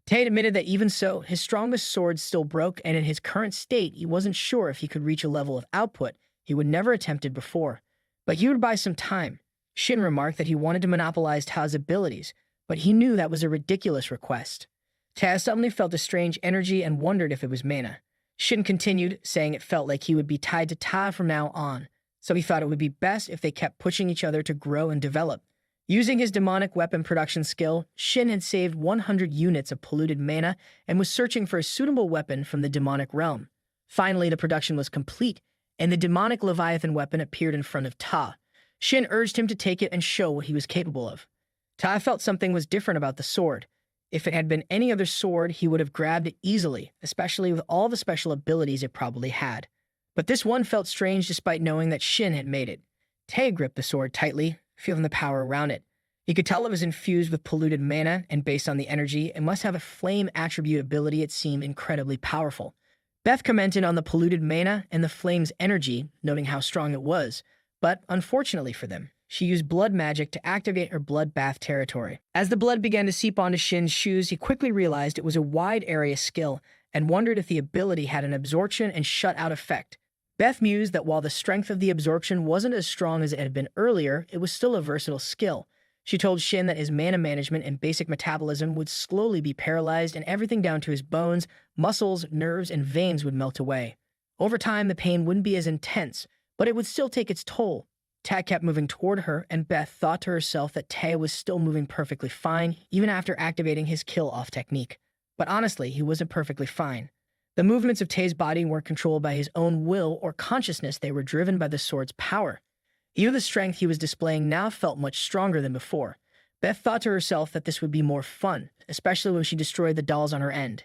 Tay admitted that even so, his strongest sword still broke, and in his current state, he wasn't sure if he could reach a level of output he would never attempted before. But he would buy some time. Shin remarked that he wanted to monopolize Ta's abilities, but he knew that was a ridiculous request. Ta suddenly felt a strange energy and wondered if it was mana. Shin continued, saying it felt like he would be tied to Ta from now on, so he thought it would be best if they kept pushing each other to grow and develop. Using his demonic weapon production skill, Shin had saved 100 units of polluted mana and was searching for a suitable weapon from the demonic realm. Finally, the production was complete, and the demonic Leviathan weapon appeared in front of Ta. Shin urged him to take it and show what he was capable of. Ta felt something was different about the sword. If it had been any other sword, he would have grabbed it easily, especially with all the special abilities it probably had. But this one felt strange despite knowing that Shin had made it. Ta gripped the sword tightly, feeling the power around it. He could tell it was infused with polluted mana, and based on the energy, it must have a flame attribute ability. It seemed incredibly powerful. Beth commented on the polluted mana and the flame's energy, noting how strong it was. But unfortunately for them, she used blood magic to activate her blood bath territory. As the blood began to seep onto Shin's shoes, he quickly realized it was a wide area skill and wondered if the ability had an absorption and shut-out effect. Beth mused that while the strength of the absorption wasn't as strong as it had been earlier, it was still a versatile skill. She told Shin that his mana management and basic metabolism would slowly be paralyzed, and everything down to his bones, muscles, nerves, and veins would melt away. Over time, the pain wouldn't be as intense, but it would still take its toll. Ta kept moving toward her, and Beth thought to herself that Ta was still moving perfectly fine, even after activating his kill-off technique. But honestly, he wasn't perfectly fine. The movements of Tae's body weren't controlled by his own will or consciousness, they were driven by the sword's power. Even the strength he was displaying now felt much stronger than before. Beth thought to herself that this would be more fun, especially when she destroyed the dolls on her end.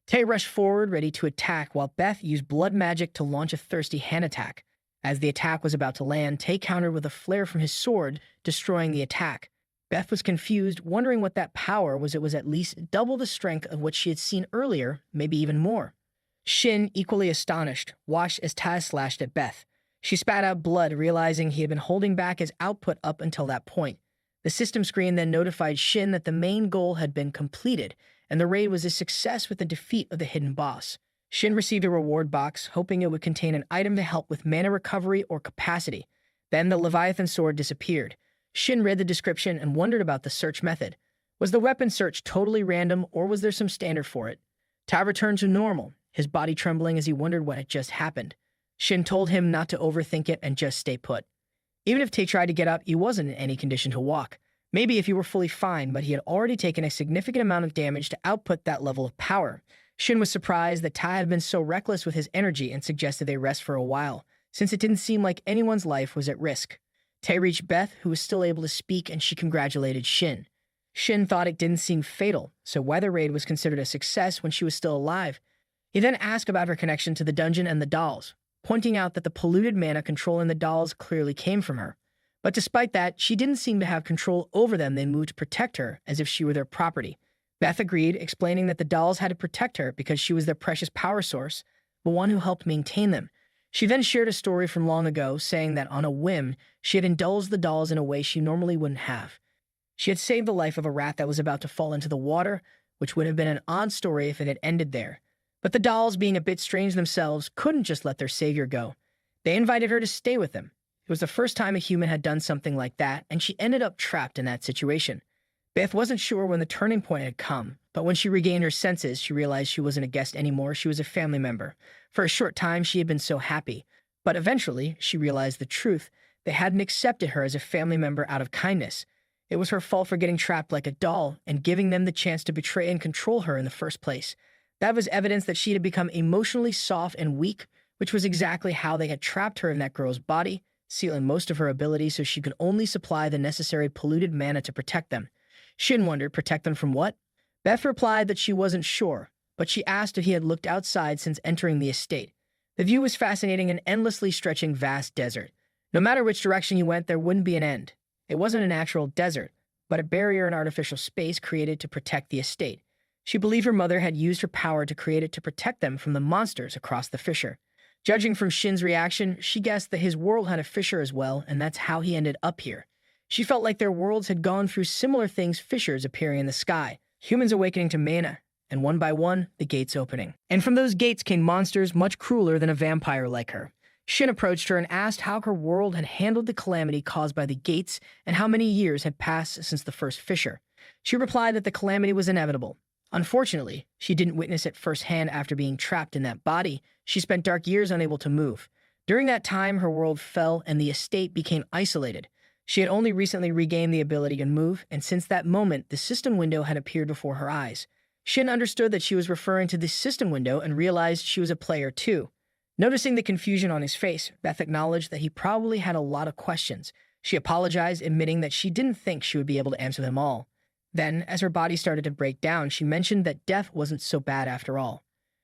Tae rushed forward, ready to attack, while Beth used blood magic to launch a thirsty hand attack. As the attack was about to land, Tae countered with a flare from his sword, destroying the attack. Beth was confused, wondering what that power was. It was at least double the strength of what she had seen earlier, maybe even more. Shin, equally astonished, watched as Taz slashed at Beth. She spat out blood, realizing he had been holding back his output up until that point. The system screen then notified Shin that the main goal had been completed, and the raid was a success with the defeat of the hidden boss. Shin received a reward box, hoping it would contain an item to help with mana recovery or capacity. Then the Leviathan sword disappeared. Shin read the description and wondered about the search method. Was the weapon search totally random, or was there some standard for it? Ta returned to normal, his body trembling as he wondered what had just happened. Shin told him not to overthink it and just stay put. Even if Tae tried to get up, he wasn't in any condition to walk. Maybe if he were fully fine, but he had already taken a significant amount of damage to output that level of power. Shin was surprised that Ta had been so reckless with his energy and suggested they rest for a while, since it didn't seem like anyone's life was at risk. Tae reached Beth, who was still able to speak, and she congratulated Shin. Shin thought it didn't seem fatal, so why the raid was considered a success when she was still alive. He then asked about her connection to the dungeon and the dolls, pointing out that the polluted mana controlling the dolls clearly came from her. But despite that, she didn't seem to have control over them. They moved to protect her, as if she were their property. Beth agreed, explaining that the dolls had to protect her because she was their precious power source, the one who helped maintain them. She then shared a story from long ago, saying that on a whim, she had indulged the dolls in a way she normally wouldn't have. She had saved the life of a rat that was about to fall into the water, which would have been an odd story if it had ended there. But the dolls, being a bit strange themselves, couldn't just let their savior go. They invited her to stay with them. It was the first time a human had done something like that, and she ended up trapped in that situation. Beth wasn't sure when the turning point had come, but when she regained her senses, she realized she wasn't a guest anymore. She was a family member. For a short time, she had been so happy. But eventually, she realized the truth. They hadn't accepted her as a family member out of kindness. It was her fault for getting trapped like a doll and giving them the chance to betray and control her in the first place. That was evidence that she had become emotionally soft and weak, which was exactly how they had trapped her in that girl's body, sealing most of her abilities so she could only supply the necessary polluted mana to protect them. Shin wondered, protect them from what? Beth replied that she wasn't sure, but she asked if he had looked outside since entering the estate. The view was fascinating, an endlessly stretching vast desert. No matter which direction you went, there wouldn't be an end. It wasn't a natural desert, but a barrier and artificial space created to protect the estate. She believed her mother had used her power to create it to protect them from the monsters across the fissure. Judging from Shin's reaction, she guessed that his world had a fissure as well, and that's how he ended up here. She felt like their worlds had gone through similar things, fissures appearing in the sky, humans awakening to mana, and one by one, the gates opening. And from those gates came monsters much crueler than a vampire like her. Shin approached her and asked how her world had handled the calamity caused by the gates and how many years had passed since the first fissure. She replied that the calamity was inevitable. Unfortunately, she didn't witness it firsthand after being trapped in that body. She spent dark years unable to move. During that time, her world fell and the estate became isolated. She had only recently regained the ability to move, and since that moment, the system window had appeared before her eyes. Shin understood that she was referring to the system window and realized she was a player too. Noticing the confusion on his face, Beth acknowledged that he probably had a lot of questions. She apologized, admitting that she didn't think she would be able to answer them all. Then, as her body started to break down, she mentioned that death wasn't so bad after all.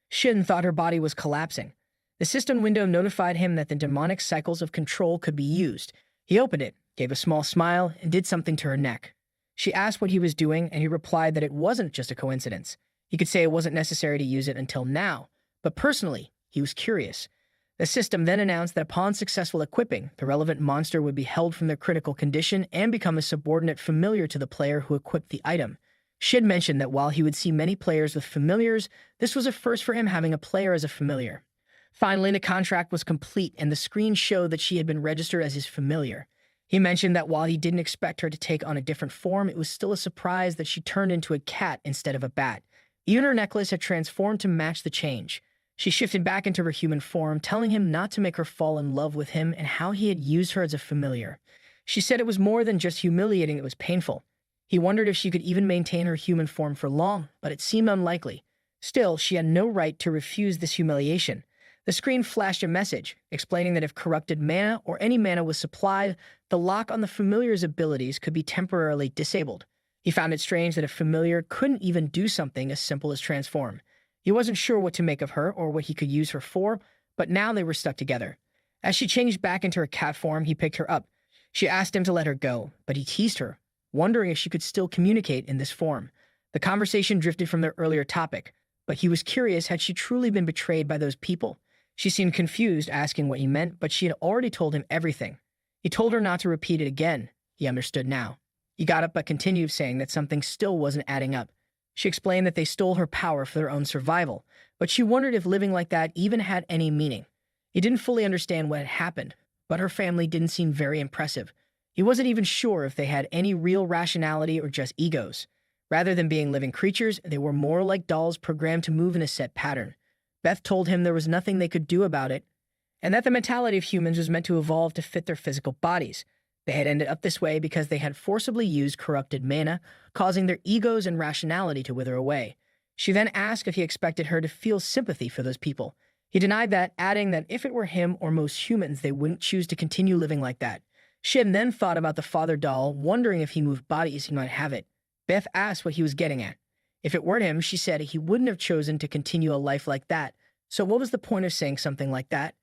Shin thought her body was collapsing. The system window notified him that the demonic cycles of control could be used. He opened it, gave a small smile, and did something to her neck. She asked what he was doing, and he replied that it wasn't just a coincidence. He could say it wasn't necessary to use it until now, but personally, he was curious. The system then announced that upon successful equipping, the relevant monster would be held from their critical condition and become a subordinate familiar to the player who equipped the item. Shin mentioned that while he would see many players with familiars, this was a first for him having a player as a familiar. Finally, the contract was complete, and the screen showed that she had been registered as his familiar. He mentioned that while he didn't expect her to take on a different form, it was still a surprise that she turned into a cat instead of a bat. Even her necklace had transformed to match the change. She shifted back into her human form, telling him not to make her fall in love with him and how he had used her as a familiar. She said it was more than just humiliating, it was painful. He wondered if she could even maintain her human form for long, but it seemed unlikely. Still, she had no right to refuse this humiliation. The screen flashed a message, explaining that if corrupted mana or any mana was supplied, the lock on the familiar's abilities could be temporarily disabled. He found it strange that a familiar couldn't even do something as simple as transform. He wasn't sure what to make of her or what he could use her for, but now they were stuck together. As she changed back into her cat form, he picked her up. She asked him to let her go, but he teased her, wondering if she could still communicate in this form. The conversation drifted from their earlier topic, but he was curious, had she truly been betrayed by those people? She seemed confused, asking what he meant, but she had already told him everything. He told her not to repeat it again. He understood now. He got up but continued, saying that something still wasn't adding up. She explained that they stole her power for their own survival, but she wondered if living like that even had any meaning. He didn't fully understand what had happened, but her family didn't seem very impressive. He wasn't even sure if they had any real rationality or just egos. Rather than being living creatures, they were more like dolls programmed to move in a set pattern. Beth told him there was nothing they could do about it, and that the mentality of humans was meant to evolve to fit their physical bodies. They had ended up this way because they had forcibly used corrupted mana, causing their egos and rationality to wither away. She then asked if he expected her to feel sympathy for those people. He denied that, adding that if it were him or most humans, they wouldn't choose to continue living like that. Shin then thought about the father doll, wondering if he moved bodies, he might have it. Beth asked what he was getting at. If it weren't him, she said he wouldn't have chosen to continue a life like that. So what was the point of saying something like that?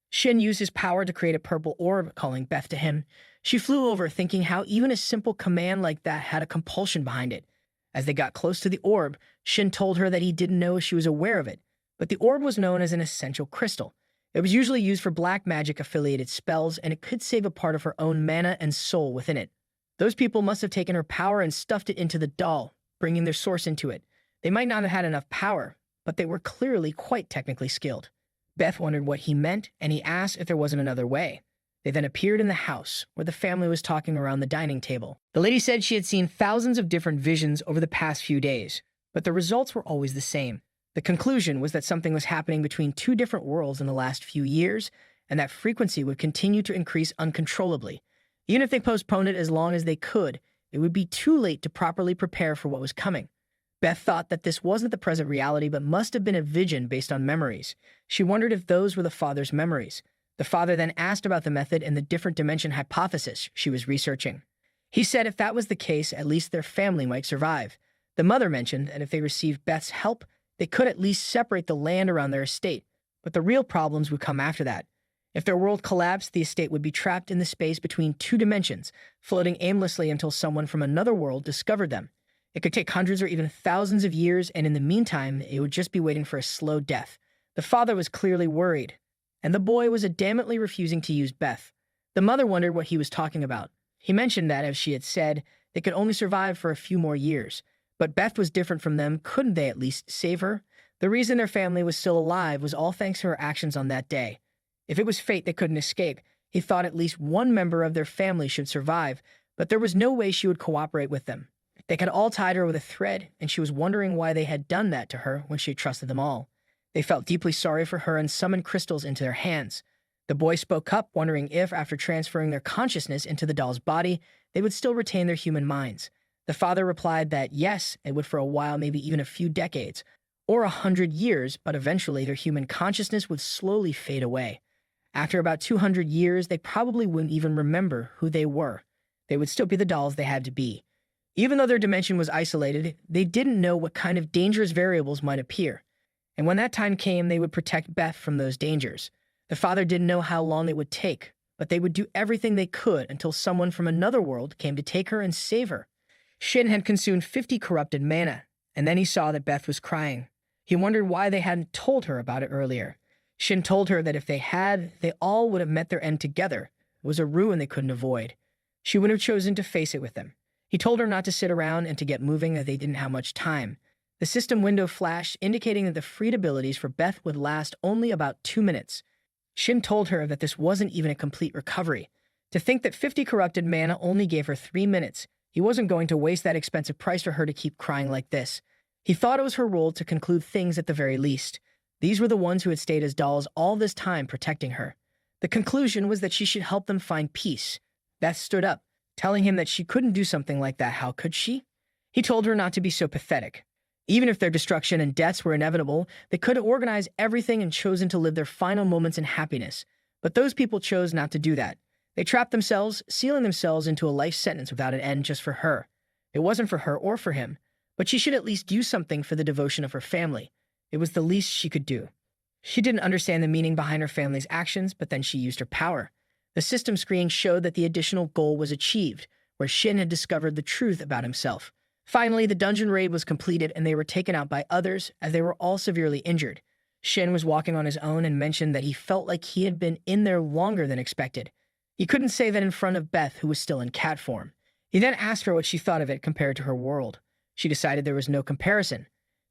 Shin used his power to create a purple orb, calling Beth to him. She flew over, thinking how even a simple command like that had a compulsion behind it. As they got close to the orb, Shin told her that he didn't know if she was aware of it, but the orb was known as an essential crystal. It was usually used for black magic-affiliated spells, and it could save a part of her own mana and soul within it. Those people must have taken her power and stuffed it into the doll, bringing their source into it. They might not have had enough power, but they were clearly quite technically skilled. Beth wondered what he meant, and he asked if there wasn't another way. They then appeared in the house, where the family was talking around the dining table. The lady said she had seen thousands of different visions over the past few days, but the results were always the same. The conclusion was that something was happening between two different worlds in the last few years, and that frequency would continue to increase uncontrollably. Even if they postponed it as long as they could, it would be too late to properly prepare for what was coming. Beth thought that this wasn't the present reality, but must have been a vision based on memories. She wondered if those were the father's memories. The father then asked about the method and the different dimension hypothesis she was researching. He said if that was the case, at least their family might survive. The mother mentioned that if they received Beth's help, they could at least separate the land around their estate, but the real problems would come after that. If their world collapsed, the estate would be trapped in the space between two dimensions, floating aimlessly until someone from another world discovered them. It could take hundreds or even thousands of years, and in the meantime, it would just be waiting for a slow death. The father was clearly worried, and the boy was adamantly refusing to use Beth. The mother wondered what he was talking about. He mentioned that, as she had said, they could only survive for a few more years, But Beth was different from them. Couldn't they at least save her? The reason their family was still alive was all thanks to her actions on that day. If it was fate they couldn't escape, he thought at least one member of their family should survive, but there was no way she would cooperate with them. They had all tied her with a thread, and she was wondering why they had done that to her when she had trusted them all. They felt deeply sorry for her and summoned crystals into their hands. The boy spoke up, wondering if, after transferring their consciousness into the doll's body, they would still retain their human minds. The father replied that yes, it would for a while, maybe even a few decades, or 100 years, but eventually their human consciousness would slowly fade away. After about 200 years, they probably wouldn't even remember who they were. They would still be the dolls they had to be. Even though their dimension was isolated, they didn't know what kind of dangerous variables might appear. And when that time came, they would protect Beth from those dangers. The father didn't know how long it would take, but they would do everything they could until someone from another world came to take her and save her. Shin had consumed 50 corrupted mana, and then he saw that Beth was crying. He wondered why they hadn't told her about it earlier. Shin told her that if they had, they all would have met their end together. It was a ruin they couldn't avoid. She would have chosen to face it with them. He told her not to sit around and to get moving, that they didn't have much time. The system window flashed, indicating that the freed abilities for Beth would last only about 2 minutes. Shin told her that this wasn't even a complete recovery. To think that 50 corrupted mana only gave her 3 minutes, he wasn't going to waste that expensive price for her to keep crying like this. He thought it was her role to conclude things at the very least. These were the ones who had stayed as dolls all this time, protecting her. The conclusion was that she should help them find peace. Beth stood up, telling him that she couldn't do something like that. How could she? He told her not to be so pathetic. Even if their destruction and deaths were inevitable, they could have organized everything and chosen to live their final moments in happiness. But those people chose not to do that. They trapped themselves, sealing themselves into a life sentence without an end just for her. It wasn't for her or for him, but she should at least do something for the devotion of her family. It was the least she could do. She didn't understand the meaning behind her family's actions, but then she used her power. The system screen showed that the additional goal was achieved, where Shin had discovered the truth about himself. Finally, the dungeon raid was completed and they were taken out by others, as they were all severely injured. Shin was walking on his own and mentioned that he felt like he had been in there longer than expected. He couldn't say that in front of Beth, who was still in cat form. He then asked her what she thought of it compared to her world. She decided there was no comparison.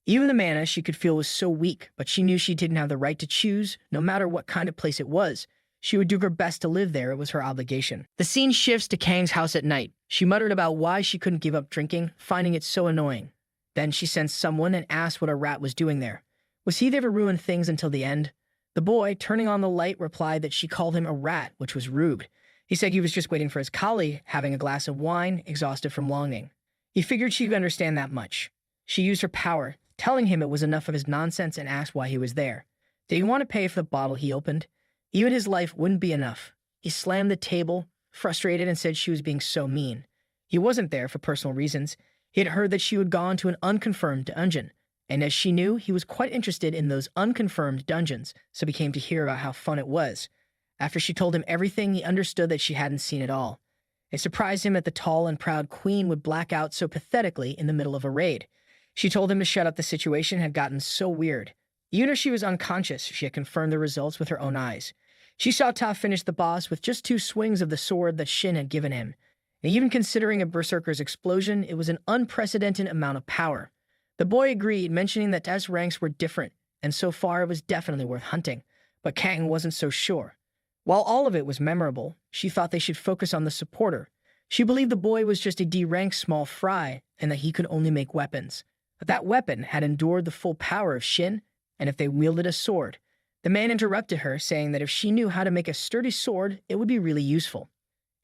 Even the mana she could feel was so weak, but she knew she didn't have the right to choose, no matter what kind of place it was. She would do her best to live there. It was her obligation. The scene shifts to Kang's house at night. She muttered about why she couldn't give up drinking, finding it so annoying. Then she sensed someone and asked what a rat was doing there. Was he there to ruin things until the end? The boy, turning on the light, replied that she called him a rat, which was rude. He said he was just waiting for his colleague, having a glass of wine, exhausted from longing. He figured she could understand that much. She used her power, telling him it was enough of his nonsense, and asked why he was there. Did he want to pay for the bottle he opened? Even his life wouldn't be enough. He slammed the table, frustrated, and said she was being so mean. He wasn't there for personal reasons. He had heard that she had gone to an unconfirmed dungeon, and as she knew, he was quite interested in those unconfirmed dungeons, so he came to hear about how fun it was. After she told him everything, he understood that she hadn't seen it all. It surprised him that the tall and proud queen would black out so pathetically in the middle of a raid. She told him to shut up. The situation had gotten so weird. Even if she was unconscious, she had confirmed the results with her own eyes. She saw Ta finish the boss with just 2 swings of the sword that Shin had given him. And even considering a berserker's explosion, it was an unprecedented amount of power. The boy agreed, mentioning that Ta's ranks were different, and so far it was definitely worth hunting. But Kang wasn't so sure. While all of it was memorable, she thought they should focus on the supporter. She believed the boy was just a D-rank small fry, and that he could only make weapons. But that weapon had endured the full power of Shin, and if they wielded a sword. The man interrupted her, saying that if she knew how to make a sturdy sword, it would be really useful.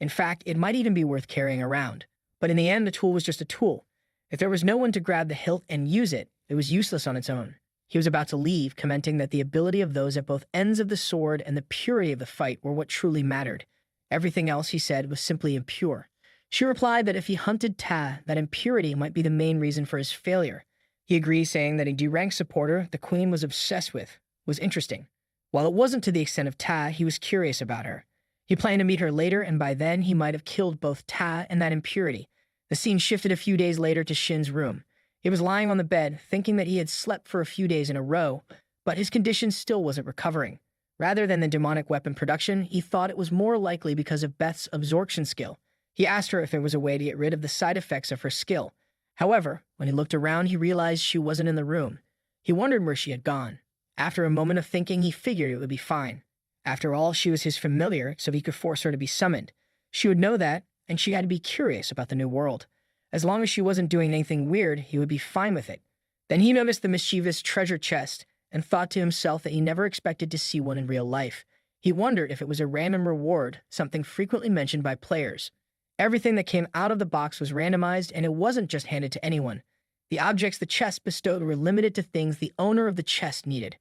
In fact, it might even be worth carrying around. But in the end, the tool was just a tool. If there was no one to grab the hilt and use it, it was useless on its own. He was about to leave, commenting that the ability of those at both ends of the sword and the purity of the fight were what truly mattered. Everything else, he said, was simply impure. She replied that if he hunted Ta, that impurity might be the main reason for his failure. He agreed, saying that a D-rank supporter the queen was obsessed with was interesting. While it wasn't to the extent of Ta, he was curious about her. He planned to meet her later, and by then he might have killed both Ta and that impurity. The scene shifted a few days later to Shin's room. He was lying on the bed, thinking that he had slept for a few days in a row, but his condition still wasn't recovering. Rather than the demonic weapon production, he thought it was more likely because of Beth's absorption skill. He asked her if there was a way to get rid of the side effects of her skill. However, when he looked around, he realized she wasn't in the room. He wondered where she had gone. After a moment of thinking, he figured it would be fine. After all, she was his familiar, so he could force her to be summoned. She would know that, and she had to be curious about the new world. As long as she wasn't doing anything weird, he would be fine with it. Then he noticed the mischievous treasure chest and thought to himself that he never expected to see one in real life. He wondered if it was a random reward, something frequently mentioned by players. Everything that came out of the box was randomized, and it wasn't just handed to anyone. The objects the chest bestowed were limited to things the owner of the chest needed.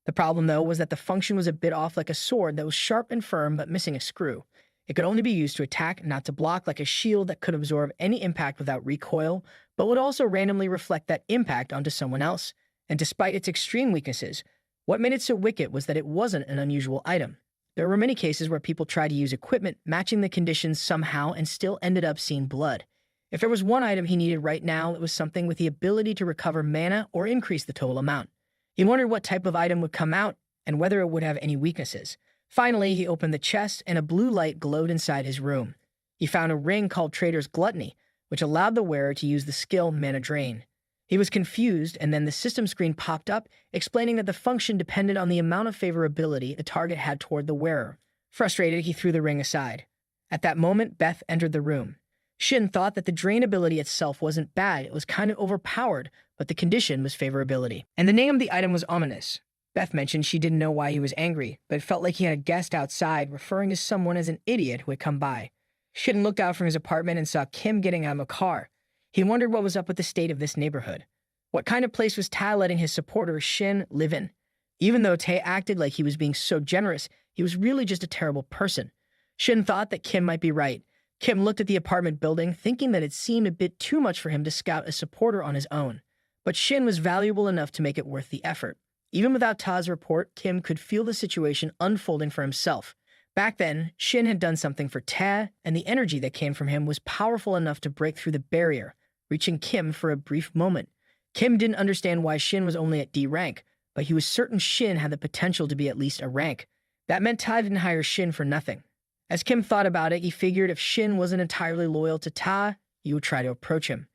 The problem, though, was that the function was a bit off, like a sword that was sharp and firm but missing a screw. It could only be used to attack, not to block, like a shield that could absorb any impact without recoil, but would also randomly reflect that impact onto someone else. And despite its extreme weaknesses, what made it so wicked was that it wasn't an unusual item. There were many cases where people tried to use equipment matching the conditions somehow and still ended up seeing blood. If there was one item he needed right now, it was something with the ability to recover mana or increase the total amount. He wondered what type of item would come out and whether it would have any weaknesses. Finally, he opened the chest and a blue light glowed inside his room. He found a ring called Trader's Gluttony, which allowed the wearer to use the skill Mana Drain. He was confused, and then the system screen popped up, explaining that the function depended on the amount of favorability the target had toward the wearer. Frustrated, he threw the ring aside. At that moment, Beth entered the room. Shin thought that the drain ability itself wasn't bad, it was kind of overpowered, but the condition was favorability. And the name of the item was ominous. Beth mentioned she didn't know why he was angry, but it felt like he had a guest outside, referring to someone as an idiot who had come by. Shin looked out from his apartment and saw Kim getting out of a car. He wondered what was up with the state of this neighborhood. What kind of place was Ta letting his supporter Shin live in? Even though Tae acted like he was being so generous, he was really just a terrible person. Shin thought that Kim might be right. Kim looked at the apartment building, thinking that it seemed a bit too much for him to scout a supporter on his own. But Shin was valuable enough to make it worth the effort. Even without Ta's report, Kim could feel the situation unfolding for himself. Back then, Shin had done something for Ta, and the energy that came from him was powerful enough to break through the barrier, reaching Kim for a brief moment. Kim didn't understand why Shin was only at D rank, but he was certain Shin had the potential to be at least a rank. That meant Ta didn't hire Shin for nothing. As Kim thought about it, he figured if Shin wasn't entirely loyal to Ta, he would try to approach him.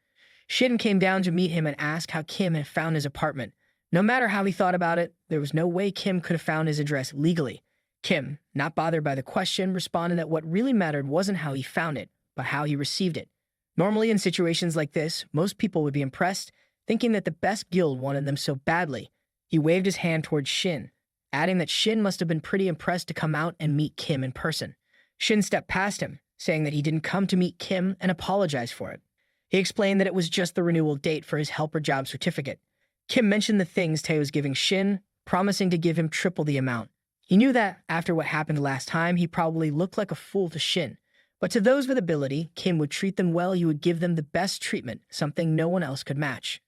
Shin came down to meet him and ask how Kim had found his apartment. No matter how he thought about it, there was no way Kim could have found his address legally. Kim, not bothered by the question, responded that what really mattered wasn't how he found it, but how he received it. Normally, in situations like this, most people would be impressed, thinking that the best guild wanted them so badly. He waved his hand towards Shin, adding that Shin must have been pretty impressed to come out and meet Kim in person. Shin stepped past him, saying that he didn't come to meet Kim and apologized for it. He explained that it was just the renewal date for his helper job certificate. Kim mentioned the things Tae was giving Shin, promising to give him triple the amount. He knew that, after what happened last time, he probably looked like a fool to Shin. But to those with ability, Kim would treat them well, he would give them the best treatment, something no one else could match.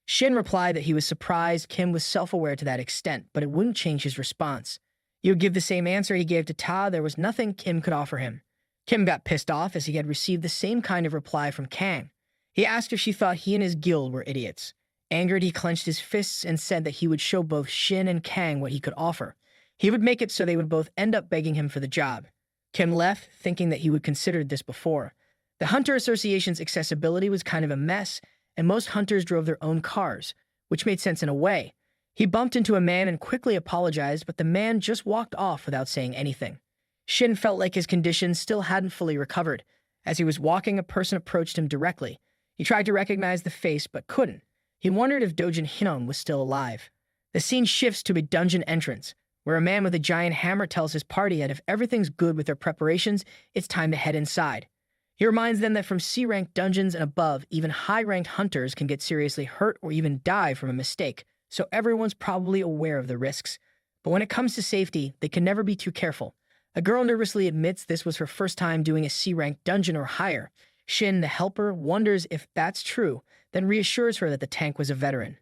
Shin replied that he was surprised Kim was self-aware to that extent, but it wouldn't change his response. He would give the same answer he gave to Ta. There was nothing Kim could offer him. Kim got pissed off as he had received the same kind of reply from Kang. He asked if she thought he and his guild were idiots. Angered, he clenched his fists and said that he would show both Shin and Kang what he could offer. He would make it so they would both end up begging him for the job. Kim left, thinking that he would consider this before. The Hunter Association's accessibility was kind of a mess, and most hunters drove their own cars, which made sense in a way. He bumped into a man and quickly apologized, but the man just walked off without saying anything. Shin felt like his condition still hadn't fully recovered. As he was walking, a person approached him directly. He tried to recognize the face, but couldn't. He wondered if Dojin Hyun was still alive. The scene shifts to a dungeon entrance, where a man with a giant hammer tells his party that if everything's good with their preparations, it's time to head inside. He reminds them that from C-ranked dungeons and above, even high-ranked hunters can get seriously hurt or even die from a mistake, so everyone's probably aware of the risks. But when it comes to safety, they can never be too careful. A girl nervously admits this was her first time doing a C-ranked dungeon or higher. Shin, the helper, wonders if that's true, then reassures her that the tank was a veteran.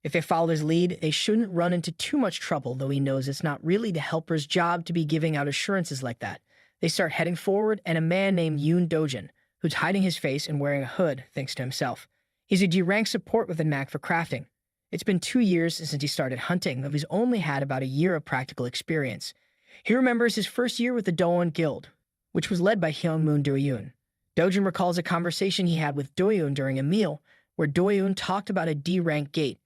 If they follow his lead, they shouldn't run into too much trouble, though he knows it's not really the helper's job to be giving out assurances like that. They start heading forward, and a man named Yoon Dojin, who's hiding his face and wearing a hood, thinks to himself. He's a D-rank support with a knack for crafting. It's been 2 years since he started hunting, though he's only had about a year of practical experience. He remembers his first year with the Doan Guild, which was led by Hyungmoon Do-yoon. Dojin recalls a conversation he had with Do-yoon during a meal, where Doyoon talked about a D-rank gate.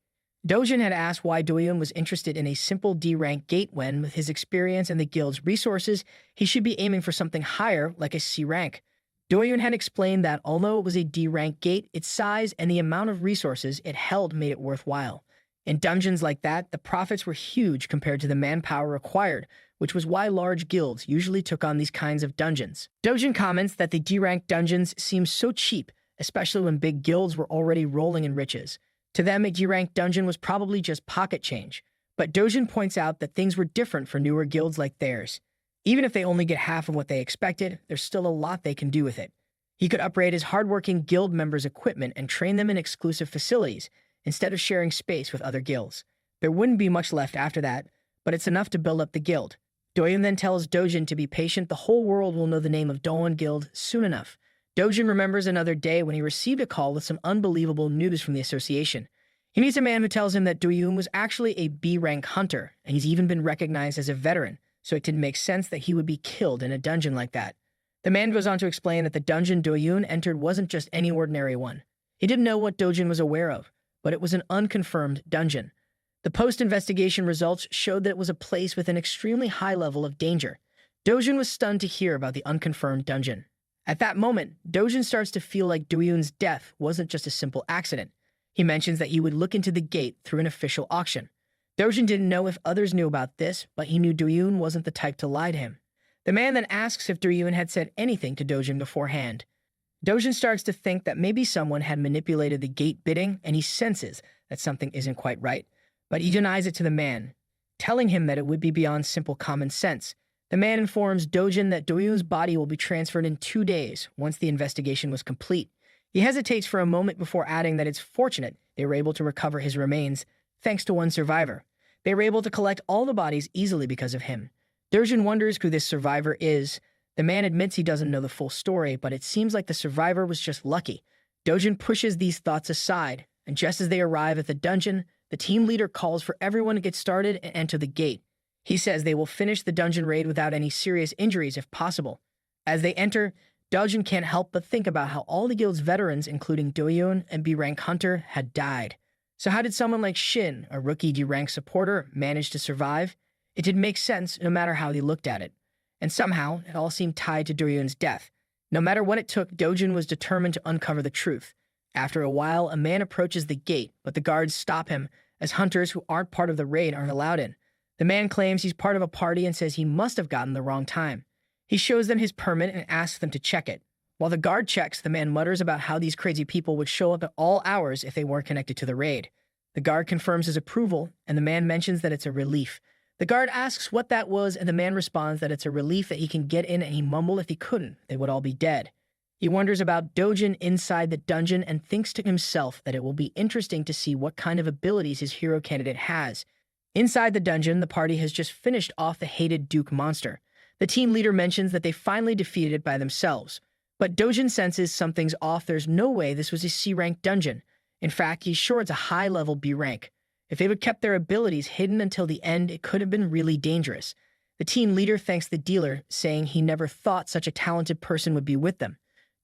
Dojin had asked why Doyoon was interested in a simple D-rank gate when, with his experience and the guild's resources, he should be aiming for something higher, like a C rank. Doyoon had explained that although it was a D-rank gate, its size and the amount of resources it held made it worthwhile. In dungeons like that, the profits were huge compared to the manpower required, which was why large guilds usually took on these kinds of dungeons. Dojin comments that the D-rank dungeons seem so cheap, especially when big guilds were already rolling in riches. To them, a D-rank dungeon was probably just pocket change. But Dojin points out that things were different for newer guilds like theirs. Even if they only get half of what they expected, there's still a lot they can do with it. He could upgrade his hardworking guild members' equipment and train them in exclusive facilities, instead of sharing space with other guilds. There wouldn't be much left after that, but it's enough to build up the guild. Doyoon then tells Dojin to be patient. The whole world will know the name of Doan Guild soon enough. Dojin remembers another day when he received a call with some unbelievable news from the association. He meets a man who tells him that Doyoon was actually a B-rank hunter, and he's even been recognized as a veteran, so it didn't make sense that he would be killed in a dungeon like that. The man goes on to explain that the dungeon Doyoon entered wasn't just any ordinary one. He didn't know what Dojin was aware of, but it was an unconfirmed dungeon. The post-investigation results showed that it was a place with an extremely high level of danger. Dojin was stunned to hear about the unconfirmed dungeon. At that moment, Dojin starts to feel like Doyoon's death wasn't just a simple accident. He mentions that he would look into the gate through an official auction. Dojin didn't know if others knew about this, but he knew Doyoon wasn't the type to lie to him. The man then asks if Doyoon had said anything to Dojin beforehand. Dojin starts to think that maybe someone had manipulated the gate bidding, and he senses that something isn't quite right. But he denies it to the man, telling him that it would be beyond simple common sense. The man informs Dojin that Doyoon's body will be transferred in 2 days, once the investigation was complete. He hesitates for a moment before adding that it's fortunate they were able to recover his remains, thanks to one survivor. They were able to collect all the bodies easily because of him. Dojin wonders who this survivor is. The man admits he doesn't know the full story, but it seems like the survivor was just lucky. Dojin pushes these thoughts aside, and just as they arrive at the dungeon, the team leader calls for everyone to get started and enter the gate. He says they will finish the dungeon raid without any serious injuries if possible. As they enter, Dojin can't help but think about how all the guild's veterans, including Doyoon and B-rank hunter, had died. So how did someone like Shin, a rookie D-rank supporter, manage to survive? It didn't make sense no matter how they looked at it. And somehow, it all seemed tied to Doyoon's death. No matter what it took, Dojin was determined to uncover the truth. After a while, a man approaches the gate, but the guards stop him, as hunters who aren't part of the raid aren't allowed in. The man claims he's part of a party and says he must have gotten the wrong time. He shows them his permit and asks them to check it. While the guard checks, the man mutters about how these crazy people would show up at all hours if they weren't connected to the raid. The guard confirms his approval, and the man mentions that it's a relief. The guard asks what that was, and the man responds that it's a relief that he can get in, and he mumbled if he couldn't, they would all be dead. He wonders about Dojin inside the dungeon and thinks to himself that it will be interesting to see what kind of abilities his hero candidate has. Inside the dungeon, the party has just finished off the hated Duke monster. The team leader mentions that they finally defeated it by themselves. But Dojin senses something's off. There's no way this was a C-rank dungeon. In fact, he's sure it's a high-level B rank. If they would kept their abilities hidden until the end, it could have been really dangerous. The team leader thanks the dealer, saying he never thought such a talented person would be with them.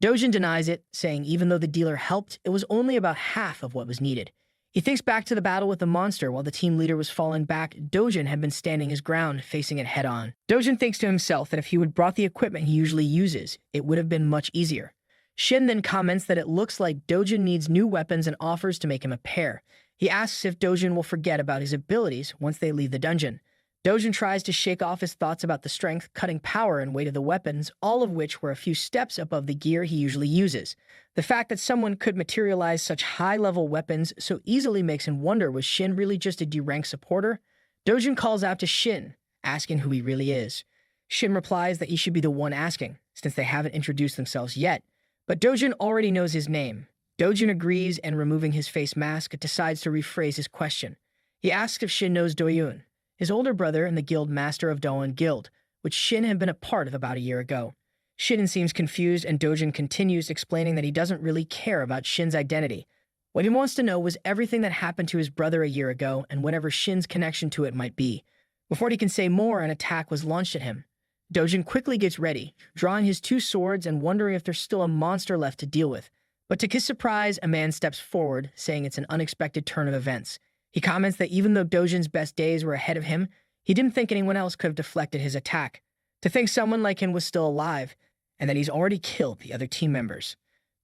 Dojin denies it, saying even though the dealer helped, it was only about half of what was needed. He thinks back to the battle with the monster. While the team leader was falling back, Dojin had been standing his ground, facing it head-on. Dojin thinks to himself that if he would brought the equipment he usually uses, it would have been much easier. Shin then comments that it looks like Dojin needs new weapons and offers to make him a pair. He asks if Dojin will forget about his abilities once they leave the dungeon. Dojin tries to shake off his thoughts about the strength, cutting power, and weight of the weapons, all of which were a few steps above the gear he usually uses. The fact that someone could materialize such high-level weapons so easily makes him wonder, was Shin really just a D-rank supporter? Dojin calls out to Shin, asking who he really is. Shin replies that he should be the one asking, since they haven't introduced themselves yet. But Dojin already knows his name. Dojin agrees, and removing his face mask, decides to rephrase his question. He asks if Shin knows Doyoon, his older brother and the guild master of Doan Guild, which Shin had been a part of about a year ago. Shin seems confused, and Dojin continues, explaining that he doesn't really care about Shin's identity. What he wants to know was everything that happened to his brother a year ago and whatever Shin's connection to it might be. Before he can say more, an attack was launched at him. Dojin quickly gets ready, drawing his 2 swords and wondering if there's still a monster left to deal with. But to his surprise, a man steps forward, saying it's an unexpected turn of events. He comments that even though Dojin's best days were ahead of him, he didn't think anyone else could have deflected his attack. To think someone like him was still alive, and that he's already killed the other team members.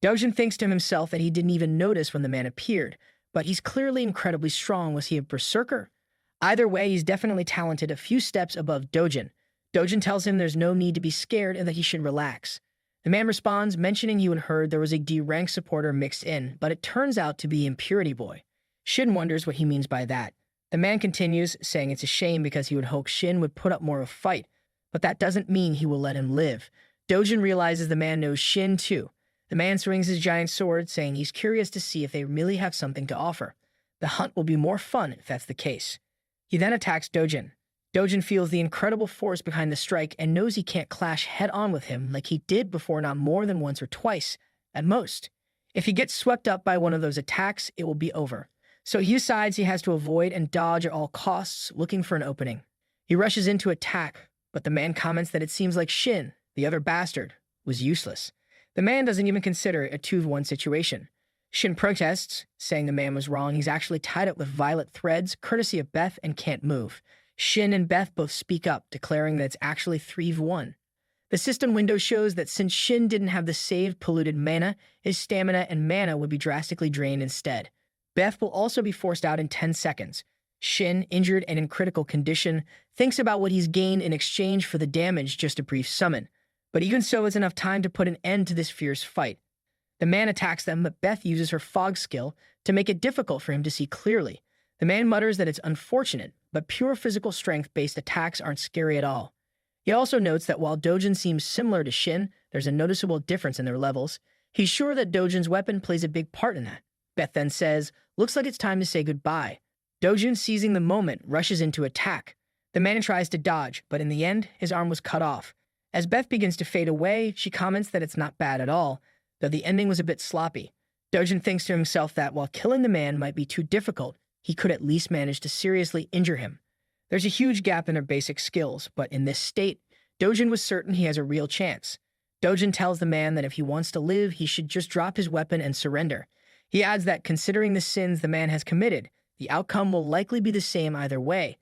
Dojin thinks to himself that he didn't even notice when the man appeared, but he's clearly incredibly strong. Was he a berserker? Either way, he's definitely talented, a few steps above Dojin. Dojin tells him there's no need to be scared and that he should relax. The man responds, mentioning he had heard there was a D-rank supporter mixed in, but it turns out to be Impurity Boy. Shin wonders what he means by that. The man continues, saying it's a shame because he would hope Shin would put up more of a fight, but that doesn't mean he will let him live. Dojin realizes the man knows Shin too. The man swings his giant sword, saying he's curious to see if they really have something to offer. The hunt will be more fun if that's the case. He then attacks Dojin. Dojin feels the incredible force behind the strike and knows he can't clash head-on with him like he did before, not more than once or twice, at most. If he gets swept up by one of those attacks, it will be over. So he decides he has to avoid and dodge at all costs, looking for an opening. He rushes in to attack, but the man comments that it seems like Shin, the other bastard, was useless. The man doesn't even consider it a 2-1 situation. Shin protests, saying the man was wrong. He's actually tied up with violet threads, courtesy of Beth, and can't move. Shin and Beth both speak up, declaring that it's actually 3-1. The system window shows that since Shin didn't have the saved polluted mana, his stamina and mana would be drastically drained instead. Beth will also be forced out in 10 seconds. Shin, injured and in critical condition, thinks about what he's gained in exchange for the damage just a brief summon. But even so, it's enough time to put an end to this fierce fight. The man attacks them, but Beth uses her fog skill to make it difficult for him to see clearly. The man mutters that it's unfortunate, but pure physical strength-based attacks aren't scary at all. He also notes that while Dojin seems similar to Shin, there's a noticeable difference in their levels. He's sure that Dojin's weapon plays a big part in that. Beth then says, looks like it's time to say goodbye. Dojin, seizing the moment, rushes in to attack. The man tries to dodge, but in the end, his arm was cut off. As Beth begins to fade away, she comments that it's not bad at all, though the ending was a bit sloppy. Dojin thinks to himself that while killing the man might be too difficult, he could at least manage to seriously injure him. There's a huge gap in their basic skills, but in this state, Dojin was certain he has a real chance. Dojin tells the man that if he wants to live, he should just drop his weapon and surrender. He adds that considering the sins the man has committed, the outcome will likely be the same either way.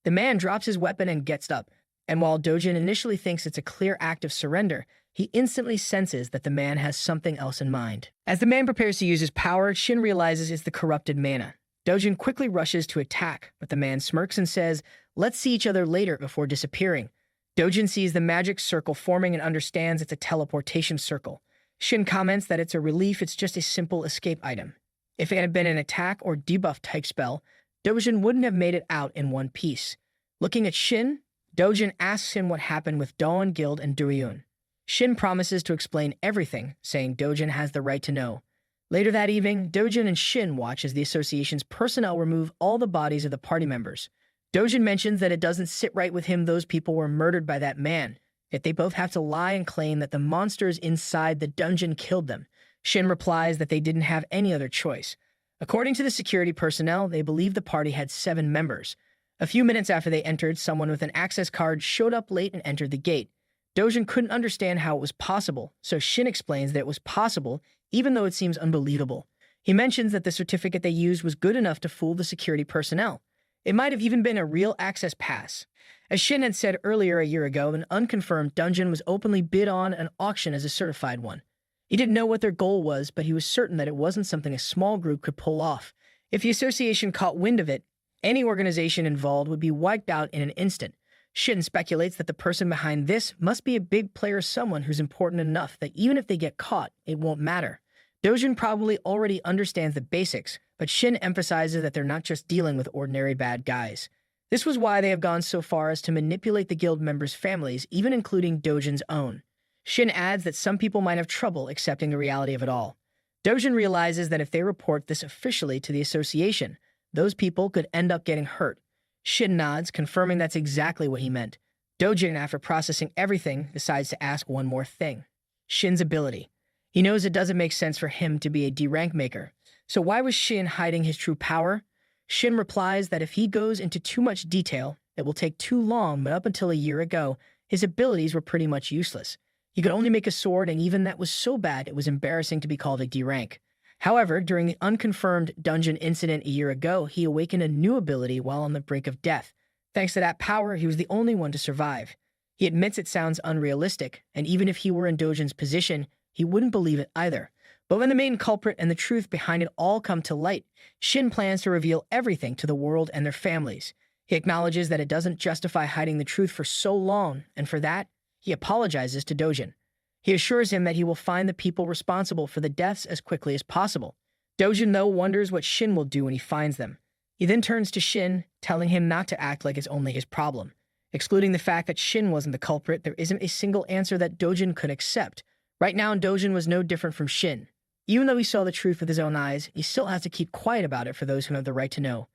The man drops his weapon and gets up, and while Dojin initially thinks it's a clear act of surrender, he instantly senses that the man has something else in mind. As the man prepares to use his power, Shin realizes it's the corrupted mana. Dojin quickly rushes to attack, but the man smirks and says, let's see each other later, before disappearing. Dojin sees the magic circle forming and understands it's a teleportation circle. Shin comments that it's a relief, it's just a simple escape item. If it had been an attack or debuff type spell, Dojin wouldn't have made it out in one piece. Looking at Shin, Dojin asks him what happened with Dawn, Guild, and Duryun. Shin promises to explain everything, saying Dojin has the right to know. Later that evening, Dojin and Shin watch as the association's personnel remove all the bodies of the party members. Dojin mentions that it doesn't sit right with him those people were murdered by that man, yet they both have to lie and claim that the monsters inside the dungeon killed them. Shin replies that they didn't have any other choice. According to the security personnel, they believe the party had 7 members. A few minutes after they entered, someone with an access card showed up late and entered the gate. Dojin couldn't understand how it was possible, so Shin explains that it was possible, even though it seems unbelievable. He mentions that the certificate they used was good enough to fool the security personnel. It might have even been a real access pass. As Shin had said earlier a year ago, an unconfirmed dungeon was openly bid on an auction as a certified one. He didn't know what their goal was, but he was certain that it wasn't something a small group could pull off. If the association caught wind of it, any organization involved would be wiped out in an instant. Shin speculates that the person behind this must be a big player, someone who's important enough that even if they get caught, it won't matter. Dojin probably already understands the basics, but Shin emphasizes that they're not just dealing with ordinary bad guys. This was why they have gone so far as to manipulate the guild members' families, even including Dojin's own. Shin adds that some people might have trouble accepting the reality of it all. Dojin realizes that if they report this officially to the association, those people could end up getting hurt. Shin nods, confirming that's exactly what he meant. Dojin, after processing everything, decides to ask one more thing. Shin's ability. He knows it doesn't make sense for him to be a D-rank maker. So why was Shin hiding his true power? Shin replies that if he goes into too much detail, it will take too long, but up until a year ago, his abilities were pretty much useless. He could only make a sword, and even that was so bad it was embarrassing to be called a D rank. However, during the unconfirmed dungeon incident a year ago, he awakened a new ability while on the brink of death. Thanks to that power, he was the only one to survive. He admits it sounds unrealistic, and even if he were in Dojin's position, he wouldn't believe it either. But when the main culprit and the truth behind it all come to light, Shin plans to reveal everything to the world and their families. He acknowledges that it doesn't justify hiding the truth for so long, and for that, he apologizes to Dojin. He assures him that he will find the people responsible for the deaths as quickly as possible. Dojin, though, wonders what Shin will do when he finds them. He then turns to Shin, telling him not to act like it's only his problem. Excluding the fact that Shin wasn't the culprit, there isn't a single answer that Dojin could accept. Right now, Dojin was no different from Shin. Even though he saw the truth with his own eyes, he still has to keep quiet about it for those who have the right to know.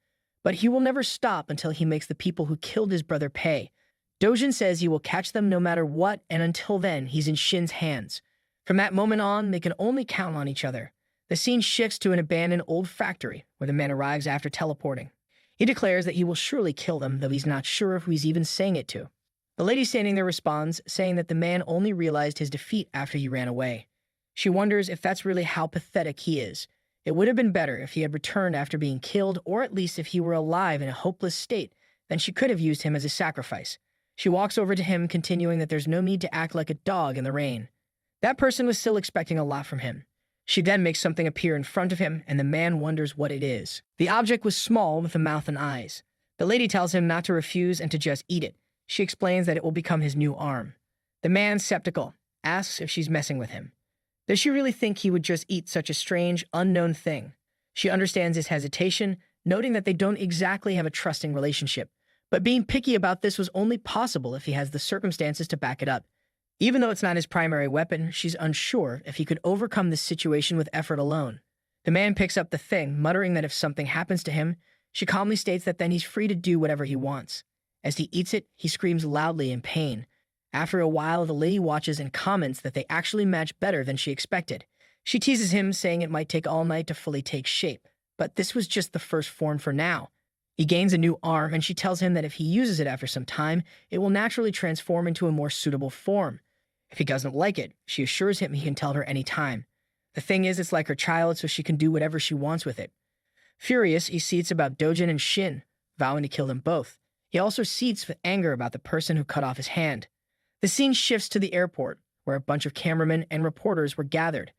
But he will never stop until he makes the people who killed his brother pay. Dojin says he will catch them no matter what, and until then, he's in Shin's hands. From that moment on, they can only count on each other. The scene shifts to an abandoned old factory, where the man arrives after teleporting. He declares that he will surely kill them, though he's not sure who he's even saying it to. The lady standing there responds, saying that the man only realized his defeat after he ran away. She wonders if that's really how pathetic he is. It would have been better if he had returned after being killed, or at least if he were alive in a hopeless state, then she could have used him as a sacrifice. She walks over to him, continuing that there's no need to act like a dog in the rain. That person was still expecting a lot from him. She then makes something appear in front of him, and the man wonders what it is. The object was small with a mouth and eyes. The lady tells him not to refuse and to just eat it. She explains that it will become his new arm. The man, skeptical, asks if she's messing with him. Does she really think he would just eat such a strange, unknown thing? She understands his hesitation, noting that they don't exactly have a trusting relationship. But being picky about this was only possible if he has the circumstances to back it up. Even though it's not his primary weapon, she's unsure if he could overcome this situation with effort alone. The man picks up the thing, muttering that if something happens to him, she calmly states that then he's free to do whatever he wants. As he eats it, he screams loudly in pain. After a while, the lady watches and comments that they actually match better than she expected. She teases him, saying it might take all night to fully take shape. But this was just the first form for now. He gains a new arm, and she tells him that if he uses it after some time, it will naturally transform into a more suitable form. If he doesn't like it, she assures him he can tell her any time. The thing is, it's like her child, so she can do whatever she wants with it. Furious, he seeths about Dojin and Shin, vowing to kill them both. He also seeths with anger about the person who cut off his hand. The scene shifts to the airport, where a bunch of cameramen and reporters were gathered.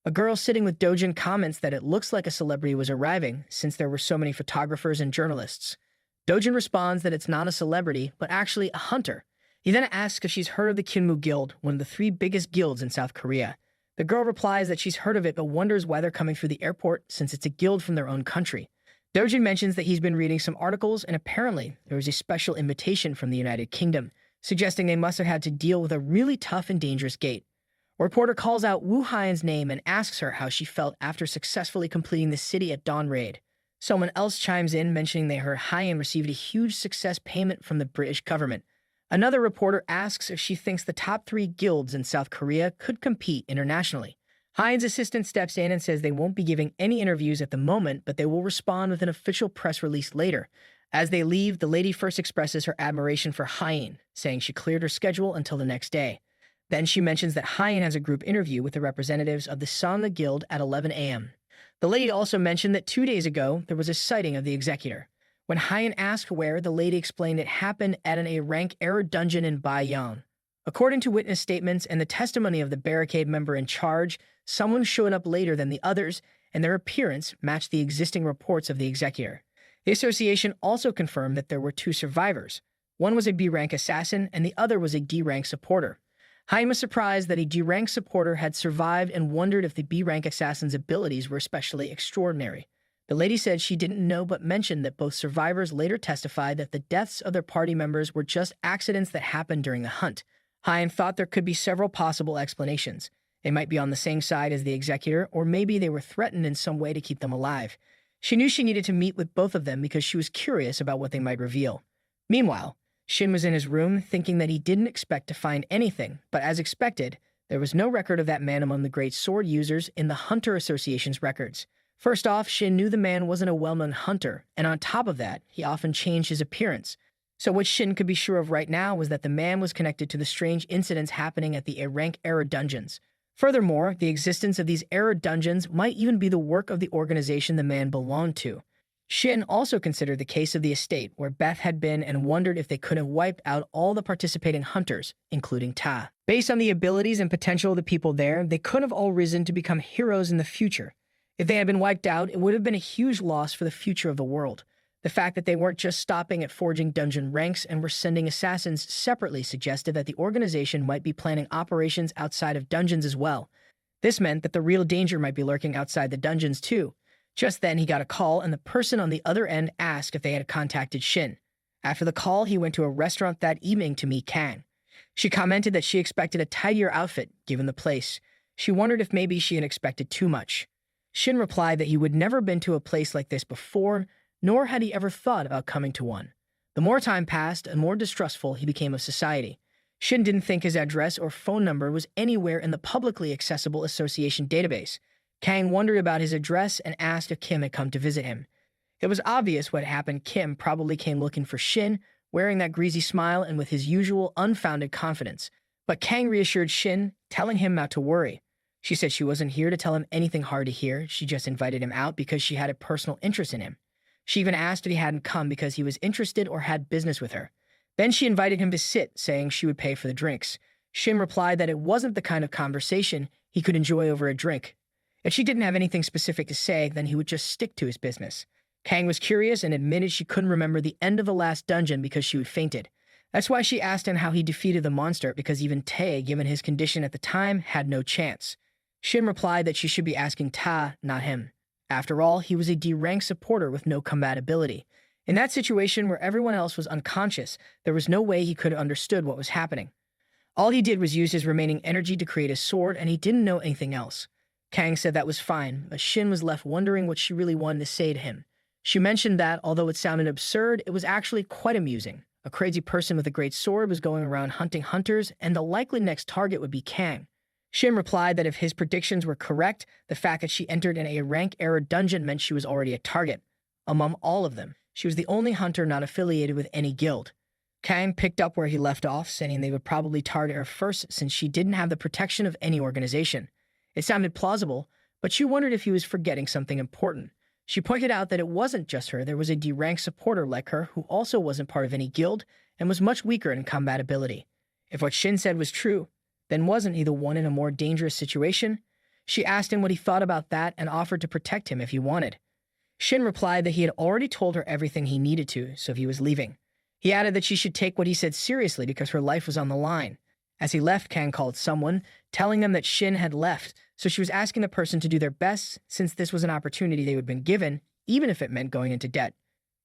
A girl sitting with Dojin comments that it looks like a celebrity was arriving, since there were so many photographers and journalists. Dojin responds that it's not a celebrity, but actually a hunter. He then asks if she's heard of the Kinmu Guild, one of the 3 biggest guilds in South Korea. The girl replies that she's heard of it, but wonders why they're coming through the airport, since it's a guild from their own country. Dojin mentions that he's been reading some articles, and apparently there was a special invitation from the United Kingdom, suggesting they must have had to deal with a really tough and dangerous gate. A reporter calls out Wu Haiyan's name and asks her how she felt after successfully completing the city at dawn raid. Someone else chimes in, mentioning they heard Haiyan received a huge success payment from the British government. Another reporter asks if she thinks the top 3 guilds in South Korea could compete internationally. Haiyan's assistant steps in and says they won't be giving any interviews at the moment, but they will respond with an official press release later. As they leave, the lady first expresses her admiration for Haiyan, saying she cleared her schedule until the next day. Then she mentions that Haiyan has a group interview with the representatives of the Sangha Guild at 11 a.m. The lady also mentioned that 2 days ago, there was a sighting of the executor. When Haiyan asked where, the lady explained it happened at an A-rank error dungeon in Baiyang. According to witness statements and the testimony of the barricade member in charge, someone showed up later than the others, and their appearance matched the existing reports of the executor. The association also confirmed that there were 2 survivors. One was a B-rank assassin, and the other was a D-rank supporter. Haiyan was surprised that a D-rank supporter had survived and wondered if the B-rank assassin's abilities were especially extraordinary. The lady said she didn't know, but mentioned that both survivors later testified that the deaths of their party members were just accidents that happened during the hunt. Haiyan thought there could be several possible explanations. They might be on the same side as the executor, or maybe they were threatened in some way to keep them alive. She knew she needed to meet with both of them because she was curious about what they might reveal. Meanwhile, Shin was in his room, thinking that he didn't expect to find anything, but as expected, there was no record of that man among the great sword users in the Hunter Association's records. First off, Shin knew the man wasn't a well-known hunter, and on top of that, he often changed his appearance. So what Shin could be sure of right now was that the man was connected to the strange incidents happening at the A-rank era dungeons. Furthermore, the existence of these era dungeons might even be the work of the organization the man belonged to. Shin also considered the case of the estate where Beth had been and wondered if they could have wiped out all the participating hunters, including Ta. Based on the abilities and potential of the people there, they could have all risen to become heroes in the future. If they had been wiped out, it would have been a huge loss for the future of the world. The fact that they weren't just stopping at forging dungeon ranks and were sending assassins separately suggested that the organization might be planning operations outside of dungeons as well. This meant that the real danger might be lurking outside the dungeons too. Just then, he got a call, and the person on the other end asked if they had contacted Shin. After the call, he went to a restaurant that evening to meet Kang. She commented that she expected a tidier outfit, given the place. She wondered if maybe she had expected too much. Shin replied that he would never been to a place like this before, nor had he ever thought about coming to one. The more time passed, the more distrustful he became of society. Shin didn't think his address or phone number was anywhere in the publicly accessible association database. Kang wondered about his address and asked if Kim had come to visit him. It was obvious what happened. Kim probably came looking for Shin, wearing that greasy smile and with his usual unfounded confidence. But Kang reassured Shin, telling him not to worry. She said she wasn't here to tell him anything hard to hear. She just invited him out because she had a personal interest in him. She even asked if he hadn't come because he was interested or had business with her. Then she invited him to sit, saying she would pay for the drinks. Shin replied that it wasn't the kind of conversation he could enjoy over a drink. If she didn't have anything specific to say, then he would just stick to his business. Kang was curious and admitted she couldn't remember the end of the last dungeon because she had fainted. That's why she asked him how he defeated the monster, because even Tae, given his condition at the time, had no chance. Shin replied that she should be asking Ta, not him. After all, he was a D-rank supporter with no combat ability. In that situation where everyone else was unconscious, there was no way he could have understood what was happening. All he did was use his remaining energy to create a sword, and he didn't know anything else. Kang said that was fine, but Shin was left wondering what she really wanted to say to him. She mentioned that, although it sounded absurd, it was actually quite amusing. A crazy person with a great sword was going around hunting hunters, and the likely next target would be Kang. Shin replied that if his predictions were correct, the fact that she entered in a rank-era dungeon meant she was already a target. Among all of them, she was the only hunter not affiliated with any guild. Kang picked up where he left off, saying they would probably target her first since she didn't have the protection of any organization. It sounded plausible, but she wondered if he was forgetting something important. She pointed out that it wasn't just her. There was a D-rank supporter like her who also wasn't part of any guild and was much weaker in combat ability. If what Shin said was true, then wasn't he the one in a more dangerous situation? She asked him what he thought about that and offered to protect him if he wanted. Shin replied that he had already told her everything he needed to, so he was leaving. He added that she should take what he said seriously because her life was on the line. As he left, Kang called someone, telling them that Shin had left, so she was asking the person to do their best since this was an opportunity they had been given, even if it meant going into debt.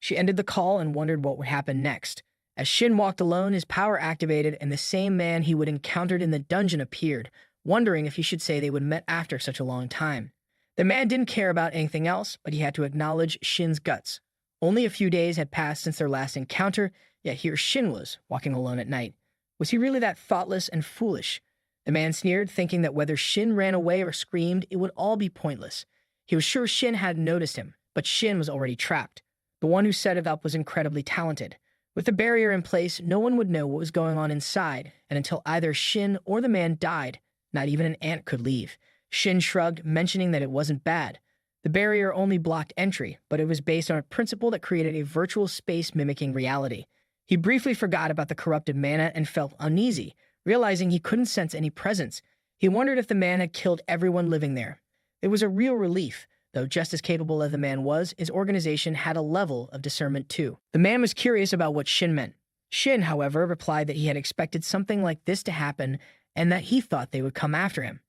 She ended the call and wondered what would happen next. As Shin walked alone, his power activated and the same man he would encountered in the dungeon appeared, wondering if he should say they would met after such a long time. The man didn't care about anything else, but he had to acknowledge Shin's guts. Only a few days had passed since their last encounter, yet here Shin was, walking alone at night. Was he really that thoughtless and foolish? The man sneered, thinking that whether Shin ran away or screamed, it would all be pointless. He was sure Shin hadn't noticed him, but Shin was already trapped. The one who set it up was incredibly talented. With the barrier in place, no one would know what was going on inside, and until either Shin or the man died, not even an ant could leave. Shin shrugged, mentioning that it wasn't bad. The barrier only blocked entry, but it was based on a principle that created a virtual space mimicking reality. He briefly forgot about the corrupted mana and felt uneasy, realizing he couldn't sense any presence. He wondered if the man had killed everyone living there. It was a real relief. Though just as capable as the man was, his organization had a level of discernment too. The man was curious about what Shin meant. Shin, however, replied that he had expected something like this to happen and that he thought they would come after him.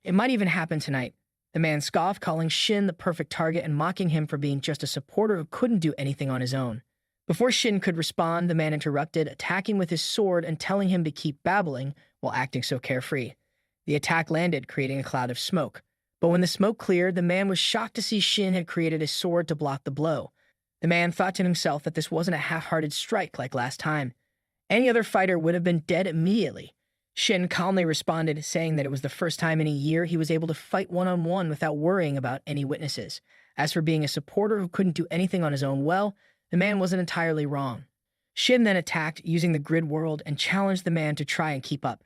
It might even happen tonight. The man scoffed, calling Shin the perfect target and mocking him for being just a supporter who couldn't do anything on his own. Before Shin could respond, the man interrupted, attacking with his sword and telling him to keep babbling while acting so carefree. The attack landed, creating a cloud of smoke. But when the smoke cleared, the man was shocked to see Shin had created a sword to block the blow. The man thought to himself that this wasn't a half-hearted strike like last time. Any other fighter would have been dead immediately. Shin calmly responded, saying that it was the first time in a year he was able to fight one-on-one without worrying about any witnesses. As for being a supporter who couldn't do anything on his own, well, the man wasn't entirely wrong. Shin then attacked using the grid world and challenged the man to try and keep up.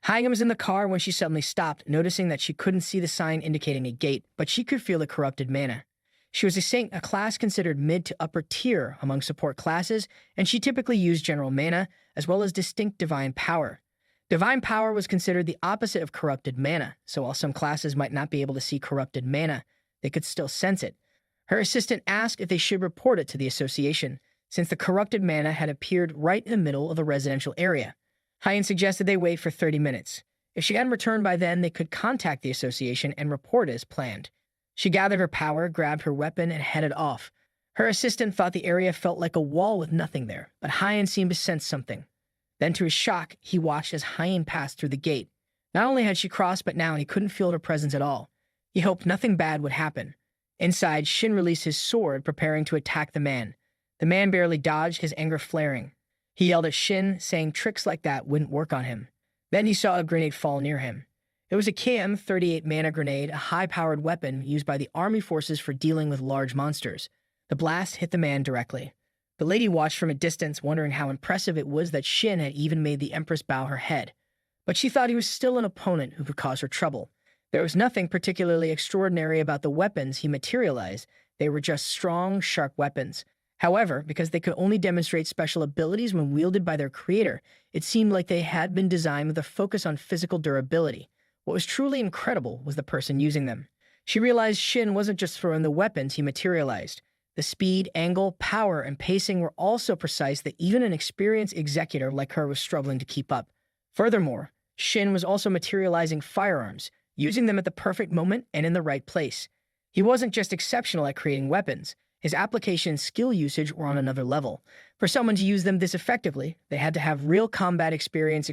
Hyam was in the car when she suddenly stopped, noticing that she couldn't see the sign indicating a gate, but she could feel the corrupted mana. She was a saint, a class considered mid to upper tier among support classes, and she typically used general mana, as well as distinct divine power. Divine power was considered the opposite of corrupted mana, so while some classes might not be able to see corrupted mana, they could still sense it. Her assistant asked if they should report it to the association, since the corrupted mana had appeared right in the middle of a residential area. Hyen suggested they wait for 30 minutes. If she hadn't returned by then, they could contact the association and report as planned. She gathered her power, grabbed her weapon, and headed off. Her assistant thought the area felt like a wall with nothing there, but Hyen seemed to sense something. Then, to his shock, he watched as Hyen passed through the gate. Not only had she crossed, but now he couldn't feel her presence at all. He hoped nothing bad would happen. Inside, Shin released his sword, preparing to attack the man. The man barely dodged, his anger flaring. He yelled at Shin, saying tricks like that wouldn't work on him. Then he saw a grenade fall near him. It was a KM-38 mana grenade, a high-powered weapon used by the army forces for dealing with large monsters. The blast hit the man directly. The lady watched from a distance, wondering how impressive it was that Shin had even made the Empress bow her head. But she thought he was still an opponent who could cause her trouble. There was nothing particularly extraordinary about the weapons he materialized. They were just strong, sharp weapons. However, because they could only demonstrate special abilities when wielded by their creator, it seemed like they had been designed with a focus on physical durability. What was truly incredible was the person using them. She realized Shin wasn't just throwing the weapons he materialized. The speed, angle, power, and pacing were all so precise that even an experienced executor like her was struggling to keep up. Furthermore, Shin was also materializing firearms, using them at the perfect moment and in the right place. He wasn't just exceptional at creating weapons. His application and skill usage were on another level. For someone to use them this effectively, they had to have real combat experience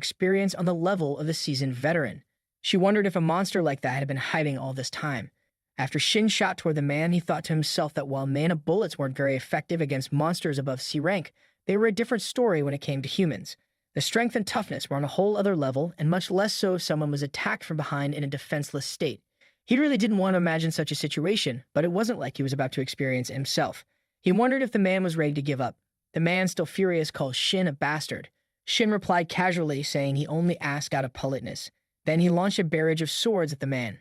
on the level of a seasoned veteran. She wondered if a monster like that had been hiding all this time. After Shin shot toward the man, he thought to himself that while mana bullets weren't very effective against monsters above C rank, they were a different story when it came to humans. The strength and toughness were on a whole other level, and much less so if someone was attacked from behind in a defenseless state. He really didn't want to imagine such a situation, but it wasn't like he was about to experience it himself. He wondered if the man was ready to give up. The man, still furious, called Shin a bastard. Shin replied casually, saying he only asked out of politeness. Then he launched a barrage of swords at the man.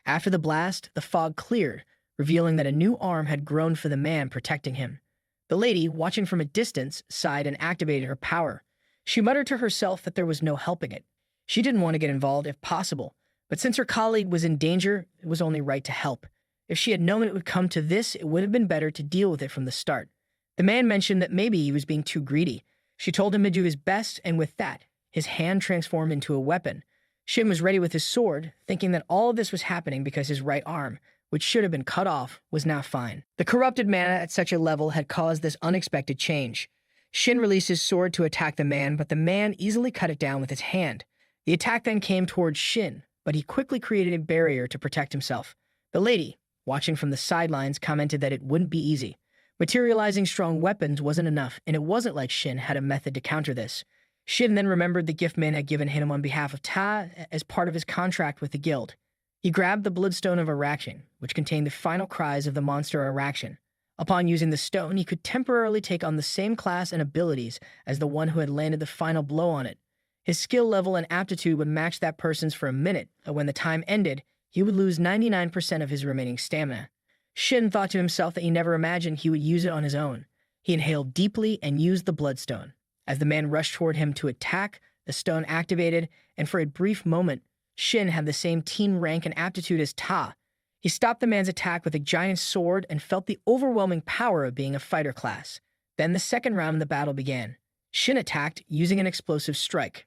After the blast, the fog cleared, revealing that a new arm had grown for the man protecting him. The lady, watching from a distance, sighed and activated her power. She muttered to herself that there was no helping it. She didn't want to get involved if possible, but since her colleague was in danger, it was only right to help. If she had known it would come to this, it would have been better to deal with it from the start. The man mentioned that maybe he was being too greedy. She told him to do his best, and with that, his hand transformed into a weapon. Shin was ready with his sword, thinking that all of this was happening because his right arm, which should have been cut off, was now fine. The corrupted mana at such a level had caused this unexpected change. Shin released his sword to attack the man, but the man easily cut it down with his hand. The attack then came towards Shin, but he quickly created a barrier to protect himself. The lady, watching from the sidelines, commented that it wouldn't be easy. Materializing strong weapons wasn't enough, and it wasn't like Shin had a method to counter this. Shin then remembered the gift man had given him on behalf of Ta as part of his contract with the guild. He grabbed the Bloodstone of Araction, which contained the final cries of the monster Araction. Upon using the stone, he could temporarily take on the same class and abilities as the one who had landed the final blow on it. His skill level and aptitude would match that person's for a minute, and when the time ended, he would lose 99% of his remaining stamina. Shin thought to himself that he never imagined he would use it on his own. He inhaled deeply and used the Bloodstone. As the man rushed toward him to attack, the stone activated, and for a brief moment, Shin had the same teen rank and aptitude as Ta. He stopped the man's attack with a giant sword and felt the overwhelming power of being a fighter class. Then the second round of the battle began. Shin attacked using an explosive strike.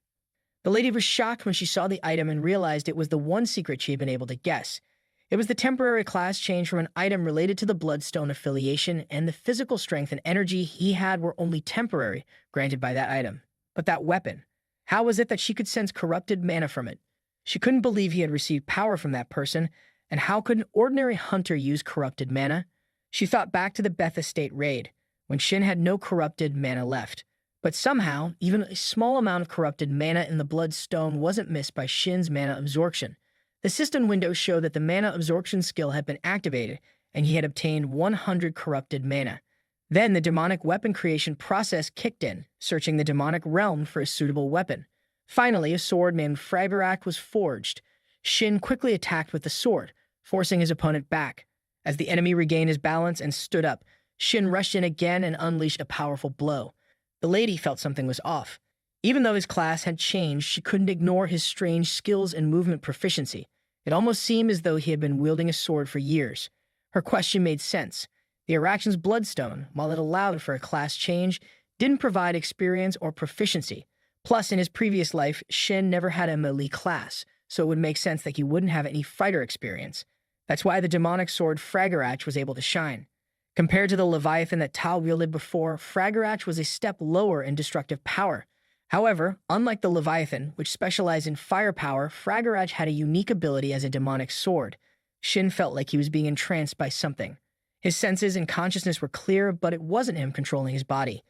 The lady was shocked when she saw the item and realized it was the one secret she had been able to guess. It was the temporary class change from an item related to the Bloodstone affiliation, and the physical strength and energy he had were only temporary, granted by that item. But that weapon, how was it that she could sense corrupted mana from it? She couldn't believe he had received power from that person, and how could an ordinary hunter use corrupted mana? She thought back to the Beth Estate raid, when Shin had no corrupted mana left. But somehow, even a small amount of corrupted mana in the Bloodstone wasn't missed by Shin's mana absorption. The system window showed that the mana absorption skill had been activated, and he had obtained 100 corrupted mana. Then the demonic weapon creation process kicked in, searching the demonic realm for a suitable weapon. Finally, a sword named Fraggerat was forged. Shin quickly attacked with the sword, forcing his opponent back. As the enemy regained his balance and stood up, Shin rushed in again and unleashed a powerful blow. The lady felt something was off. Even though his class had changed, she couldn't ignore his strange skills and movement proficiency. It almost seemed as though he had been wielding a sword for years. Her question made sense. The Araxan's bloodstone, while it allowed for a class change, didn't provide experience or proficiency. Plus, in his previous life, Shin never had a melee class, so it would make sense that he wouldn't have any fighter experience. That's why the demonic sword Fraggerat was able to shine. Compared to the Leviathan that Tao wielded before, Fraggerat was a step lower in destructive power. However, unlike the Leviathan, which specialized in firepower, Fraggerat had a unique ability as a demonic sword. Shin felt like he was being entranced by something. His senses and consciousness were clear, but it wasn't him controlling his body.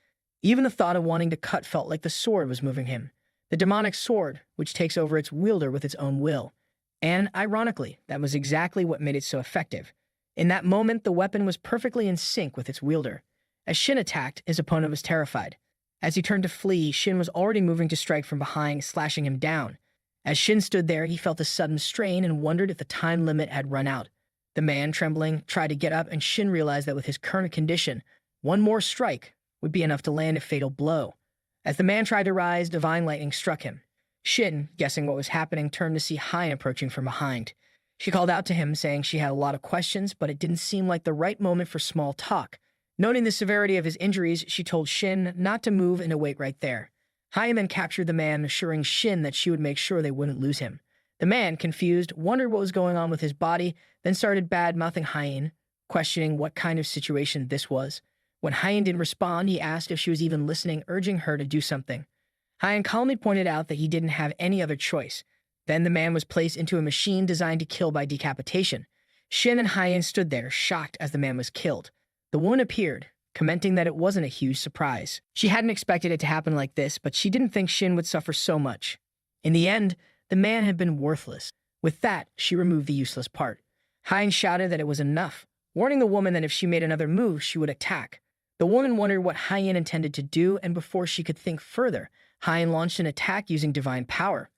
Even the thought of wanting to cut felt like the sword was moving him. The demonic sword, which takes over its wielder with its own will. And, ironically, that was exactly what made it so effective. In that moment, the weapon was perfectly in sync with its wielder. As Shin attacked, his opponent was terrified. As he turned to flee, Shin was already moving to strike from behind, slashing him down. As Shin stood there, he felt a sudden strain and wondered if the time limit had run out. The man, trembling, tried to get up, and Shin realized that with his current condition, one more strike would be enough to land a fatal blow. As the man tried to rise, divine lightning struck him. Shin, guessing what was happening, turned to see Hein approaching from behind. She called out to him, saying she had a lot of questions, but it didn't seem like the right moment for small talk. Noting the severity of his injuries, she told Shin not to move and to wait right there. Hein then captured the man, assuring Shin that she would make sure they wouldn't lose him. The man, confused, wondered what was going on with his body, then started bad-mouthing Hein, questioning what kind of situation this was. When Hein didn't respond, he asked if she was even listening, urging her to do something. Hein calmly pointed out that he didn't have any other choice. Then the man was placed into a machine designed to kill by decapitation. Shin and Hein stood there, shocked as the man was killed. The woman appeared, commenting that it wasn't a huge surprise. She hadn't expected it to happen like this, but she didn't think Shin would suffer so much. In the end, the man had been worthless. With that, she removed the useless part. Hein shouted that it was enough, warning the woman that if she made another move, she would attack. The woman wondered what Hein intended to do, and before she could think further, Hein launched an attack using divine power.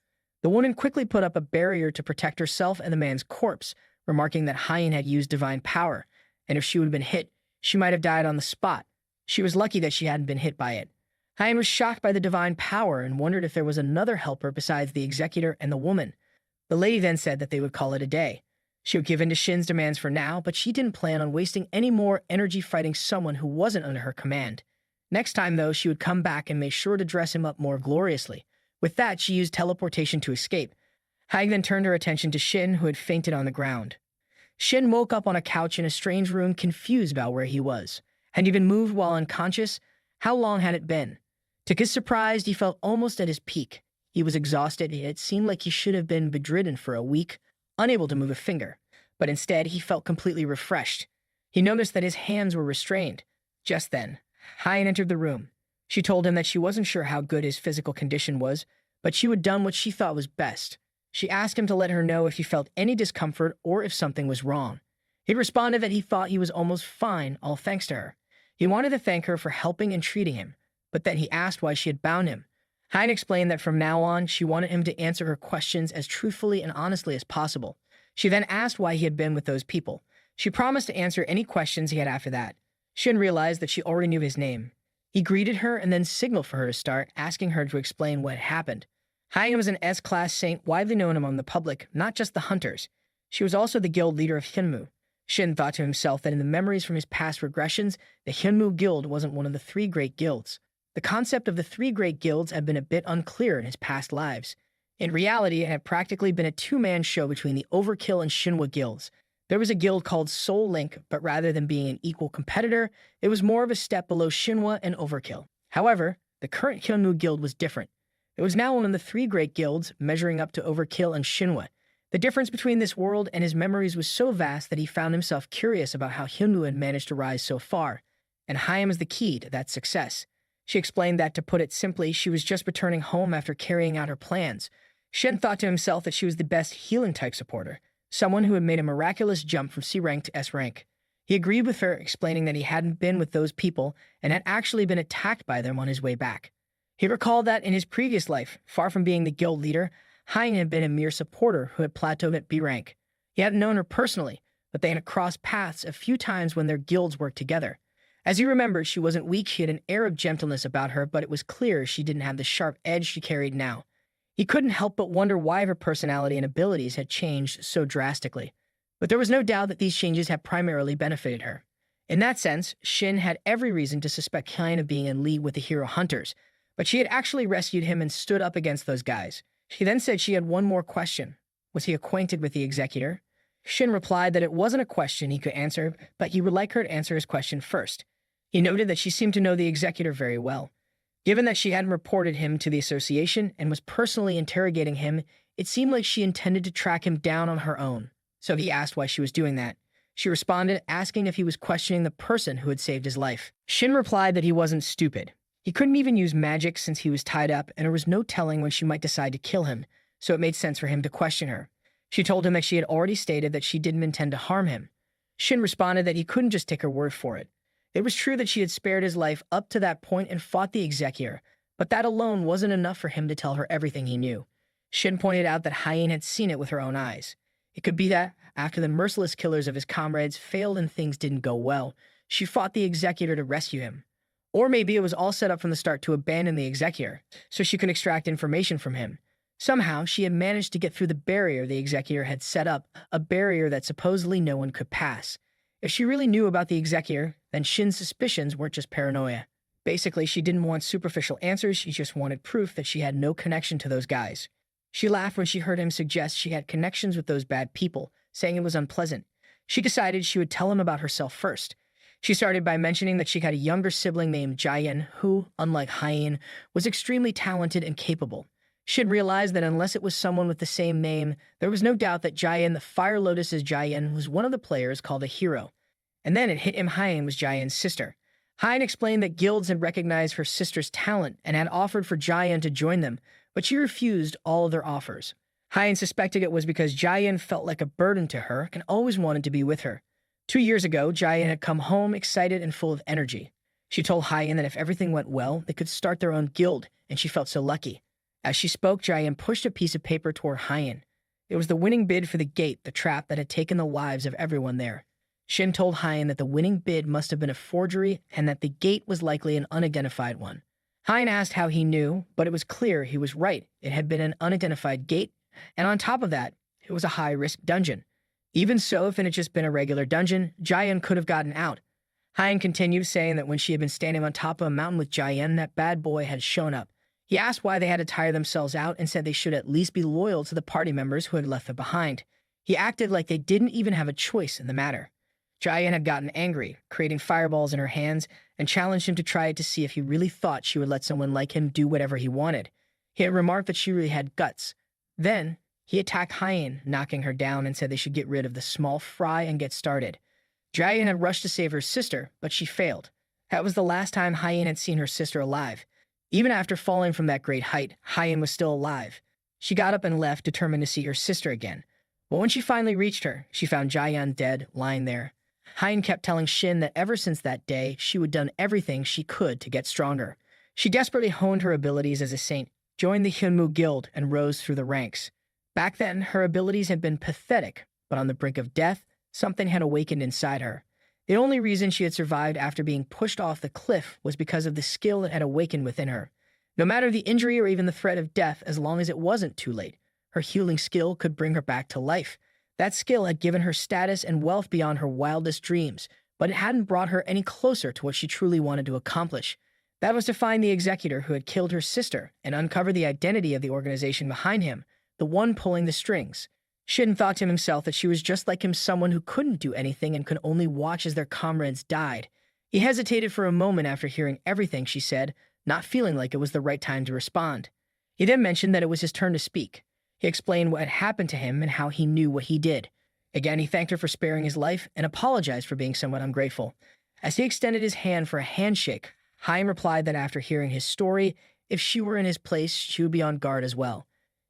The woman quickly put up a barrier to protect herself and the man's corpse, remarking that Hein had used divine power, and if she would have been hit, she might have died on the spot. She was lucky that she hadn't been hit by it. Hein was shocked by the divine power and wondered if there was another helper besides the executor and the woman. The lady then said that they would call it a day. She would give in to Shin's demands for now, but she didn't plan on wasting any more energy fighting someone who wasn't under her command. Next time, though, she would come back and make sure to dress him up more gloriously. With that, she used teleportation to escape. Hein then turned her attention to Shin, who had fainted on the ground. Shin woke up on a couch in a strange room, confused about where he was. Had he been moved while unconscious? How long had it been? To his surprise, he felt almost at his peak. He was exhausted. It seemed like he should have been bedridden for a week, unable to move a finger. But instead, he felt completely refreshed. He noticed that his hands were restrained. Just then, Hein entered the room. She told him that she wasn't sure how good his physical condition was, but she would done what she thought was best. She asked him to let her know if he felt any discomfort or if something was wrong. He responded that he thought he was almost fine, all thanks to her. He wanted to thank her for helping and treating him, but then he asked why she had bound him. Hein explained that from now on, she wanted him to answer her questions as truthfully and honestly as possible. She then asked why he had been with those people. She promised to answer any questions he had after that. Shin realized that she already knew his name. He greeted her and then signaled for her to start, asking her to explain what had happened. Hein was an S-class saint widely known among the public, not just the hunters. She was also the guild leader of Hyunmu. Shin thought to himself that in the memories from his past regressions, the Hyunmu guild wasn't one of the three great guilds. The concept of the three great guilds had been a bit unclear in his past lives. In reality, it had practically been a two-man show between the Overkill and Shinhwa guilds. There was a guild called Soul Link, but rather than being an equal competitor, it was more of a step below Shinhwa and Overkill. However, the current Hyunmu guild was different. It was now one of the three great guilds, measuring up to Overkill and Shinhwa. The difference between this world and his memories was so vast that he found himself curious about how Hyunmu had managed to rise so far, and Hayam was the key to that success. She explained that, to put it simply, she was just returning home after carrying out her plans. Shen thought to himself that she was the best healing type supporter, someone who had made a miraculous jump from C rank to S rank. He agreed with her, explaining that he hadn't been with those people and had actually been attacked by them on his way back. He recalled that in his previous life, far from being the guild leader, Hein had been a mere supporter who had plateaued at B rank. He hadn't known her personally, but they had crossed paths a few times when their guilds worked together. As he remembered, she wasn't weak, she had an air of gentleness about her, but it was clear she didn't have the sharp edge she carried now. He couldn't help but wonder why her personality and abilities had changed so drastically. But there was no doubt that these changes had primarily benefited her. In that sense, Shin had every reason to suspect Hein of being in league with the hero hunters, but she had actually rescued him and stood up against those guys. She then said she had one more question. Was he acquainted with the executor? Shin replied that it wasn't a question he could answer, but he would like her to answer his question first. He noted that she seemed to know the executor very well. Given that she hadn't reported him to the association and was personally interrogating him, it seemed like she intended to track him down on her own. So he asked why she was doing that. She responded, asking if he was questioning the person who had saved his life. Shin replied that he wasn't stupid. He couldn't even use magic since he was tied up, and there was no telling when she might decide to kill him, so it made sense for him to question her. She told him that she had already stated that she didn't intend to harm him. Shin responded that he couldn't just take her word for it. It was true that she had spared his life up to that point and fought the executor, but that alone wasn't enough for him to tell her everything he knew. Shin pointed out that Hein had seen it with her own eyes. It could be that, after the merciless killers of his comrades failed and things didn't go well, she fought the executor to rescue him. Or maybe it was all set up from the start to abandon the executor, so she could extract information from him. Somehow, she had managed to get through the barrier the executor had set up, a barrier that supposedly no one could pass. If she really knew about the executor, then Shin's suspicions weren't just paranoia. Basically, she didn't want superficial answers, she just wanted proof that she had no connection to those guys. She laughed when she heard him suggest she had connections with those bad people, saying it was unpleasant. She decided she would tell him about herself first. She started by mentioning that she had a younger sibling named Jian who, unlike Hein, was extremely talented and capable. She had realized that unless it was someone with the same name, there was no doubt that Jian, the Fire Lotus's Jian, was one of the players called a hero. And then it hit him Hein was Jian's sister. Hein explained that guilds had recognized her sister's talent and had offered for Jian to join them, but she refused all of their offers. Hein suspected it was because Jian felt like a burden to her and always wanted to be with her. 2 years ago, Jian had come home excited and full of energy. She told Hein that if everything went well, they could start their own guild, and she felt so lucky. As she spoke, Jian pushed a piece of paper toward Hein. It was the winning bid for the gate, the trap that had taken the lives of everyone there. Shin told Hein that the winning bid must have been a forgery and that the gate was likely an unidentified one. Hein asked how he knew, but it was clear he was right. It had been an unidentified gate, and on top of that, it was a high-risk dungeon. Even so, if it had just been a regular dungeon, Jian could have gotten out. Hein continued, saying that when she had been standing on top of a mountain with Jian, that bad boy had shown up. He asked why they had to tire themselves out and said they should at least be loyal to the party members who had left them behind. He acted like they didn't even have a choice in the matter. Jian had gotten angry, creating fireballs in her hands, and challenged him to try it to see if he really thought she would let someone like him do whatever he wanted. He had remarked that she really had guts. Then, he attacked Hein, knocking her down, and said they should get rid of the small fry and get started. Jian had rushed to save her sister, but she failed. That was the last time Hein had seen her sister alive. Even after falling from that great height, Hein was still alive. She got up and left, determined to see her sister again. But when she finally reached her, she found Jian dead, lying there. Hein kept telling Shin that ever since that day, she had done everything she could to get stronger. She desperately honed her abilities as a saint, joined the Hyunmu Guild, and rose through the ranks. Back then, her abilities had been pathetic, but on the brink of death, something had awakened inside her. The only reason she had survived after being pushed off the cliff was because of the skill that had awakened within her. No matter the injury or even the threat of death, as long as it wasn't too late, her healing skill could bring her back to life. That skill had given her status and wealth beyond her wildest dreams, but it hadn't brought her any closer to what she truly wanted to accomplish. That was to find the executor who had killed her sister and uncover the identity of the organization behind him, the one pulling the strings. Shin thought to himself that she was just like him, someone who couldn't do anything and could only watch as their comrades died. He hesitated for a moment after hearing everything she said, not feeling like it was the right time to respond. He then mentioned that it was his turn to speak. He explained what had happened to him and how he knew what he did. Again, he thanked her for sparing his life and apologized for being somewhat ungrateful. As he extended his hand for a handshake, Hein replied that after hearing his story, if she were in his place, she would be on guard as well.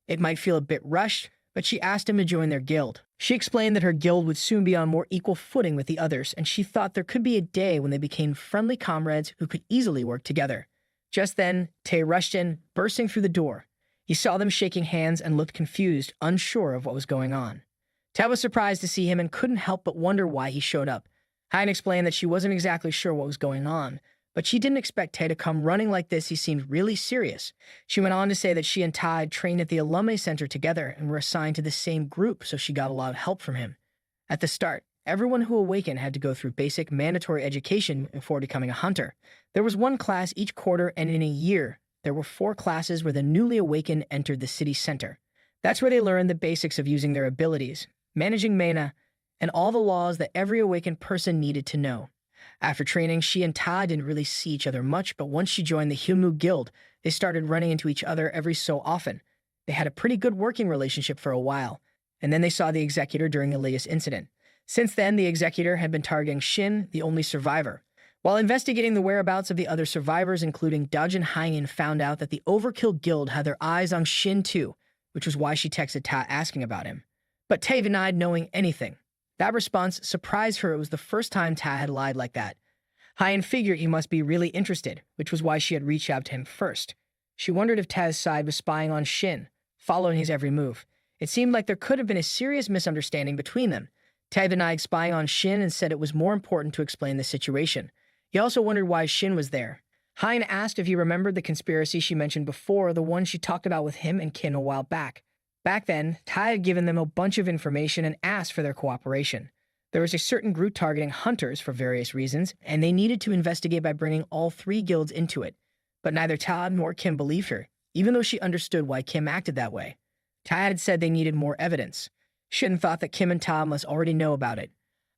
It might feel a bit rushed, but she asked him to join their guild. She explained that her guild would soon be on more equal footing with the others, and she thought there could be a day when they became friendly comrades who could easily work together. Just then, Tae rushed in, bursting through the door. He saw them shaking hands and looked confused, unsure of what was going on. Tae was surprised to see him and couldn't help but wonder why he showed up. Hein explained that she wasn't exactly sure what was going on, but she didn't expect Tae to come running like this. He seemed really serious. She went on to say that she and Tae trained at the Alumni Center together and were assigned to the same group, so she got a lot of help from him. At the start, everyone who awakened had to go through basic mandatory education before becoming a hunter. There was one class each quarter, and in a year, there were 4 classes where the newly awakened entered the city center. That's where they learned the basics of using their abilities, managing mana, and all the laws that every awakened person needed to know. After training, she and Ta didn't really see each other much, but once she joined the Hyunmu Guild, they started running into each other every so often. They had a pretty good working relationship for a while, and then they saw the executor during the latest incident. Since then, the executor had been targeting Shin, the only survivor. While investigating the whereabouts of the other survivors, including Dajin Hyein, found out that the Overkill Guild had their eyes on Shin too, which was why she texted Ta asking about him. But Tae denied knowing anything. That response surprised her. It was the first time Ta had lied like that. Hyein figured he must be really interested, which was why she had reached out to him first. She wondered if Ta's side was spying on Shin, following his every move. It seemed like there could have been a serious misunderstanding between them. Ta denied spying on Shin and said it was more important to explain the situation. He also wondered why Shin was there. Hyein asked if he remembered the conspiracy she mentioned before, the one she talked about with him and Kim a while back. Back then, Tai had given them a bunch of information and asked for their cooperation. There was a certain group targeting hunters for various reasons, and they needed to investigate by bringing all 3 guilds into it. But neither Ta nor Kim believed her, even though she understood why Kim acted that way. Ta had said they needed more evidence. Shin thought that Kim and Ta must already know about it.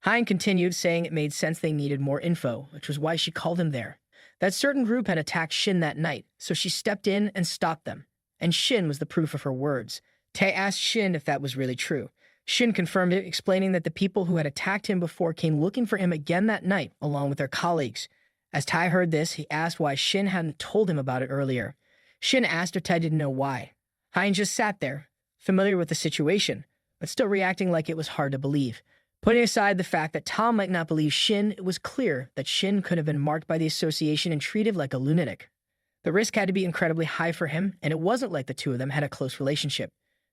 Hein continued, saying it made sense they needed more info, which was why she called him there. That certain group had attacked Shin that night, so she stepped in and stopped them. And Shin was the proof of her words. Tae asked Shin if that was really true. Shin confirmed it, explaining that the people who had attacked him before came looking for him again that night, along with their colleagues. As Tae heard this, he asked why Shin hadn't told him about it earlier. Shin asked if Tae didn't know why. Hein just sat there, familiar with the situation, but still reacting like it was hard to believe. Putting aside the fact that Tom might not believe Shin, it was clear that Shin could have been marked by the association and treated like a lunatic. The risk had to be incredibly high for him, and it wasn't like the two of them had a close relationship.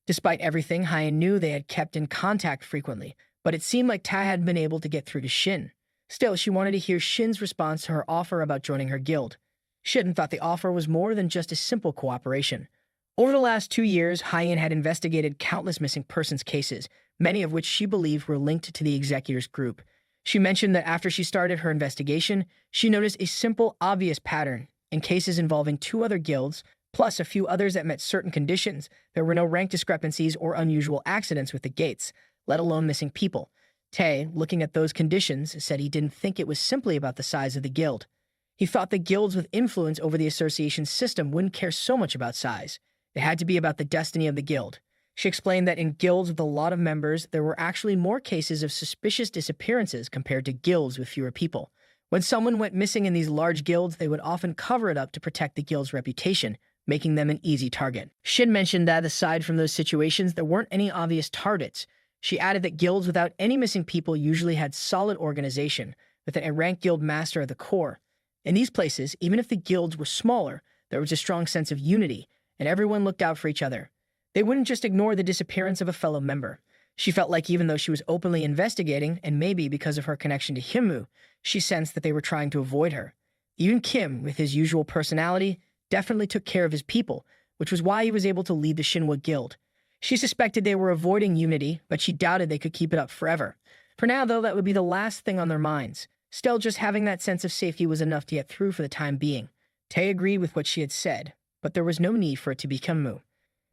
Despite everything, Hyein knew they had kept in contact frequently, but it seemed like Ta hadn't been able to get through to Shin. Still, she wanted to hear Shin's response to her offer about joining her guild. Shin thought the offer was more than just a simple cooperation. Over the last 2 years, Hyein had investigated countless missing persons cases, many of which she believed were linked to the executor's group. She mentioned that after she started her investigation, she noticed a simple, obvious pattern. In cases involving 2 other guilds, plus a few others that met certain conditions, there were no rank discrepancies or unusual accidents with the gates, let alone missing people. Tae, looking at those conditions, said he didn't think it was simply about the size of the guild. He thought the guilds with influence over the association's system wouldn't care so much about size. It had to be about the destiny of the guild. She explained that in guilds with a lot of members, there were actually more cases of suspicious disappearances compared to guilds with fewer people. When someone went missing in these large guilds, they would often cover it up to protect the guild's reputation, making them an easy target. Shin mentioned that aside from those situations, there weren't any obvious targets. She added that guilds without any missing people usually had solid organization, with a ranked guild master at the core. In these places, even if the guilds were smaller, there was a strong sense of unity, and everyone looked out for each other. They wouldn't just ignore the disappearance of a fellow member. She felt like even though she was openly investigating, and maybe because of her connection to Hyunmu, she sensed that they were trying to avoid her. Even Kim, with his usual personality, definitely took care of his people, which was why he was able to lead the Shinhwa Guild. She suspected they were avoiding unity, but she doubted they could keep it up forever. For now, though, that would be the last thing on their minds. Still, just having that sense of safety was enough to get through for the time being. Tae agreed with what she had said, but there was no need for it to be Hyunmu.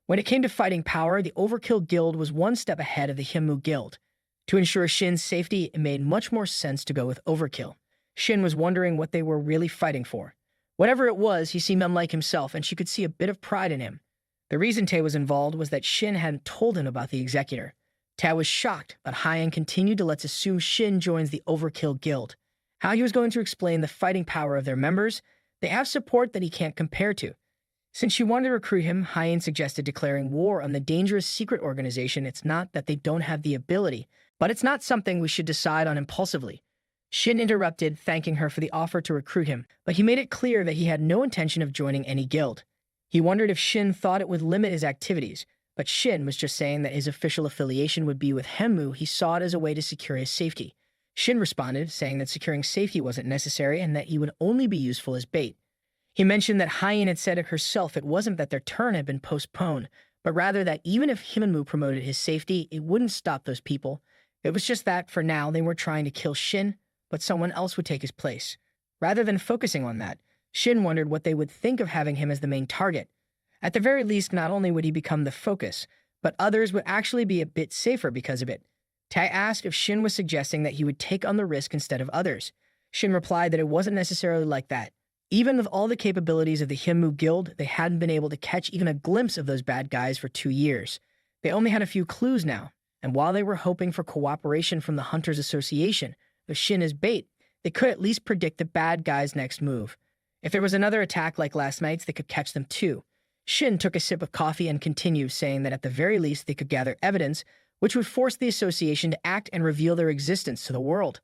When it came to fighting power, the Overkill Guild was one step ahead of the Hyunmu Guild. To ensure Shin's safety, it made much more sense to go with Overkill. Shin was wondering what they were really fighting for. Whatever it was, he seemed unlike himself, and she could see a bit of pride in him. The reason Tae was involved was that Shin hadn't told him about the executor. Tae was shocked, but Hyein continued to let's assume Shin joins the Overkill Guild. How he was going to explain the fighting power of their members, they have support that he can't compare to. Since she wanted to recruit him, Hyen suggested declaring war on the dangerous secret organization. It's not that they don't have the ability, but it's not something we should decide on impulsively. Shin interrupted, thanking her for the offer to recruit him, but he made it clear that he had no intention of joining any guild. He wondered if Shin thought it would limit his activities, but Shin was just saying that his official affiliation would be with Henmu. He saw it as a way to secure his safety. Shin responded, saying that securing safety wasn't necessary and that he would only be useful as bait. He mentioned that Hyen had said it herself. It wasn't that their turn had been postponed, but rather that even if Himenmu promoted his safety, it wouldn't stop those people. It was just that, for now, they weren't trying to kill Shin, but someone else would take his place. Rather than focusing on that, Shin wondered what they would think of having him as the main target. At the very least, not only would he become the focus, but others would actually be a bit safer because of it. Tai asked if Shin was suggesting that he would take on the risk instead of others. Shin replied that it wasn't necessarily like that. Even with all the capabilities of the Himenmu Guild, they hadn't been able to catch even a glimpse of those bad guys for 2 years. They only had a few clues now, and while they were hoping for cooperation from the Hunters Association, with Shin as bait, they could at least predict the bad guys' next move. If there was another attack like last night's, they could catch them too. Shin took a sip of coffee and continued, saying that at the very least they could gather evidence, which would force the association to act and reveal their existence to the world.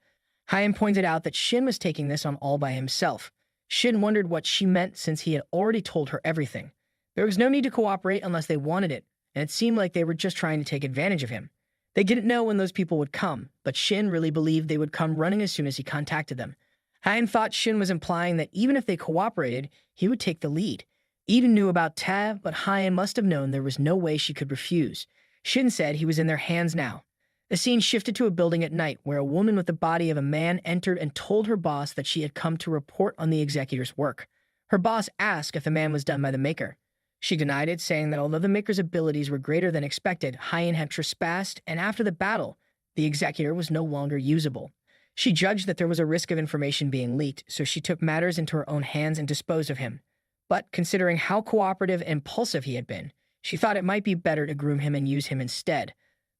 Hyen pointed out that Shin was taking this on all by himself. Shin wondered what she meant since he had already told her everything. There was no need to cooperate unless they wanted it, and it seemed like they were just trying to take advantage of him. They didn't know when those people would come, but Shin really believed they would come running as soon as he contacted them. Hyen thought Shin was implying that even if they cooperated, he would take the lead. Eden knew about Ta, but Hyen must have known there was no way she could refuse. Shin said he was in their hands now. The scene shifted to a building at night where a woman with the body of a man entered and told her boss that she had come to report on the executor's work. Her boss asked if the man was done by the Maker. She denied it, saying that although the Maker's abilities were greater than expected, Hyen had trespassed, and after the battle, the executor was no longer usable. She judged that there was a risk of information being leaked, so she took matters into her own hands and disposed of him. But considering how cooperative and impulsive he had been, she thought it might be better to groom him and use him instead.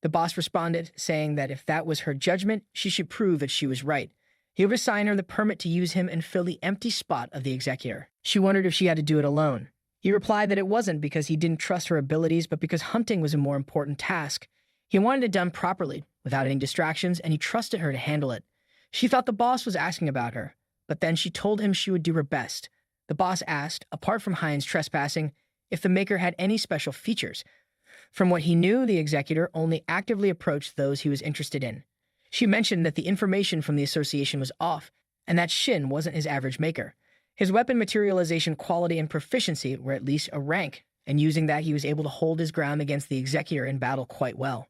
The boss responded, saying that if that was her judgment, she should prove that she was right. He would assign her the permit to use him and fill the empty spot of the executor. She wondered if she had to do it alone. He replied that it wasn't because he didn't trust her abilities, but because hunting was a more important task. He wanted it done properly, without any distractions, and he trusted her to handle it. She thought the boss was asking about her, but then she told him she would do her best. The boss asked, apart from Hyen's trespassing, if the Maker had any special features. From what he knew, the executor only actively approached those he was interested in. She mentioned that the information from the association was off, and that Shin wasn't his average Maker. His weapon materialization quality and proficiency were at least a rank, and using that he was able to hold his ground against the executor in battle quite well.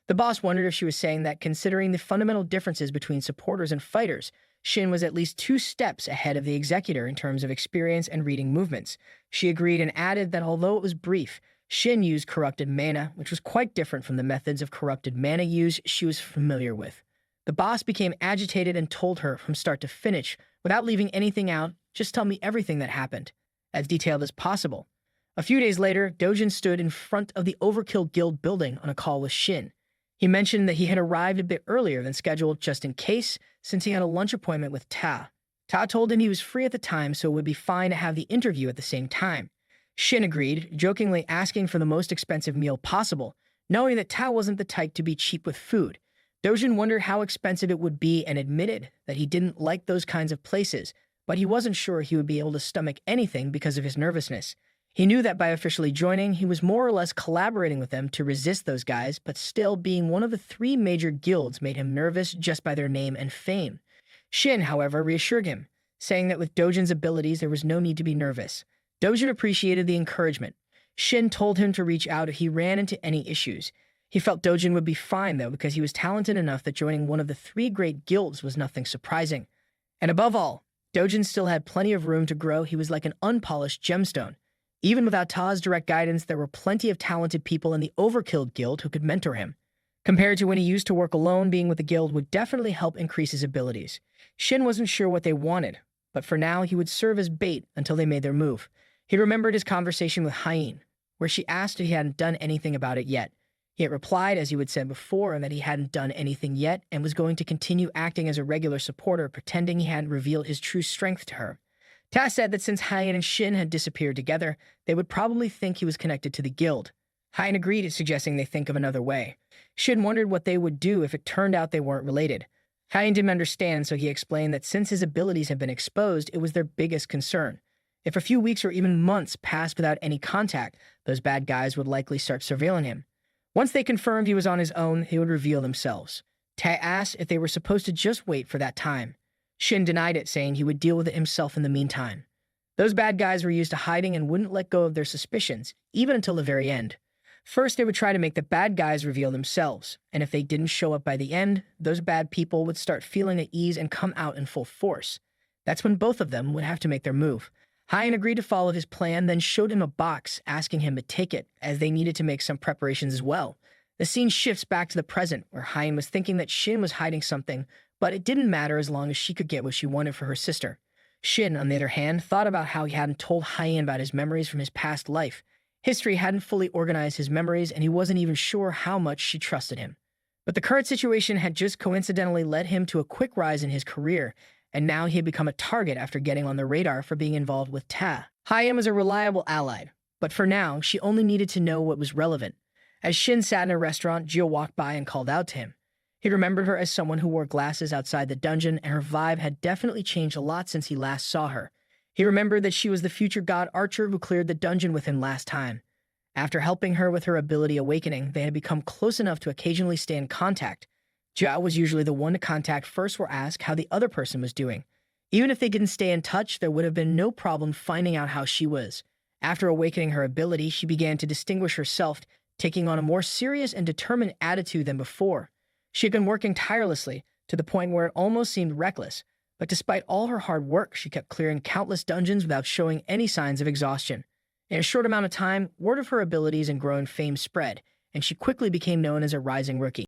The boss wondered if she was saying that considering the fundamental differences between supporters and fighters, Shin was at least 2 steps ahead of the executor in terms of experience and reading movements. She agreed and added that although it was brief, Shin used corrupted mana, which was quite different from the methods of corrupted mana use she was familiar with. The boss became agitated and told her from start to finish, without leaving anything out, just tell me everything that happened, as detailed as possible. A few days later, Dojin stood in front of the Overkill Guild building on a call with Shin. He mentioned that he had arrived a bit earlier than scheduled just in case, since he had a lunch appointment with Ta. Ta told him he was free at the time, so it would be fine to have the interview at the same time. Shin agreed, jokingly asking for the most expensive meal possible, knowing that Ta wasn't the type to be cheap with food. Dojin wondered how expensive it would be and admitted that he didn't like those kinds of places, but he wasn't sure he would be able to stomach anything because of his nervousness. He knew that by officially joining, he was more or less collaborating with them to resist those guys, but still being one of the 3 major guilds made him nervous just by their name and fame. Shin, however, reassured him, saying that with Dojin's abilities there was no need to be nervous. Dojin appreciated the encouragement. Shin told him to reach out if he ran into any issues. He felt Dojin would be fine, though, because he was talented enough that joining one of the 3 great guilds was nothing surprising. And above all, Dojin still had plenty of room to grow. He was like an unpolished gemstone. Even without Ta's direct guidance, there were plenty of talented people in the Overkill Guild who could mentor him. Compared to when he used to work alone, being with the guild would definitely help increase his abilities. Shin wasn't sure what they wanted, but for now he would serve as bait until they made their move. He remembered his conversation with Hyen, where she asked if he hadn't done anything about it yet. He had replied, as he had said before, that he hadn't done anything yet and was going to continue acting as a regular supporter, pretending he hadn't revealed his true strength to her. Ta said that since Hyen and Shin had disappeared together, they would probably think he was connected to the guild. Hyen agreed, suggesting they think of another way. Shin wondered what they would do if it turned out they weren't related. Hyen didn't understand, so he explained that since his abilities had been exposed, it was their biggest concern. If a few weeks or even months passed without any contact, those bad guys would likely start surveilling him. Once they confirmed he was on his own, they would reveal themselves. Ta asked if they were supposed to just wait for that time. Shin denied it, saying he would deal with it himself in the meantime. Those bad guys were used to hiding and wouldn't let go of their suspicions, even until the very end. First, they would try to make the bad guys reveal themselves, and if they didn't show up by the end, those bad people would start feeling at ease and come out in full force. That's when both of them would have to make their move. Hyen agreed to follow his plan, then showed him a box, asking him to take it, as they needed to make some preparations as well. The scene shifts back to the present, where Hyen was thinking that Shin was hiding something, but it didn't matter as long as she could get what she wanted for her sister. Shin, on the other hand, thought about how he hadn't told Hyen about his memories from his past life. History hadn't fully organized his memories, and he wasn't even sure how much she trusted him. But the current situation had just coincidentally led him to a quick rise in his career, and now he had become a target after getting on the radar for being involved with Ta. Hyen was a reliable ally, but for now, she only needed to know what was relevant. As Shin sat in a restaurant, Jio walked by and called out to him. He remembered her as someone who wore glasses outside the dungeon, and her vibe had definitely changed a lot since he last saw her. He remembered that she was the future god archer who cleared the dungeon with him last time. After helping her with her ability awakening, they had become close enough to occasionally stay in contact. Jiao was usually the one to contact first or ask how the other person was doing. Even if they didn't stay in touch, there would have been no problem finding out how she was. After awakening her ability, she began to distinguish herself, taking on a more serious and determined attitude than before. She had been working tirelessly, to the point where it almost seemed reckless, but despite all her hard work, she kept clearing countless dungeons without showing any signs of exhaustion. In a short amount of time, word of her abilities and growing fame spread, and she quickly became known as a rising rookie.